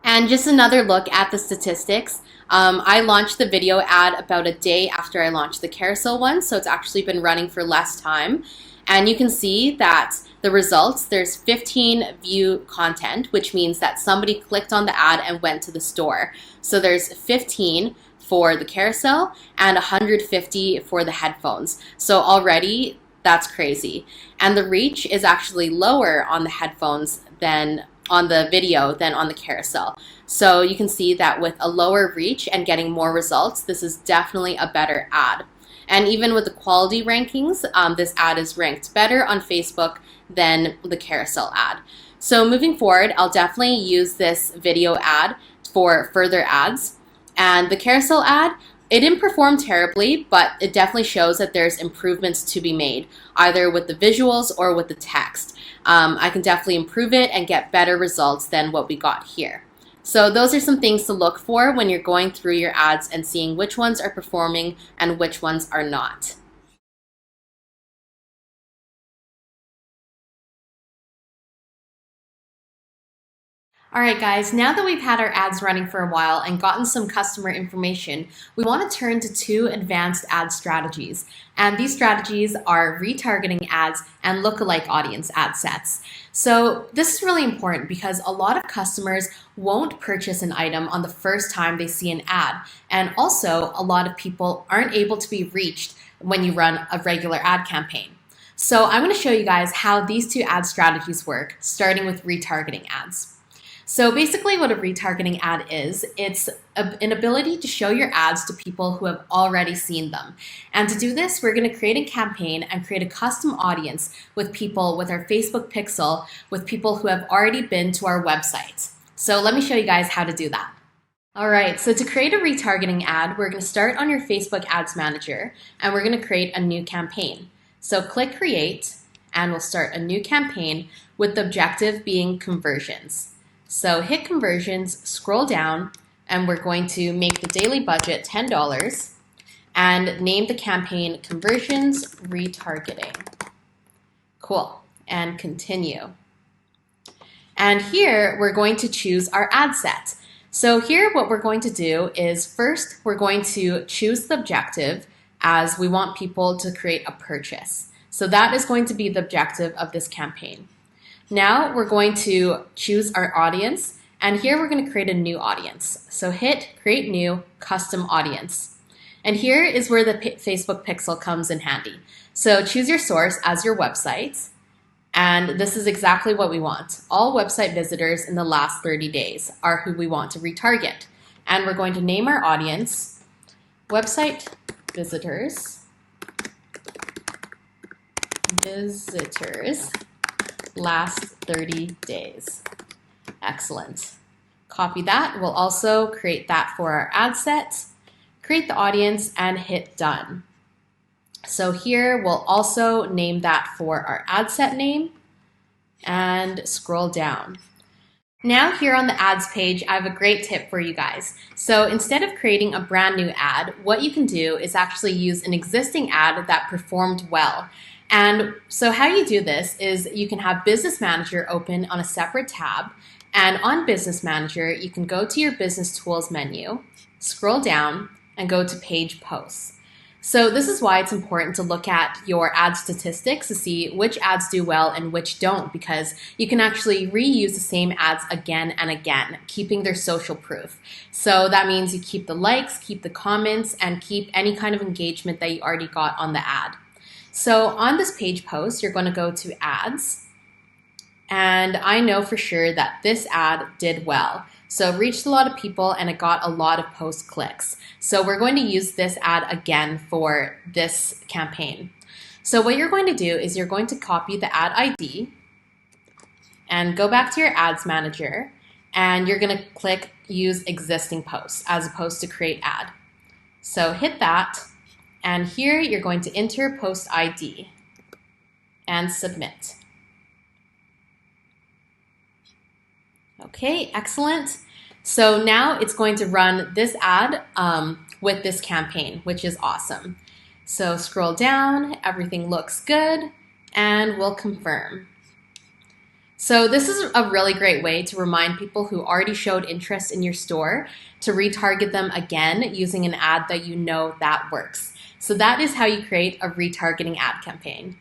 A: And just another look at the statistics. I launched the video ad about a day after I launched the carousel one, so it's actually been running for less time. And you can see that the results, there's 15 view content, which means that somebody clicked on the ad and went to the store. So there's 15 for the carousel and 150 for the headphones. So already that's crazy. And the reach is actually lower on the headphones than on the video than on the carousel. So you can see that with a lower reach and getting more results, this is definitely a better ad. And even with the quality rankings, this ad is ranked better on Facebook than the carousel ad. So moving forward, I'll definitely use this video ad for further ads. And the carousel ad, it didn't perform terribly, but it definitely shows that there's improvements to be made, either with the visuals or with the text. I can definitely improve it and get better results than what we got here. So those are some things to look for when you're going through your ads and seeing which ones are performing and which ones are not. Alright guys, now that we've had our ads running for a while and gotten some customer information, we want to turn to 2 advanced ad strategies. And these strategies are retargeting ads and lookalike audience ad sets. So this is really important because a lot of customers won't purchase an item on the first time they see an ad. And also, a lot of people aren't able to be reached when you run a regular ad campaign. So I'm going to show you guys how these 2 ad strategies work, starting with retargeting ads. So basically what a retargeting ad is, it's an ability to show your ads to people who have already seen them. And to do this, we're going to create a campaign and create a custom audience with people with our Facebook pixel, with people who have already been to our website. So let me show you guys how to do that. All right, so to create a retargeting ad, we're going to start on your Facebook Ads Manager, and we're going to create a new campaign. So click Create, and we'll start a new campaign with the objective being conversions. So hit conversions, scroll down, and we're going to make the daily budget $10 and name the campaign Conversions Retargeting. Cool, and continue. And here we're going to choose our ad set. So here what we're going to do is first we're going to choose the objective as we want people to create a purchase. So that is going to be the objective of this campaign. Now we're going to choose our audience And here we're going to create a new audience. So hit create new custom audience. And here is where the Facebook pixel comes in handy. So choose your source as your website. And this is exactly what we want. All website visitors in the last 30 days are who we want to retarget. And we're going to name our audience website visitors last 30 days. Excellent. Copy that. We'll also create that for our ad set, create the audience, and hit done. So here we'll also name that for our ad set name and scroll down. Now here on the ads page, I have a great tip for you guys. So instead of creating a brand new ad, what you can do is actually use an existing ad that performed well. And so how you do this is you can have Business Manager open on a separate tab. And on Business Manager, you can go to your Business Tools menu, scroll down, and go to Page Posts. So this is why it's important to look at your ad statistics to see which ads do well and which don't, because you can actually reuse the same ads again and again, keeping their social proof. So that means you keep the likes, keep the comments, and keep any kind of engagement that you already got on the ad. So on this page post, you're going to go to ads. And I know for sure that this ad did well. So it reached a lot of people and it got a lot of post clicks. So we're going to use this ad again for this campaign. So what you're going to do is you're going to copy the ad ID and go back to your ads manager, and you're going to click use existing posts as opposed to create ad. So hit that, and here you're going to enter post ID and submit. Okay, excellent. So now it's going to run this ad with this campaign, which is awesome. So scroll down, everything looks good, and we'll confirm. So this is a really great way to remind people who already showed interest in your store to retarget them again using an ad that you know that works. So that is how you create a retargeting ad campaign.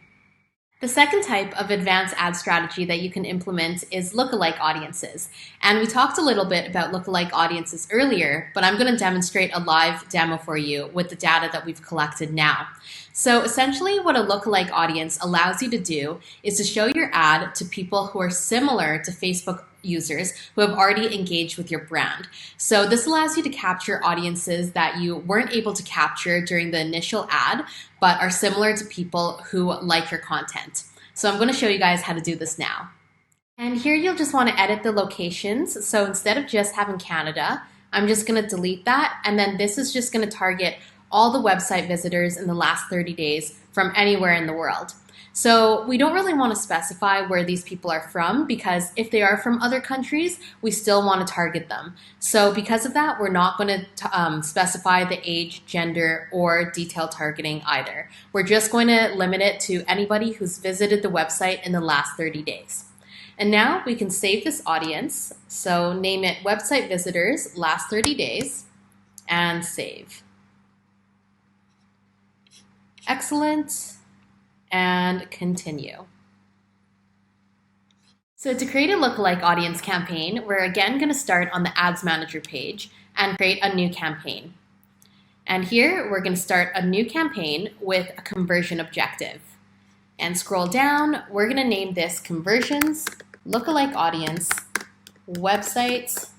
A: The second type of advanced ad strategy that you can implement is lookalike audiences. And we talked a little bit about lookalike audiences earlier, but I'm going to demonstrate a live demo for you with the data that we've collected now. So essentially what a lookalike audience allows you to do is to show your ad to people who are similar to Facebook users who have already engaged with your brand. So this allows you to capture audiences that you weren't able to capture during the initial ad, but are similar to people who like your content. So I'm going to show you guys how to do this now. And here you'll just want to edit the locations. So instead of just having Canada, I'm just going to delete that. And then this is just going to target all the website visitors in the last 30 days from anywhere in the world. So we don't really want to specify where these people are from, because if they are from other countries, we still want to target them. So because of that, we're not going to specify the age, gender, or detailed targeting either. We're just going to limit it to anybody who's visited the website in the last 30 days. And now we can save this audience. So name it website visitors last 30 days and save. Excellent. And continue. So to create a lookalike audience campaign, we're again going to start on the Ads Manager page and create a new campaign. And here we're going to start a new campaign with a conversion objective. And scroll down, we're going to name this Conversions Lookalike Audience Websites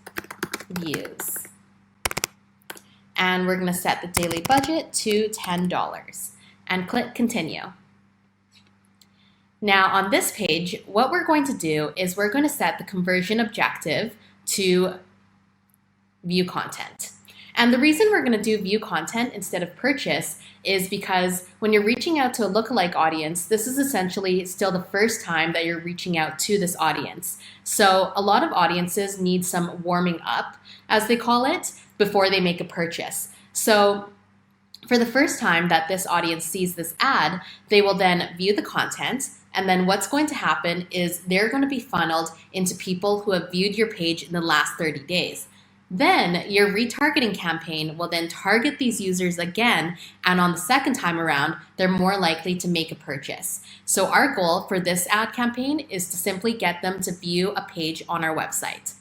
A: Views. And we're going to set the daily budget to $10 and click Continue. Now on this page, what we're going to do is we're going to set the conversion objective to view content. And the reason we're going to do view content instead of purchase is because when you're reaching out to a lookalike audience, this is essentially still the first time that you're reaching out to this audience. So a lot of audiences need some warming up, as they call it, before they make a purchase. So for the first time that this audience sees this ad, they will then view the content, and then what's going to happen is they're going to be funneled into people who have viewed your page in the last 30 days. Then your retargeting campaign will then target these users again, and on the second time around, they're more likely to make a purchase. So our goal for this ad campaign is to simply get them to view a page on our website.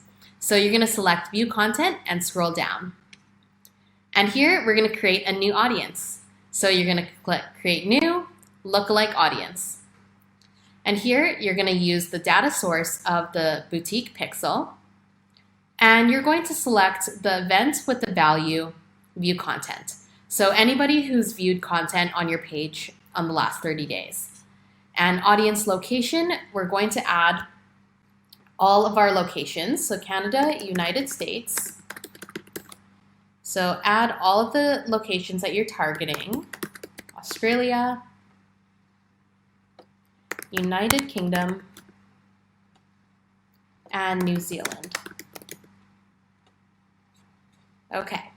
A: So you're going to select View Content and scroll down. And here we're going to create a new audience. So you're going to click Create New, Lookalike Audience. And here you're going to use the data source of the boutique pixel. And you're going to select the event with the value View Content. So anybody who's viewed content on your page on the last 30 days. And audience location, we're going to add all of our locations. So Canada, United States. So add all of the locations that you're targeting. Australia, United Kingdom, and New Zealand. Okay,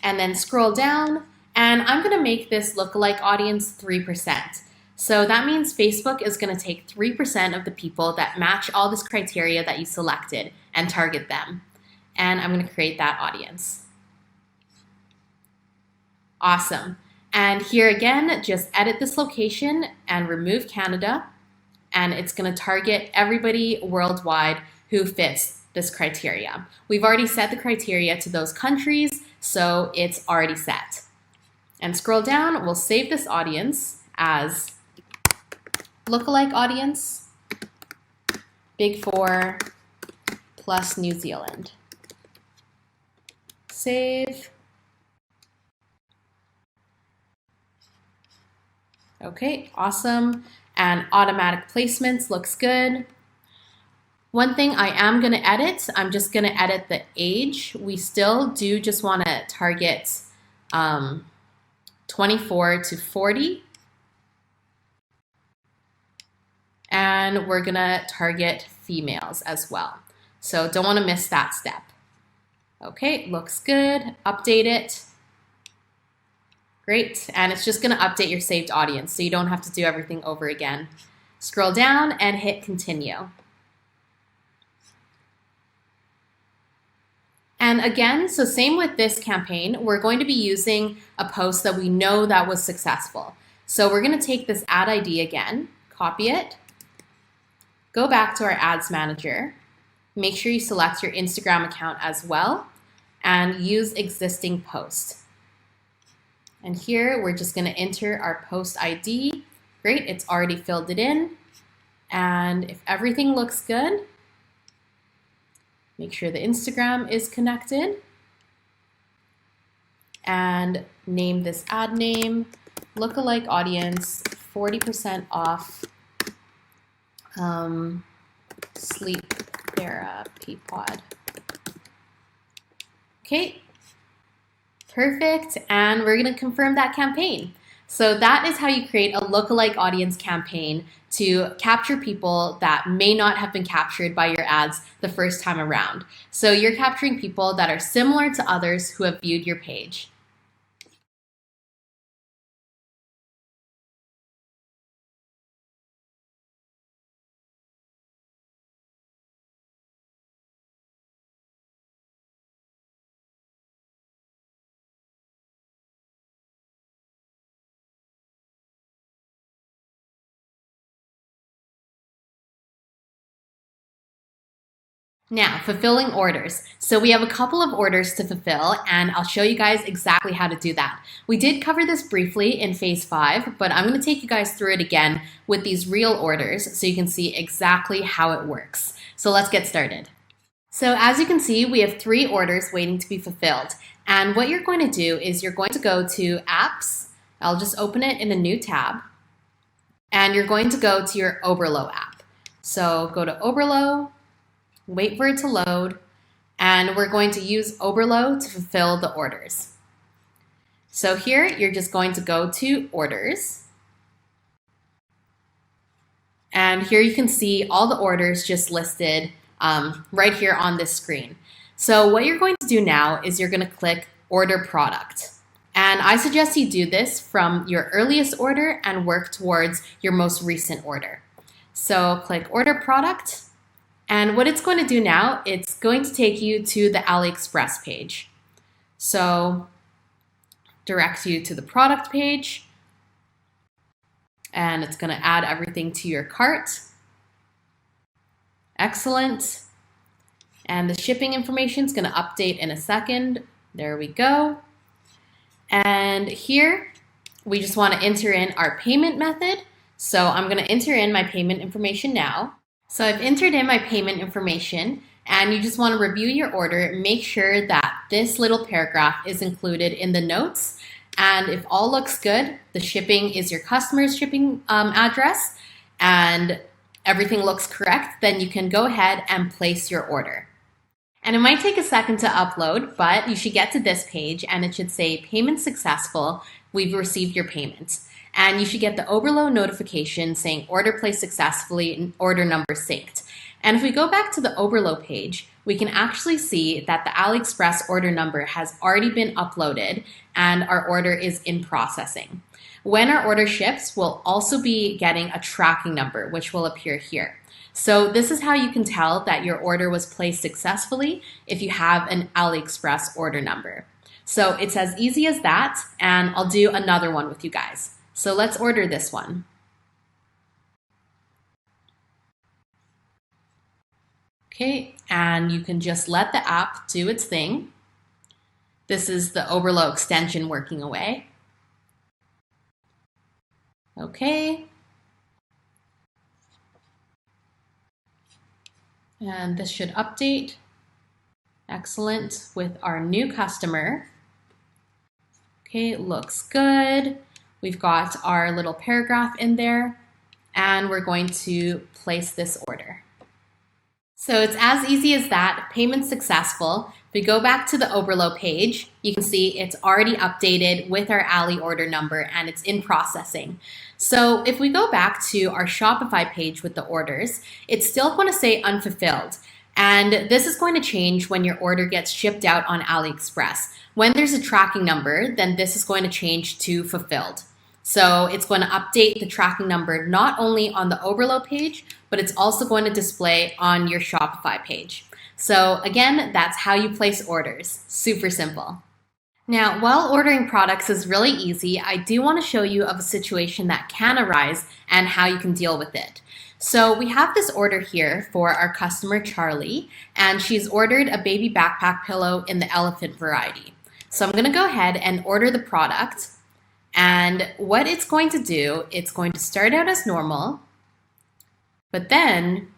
A: and then scroll down, and I'm gonna make this lookalike audience 3%. So that means Facebook is gonna take 3% of the people that match all this criteria that you selected and target them. And I'm gonna create that audience. Awesome. And here again, just edit this location and remove Canada, and it's gonna target everybody worldwide who fits this criteria. We've already set the criteria to those countries, so it's already set. And scroll down, we'll save this audience as lookalike audience, Big Four plus New Zealand. Save. Okay, awesome. And automatic placements looks good. One thing I am going to edit, I'm just going to edit the age. We still do just want to target 24 to 40. And we're going to target females as well. So don't want to miss that step. Okay, looks good. Update it. Great, and it's just going to update your saved audience, so you don't have to do everything over again. Scroll down and hit continue. And again, so same with this campaign, we're going to be using a post that we know that was successful. So we're going to take this ad ID again, copy it, go back to our ads manager, make sure you select your Instagram account as well, and use existing post. And here we're just going to enter our post ID. Great, it's already filled it in. And if everything looks good, make sure the Instagram is connected. And name this ad name, lookalike audience, 40% off sleep therapy pod. Okay. Perfect, and we're going to confirm that campaign. So that is how you create a lookalike audience campaign to capture people that may not have been captured by your ads the first time around. So you're capturing people that are similar to others who have viewed your page. Now, fulfilling orders. So we have a couple of orders to fulfill, and I'll show you guys exactly how to do that. We did cover this briefly in phase 5, but I'm going to take you guys through it again with these real orders so you can see exactly how it works. So let's get started. So as you can see, we have 3 orders waiting to be fulfilled. And what you're going to do is you're going to go to Apps. I'll just open it in a new tab. And you're going to go to your Oberlo app. So go to Oberlo. Wait for it to load, and we're going to use Oberlo to fulfill the orders. So here, you're just going to go to Orders, and here you can see all the orders just listed right here on this screen. So what you're going to do now is you're going to click Order Product. And I suggest you do this from your earliest order and work towards your most recent order. So click Order Product. And what it's going to do now, it's going to take you to the AliExpress page. So direct you to the product page, and it's going to add everything to your cart. Excellent. And the shipping information is going to update in a second. There we go. And here we just want to enter in our payment method. So I'm going to enter in my payment information now. So I've entered in my payment information, and you just want to review your order. Make sure that this little paragraph is included in the notes. And if all looks good, the shipping is your customer's shipping address, and everything looks correct, then you can go ahead and place your order. And it might take a second to upload, but you should get to this page and it should say payment successful. We've received your payment. And you should get the overload notification saying order placed successfully and order number synced. And if we go back to the overload page, we can actually see that the AliExpress order number has already been uploaded and our order is in processing. When our order ships, we'll also be getting a tracking number, which will appear here. So this is how you can tell that your order was placed successfully if you have an AliExpress order number. So it's as easy as that, and I'll do another one with you guys. So let's order this one. Okay, and you can just let the app do its thing. This is the Overload extension working away. Okay. And this should update. Excellent, with our new customer. Okay, looks good. We've got our little paragraph in there, and we're going to place this order. So it's as easy as that. Payment successful. If we go back to the overload page, you can see it's already updated with our Ali order number and it's in processing. So if we go back to our Shopify page with the orders, it's still going to say unfulfilled. And this is going to change when your order gets shipped out on AliExpress. When there's a tracking number, then this is going to change to fulfilled. So it's going to update the tracking number not only on the overload page, but it's also going to display on your Shopify page. So again, that's how you place orders. Super simple. Now, while ordering products is really easy, I do want to show you of a situation that can arise and how you can deal with it. So we have this order here for our customer Charlie, and she's ordered a baby backpack pillow in the elephant variety. So I'm going to go ahead and order the product. And what it's going to do, it's going to start out as normal, but then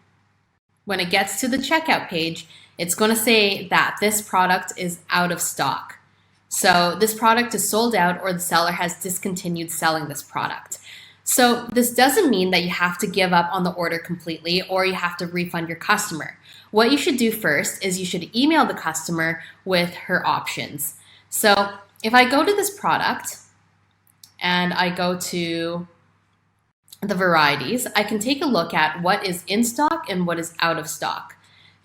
A: when it gets to the checkout page, it's going to say that this product is out of stock. So this product is sold out or the seller has discontinued selling this product. So this doesn't mean that you have to give up on the order completely or you have to refund your customer. What you should do first is you should email the customer with her options. So if I go to this product, and I go to the varieties, I can take a look at what is in stock and what is out of stock.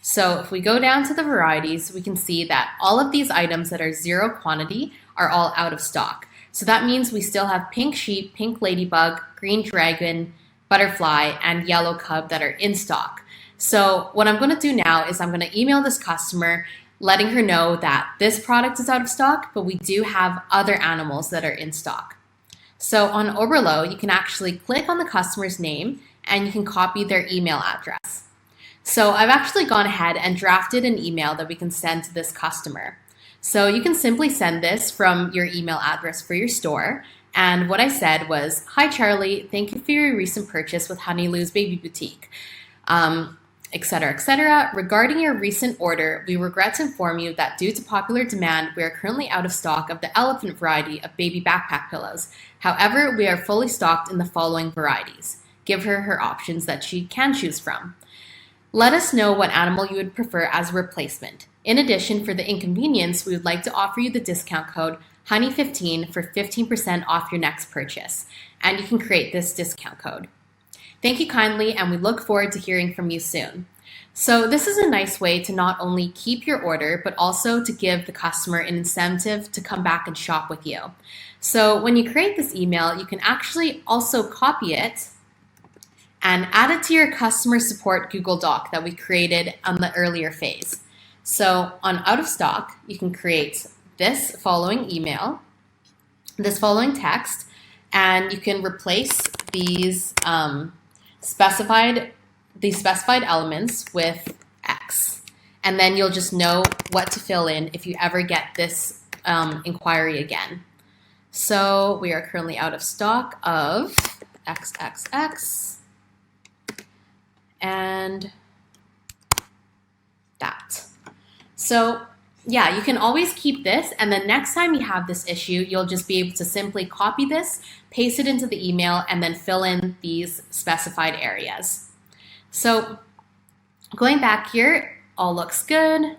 A: So if we go down to the varieties, we can see that all of these items that are zero quantity are all out of stock. So that means we still have pink sheep, pink ladybug, green dragon, butterfly, and yellow cub that are in stock. So what I'm going to do now is I'm going to email this customer letting her know that this product is out of stock, but we do have other animals that are in stock. So on Overload, you can actually click on the customer's name and you can copy their email address. So I've actually gone ahead and drafted an email that we can send to this customer. So you can simply send this from your email address for your store. And what I said was, "Hi Charlie, thank you for your recent purchase with Honey Lou's Baby Boutique, etc., etc. Regarding your recent order, we regret to inform you that due to popular demand, we are currently out of stock of the elephant variety of baby backpack pillows. However, we are fully stocked in the following varieties." Give her her options that she can choose from. Let us know what animal you would prefer as a replacement. In addition, for the inconvenience, we would like to offer you the discount code HONEY15 for 15% off your next purchase. And you can create this discount code. Thank you kindly, and we look forward to hearing from you soon. So this is a nice way to not only keep your order, but also to give the customer an incentive to come back and shop with you. So when you create this email, you can actually also copy it and add it to your customer support Google Doc that we created on the earlier phase. So on out of stock, you can create this following email, this following text, and you can replace these specified elements with X. and then you'll just know what to fill in if you ever get this inquiry again. So we are currently out of stock of XXX and that. So yeah, you can always keep this, and then next time you have this issue, you'll just be able to simply copy this, paste it into the email, and then fill in these specified areas. So going back here, all looks good.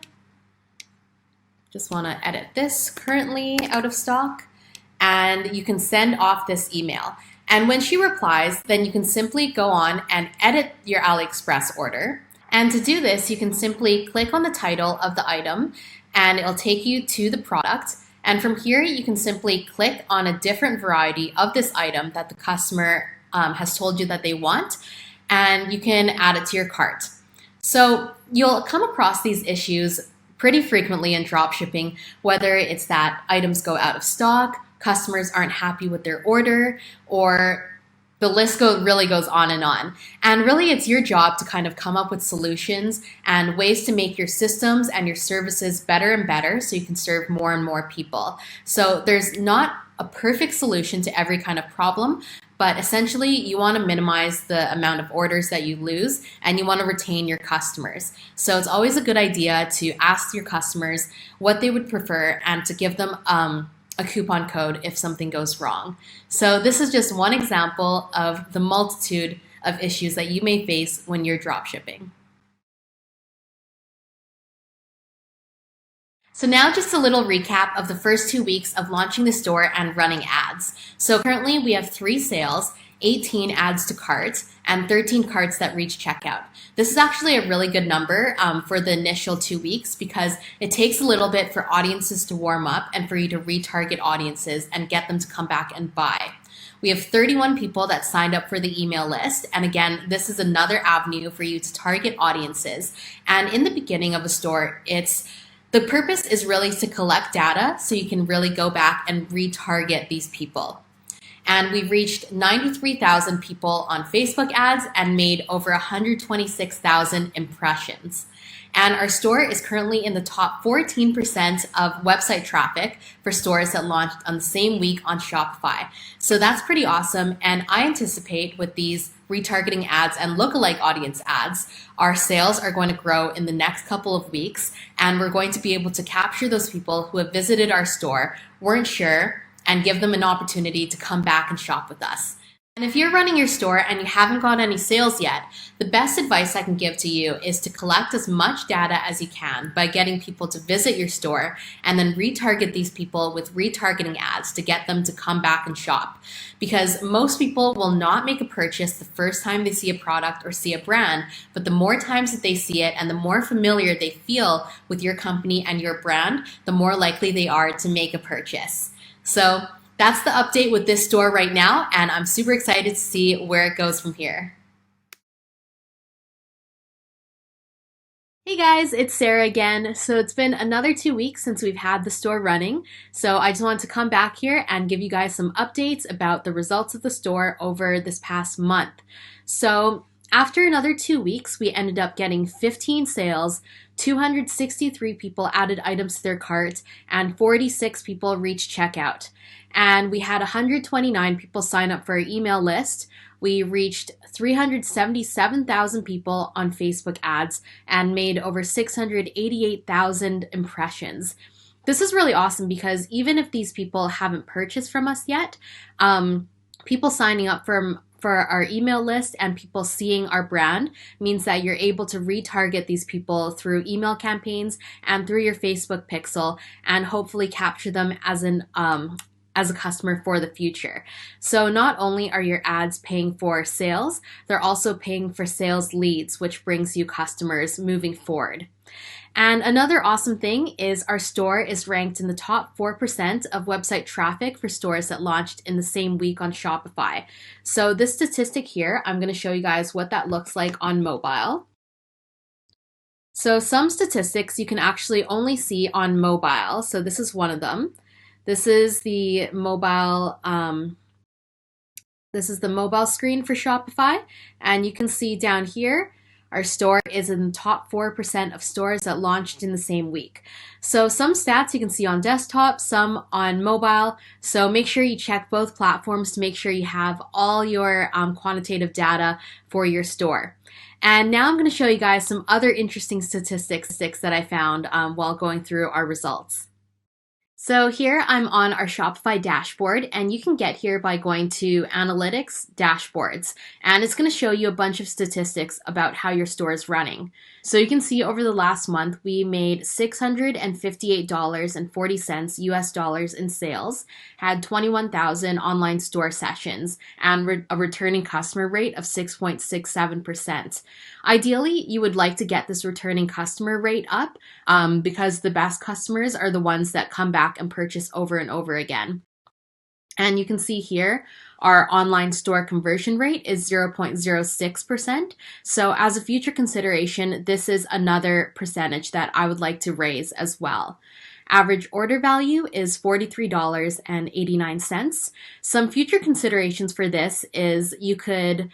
A: Just want to edit this, currently out of stock, and you can send off this email. And when she replies, then you can simply go on and edit your AliExpress order. And to do this, you can simply click on the title of the item and it'll take you to the product. And from here, you can simply click on a different variety of this item that the customer has told you that they want, and you can add it to your cart. So you'll come across these issues pretty frequently in dropshipping, whether it's that items go out of stock, customers aren't happy with their order, or the list really goes on. And really, it's your job to kind of come up with solutions and ways to make your systems and your services better and better so you can serve more and more people. So there's not a perfect solution to every kind of problem, but essentially you want to minimize the amount of orders that you lose and you want to retain your customers. So it's always a good idea to ask your customers what they would prefer and to give them a coupon code if something goes wrong. So this is just one example of the multitude of issues that you may face when you're dropshipping. So now just a little recap of the first 2 weeks of launching the store and running ads. So currently we have 3 sales, 18 adds to cart, and 13 carts that reach checkout. This is actually a really good number for the initial 2 weeks because it takes a little bit for audiences to warm up and for you to retarget audiences and get them to come back and buy. We have 31 people that signed up for the email list. And again, this is another avenue for you to target audiences. And in the beginning of a store, the purpose is really to collect data so you can really go back and retarget these people. And we reached 93,000 people on Facebook ads and made over 126,000 impressions. And our store is currently in the top 14% of website traffic for stores that launched on the same week on Shopify. So that's pretty awesome. And I anticipate with these retargeting ads and lookalike audience ads, our sales are going to grow in the next couple of weeks. And we're going to be able to capture those people who have visited our store, weren't sure, and give them an opportunity to come back and shop with us. And if you're running your store and you haven't got any sales yet, the best advice I can give to you is to collect as much data as you can by getting people to visit your store and then retarget these people with retargeting ads to get them to come back and shop. Because most people will not make a purchase the first time they see a product or see a brand, but the more times that they see it and the more familiar they feel with your company and your brand, the more likely they are to make a purchase. So that's the update with this store right now, and I'm super excited to see where it goes from here. Hey guys, it's Sarah again. So it's been another 2 weeks since we've had the store running. So I just wanted to come back here and give you guys some updates about the results of the store over this past month. So after another 2 weeks, we ended up getting 15 sales, 263 people added items to their cart, and 46 people reached checkout. And we had 129 people sign up for our email list. We reached 377,000 people on Facebook ads and made over 688,000 impressions. This is really awesome because even if these people haven't purchased from us yet, people signing up for our email list and people seeing our brand means that you're able to retarget these people through email campaigns and through your Facebook pixel and hopefully capture them as a customer for the future. So not only are your ads paying for sales, they're also paying for sales leads, which brings you customers moving forward. And another awesome thing is our store is ranked in the top 4% of website traffic for stores that launched in the same week on Shopify. So this statistic here, I'm going to show you guys what that looks like on mobile. So some statistics you can actually only see on mobile. So this is one of them. This is the mobile screen for Shopify, and you can see down here
B: our store is in the top 4% of stores that launched in the same week. So some stats you can see on desktop, some on mobile. So make sure you check both platforms to make sure you have all your quantitative data for your store. And now I'm going to show you guys some other interesting statistics that I found while going through our results. So here I'm on our Shopify dashboard, and you can get here by going to Analytics, Dashboards, and it's going to show you a bunch of statistics about how your store is running. So you can see over the last month, we made $658.40 US dollars in sales, had 21,000 online store sessions, and a returning customer rate of 6.67%. Ideally, you would like to get this returning customer rate up because the best customers are the ones that come back and purchase over and over again. And you can see here, our online store conversion rate is 0.06%. So as a future consideration, this is another percentage that I would like to raise as well. Average order value is $43.89. Some future considerations for this is you could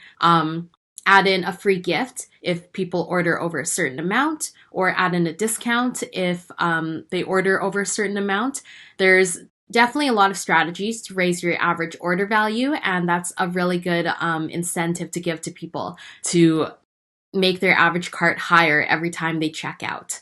B: add in a free gift if people order over a certain amount, or add in a discount if they order over a certain amount. There's definitely a lot of strategies to raise your average order value, and that's a really good incentive to give to people to make their average cart higher every time they check out.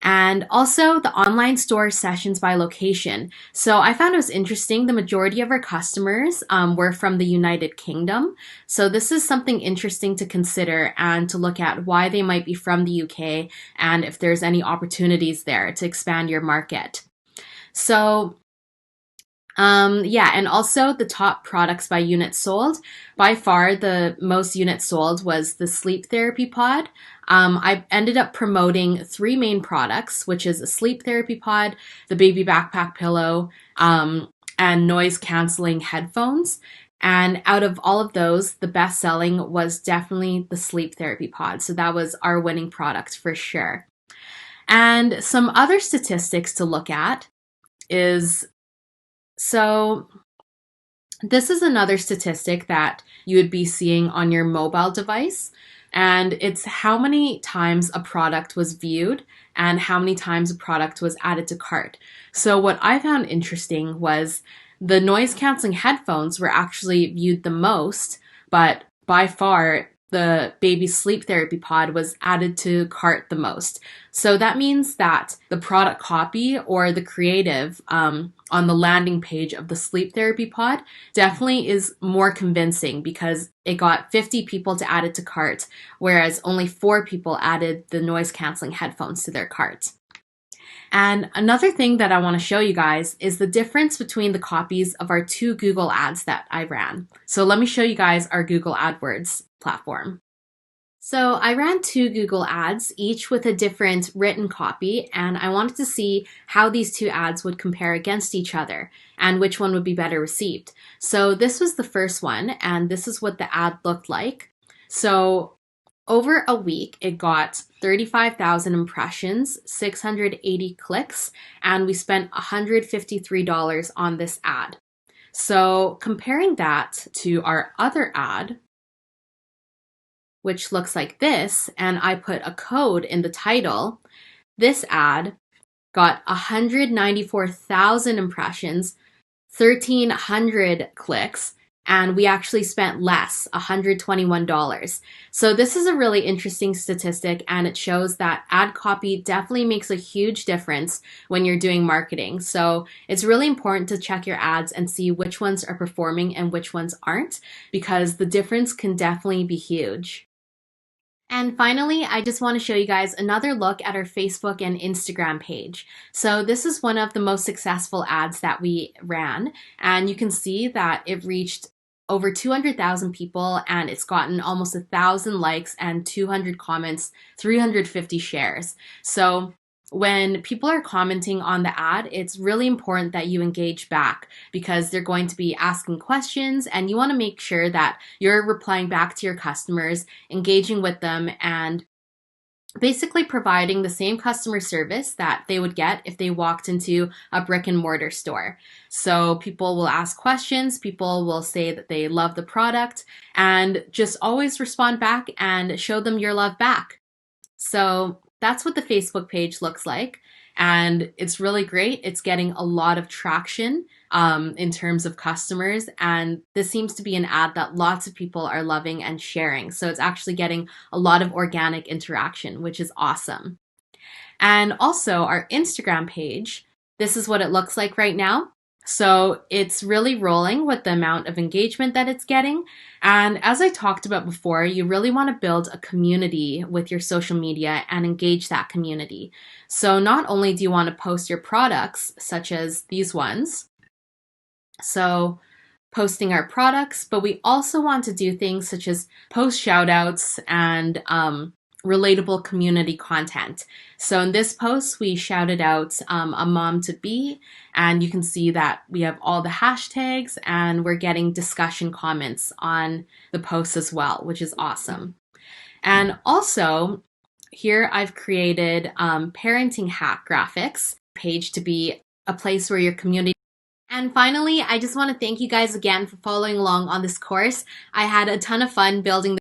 B: And also the online store sessions by location. So I found it was interesting. The majority of our customers were from the United Kingdom. So this is something interesting to consider and to look at why they might be from the UK and if there's any opportunities there to expand your market. So and also the top products by units sold. By far, the most units sold was the sleep therapy pod. I ended up promoting 3 main products, which is a sleep therapy pod, the baby backpack pillow, and noise canceling headphones. And out of all of those, the best selling was definitely the sleep therapy pod. So that was our winning product for sure. And some other statistics to look at is, so this is another statistic that you would be seeing on your mobile device, and it's how many times a product was viewed and how many times a product was added to cart. So what I found interesting was the noise canceling headphones were actually viewed the most, but by far the baby sleep therapy pod was added to cart the most. So that means that the product copy or the creative on the landing page of the sleep therapy pod definitely is more convincing because it got 50 people to add it to cart, whereas only 4 people added the noise canceling headphones to their cart. And another thing that I want to show you guys is the difference between the copies of our 2 Google ads that I ran. So let me show you guys our Google AdWords platform. So I ran 2 Google ads, each with a different written copy, and I wanted to see how these 2 ads would compare against each other and which one would be better received. So this was the first one, and this is what the ad looked like. So over a week, it got 35,000 impressions, 680 clicks, and we spent $153 on this ad. So comparing that to our other ad, which looks like this, and I put a code in the title, this ad got 194,000 impressions, 1,300 clicks, and we actually spent less, $121. So this is a really interesting statistic, and it shows that ad copy definitely makes a huge difference when you're doing marketing. So it's really important to check your ads and see which ones are performing and which ones aren't, because the difference can definitely be huge. And finally, I just want to show you guys another look at our Facebook and Instagram page. So this is one of the most successful ads that we ran, and you can see that it reached over 200,000 people, and it's gotten almost 1,000 likes and 200 comments, 350 shares. So when people are commenting on the ad, it's really important that you engage back because they're going to be asking questions, and you want to make sure that you're replying back to your customers, engaging with them, and
A: basically providing the same customer service that they would get if they walked into a brick and mortar store. So people will ask questions, people will say that they love the product, and just always respond back and show them your love back. So that's what the Facebook page looks like. And it's really great. It's getting a lot of traction in terms of customers. And this seems to be an ad that lots of people are loving and sharing. So it's actually getting a lot of organic interaction, which is awesome. And also our Instagram page, this is what it looks like right now. So it's really rolling with the amount of engagement that it's getting. And as I talked about before, you really want to build a community with your social media and engage that community. So not only do you want to post your products, such as these ones, so posting our products, but we also want to do things such as post shout outs and relatable community content. So in this post, we shouted out a mom to be, and you can see that we have all the hashtags and we're getting discussion comments on the post as well, which is awesome. And also, here I've created parenting hack graphics page to be a place where your community. And finally, I just want to thank you guys again for following along on this course. I had a ton of fun building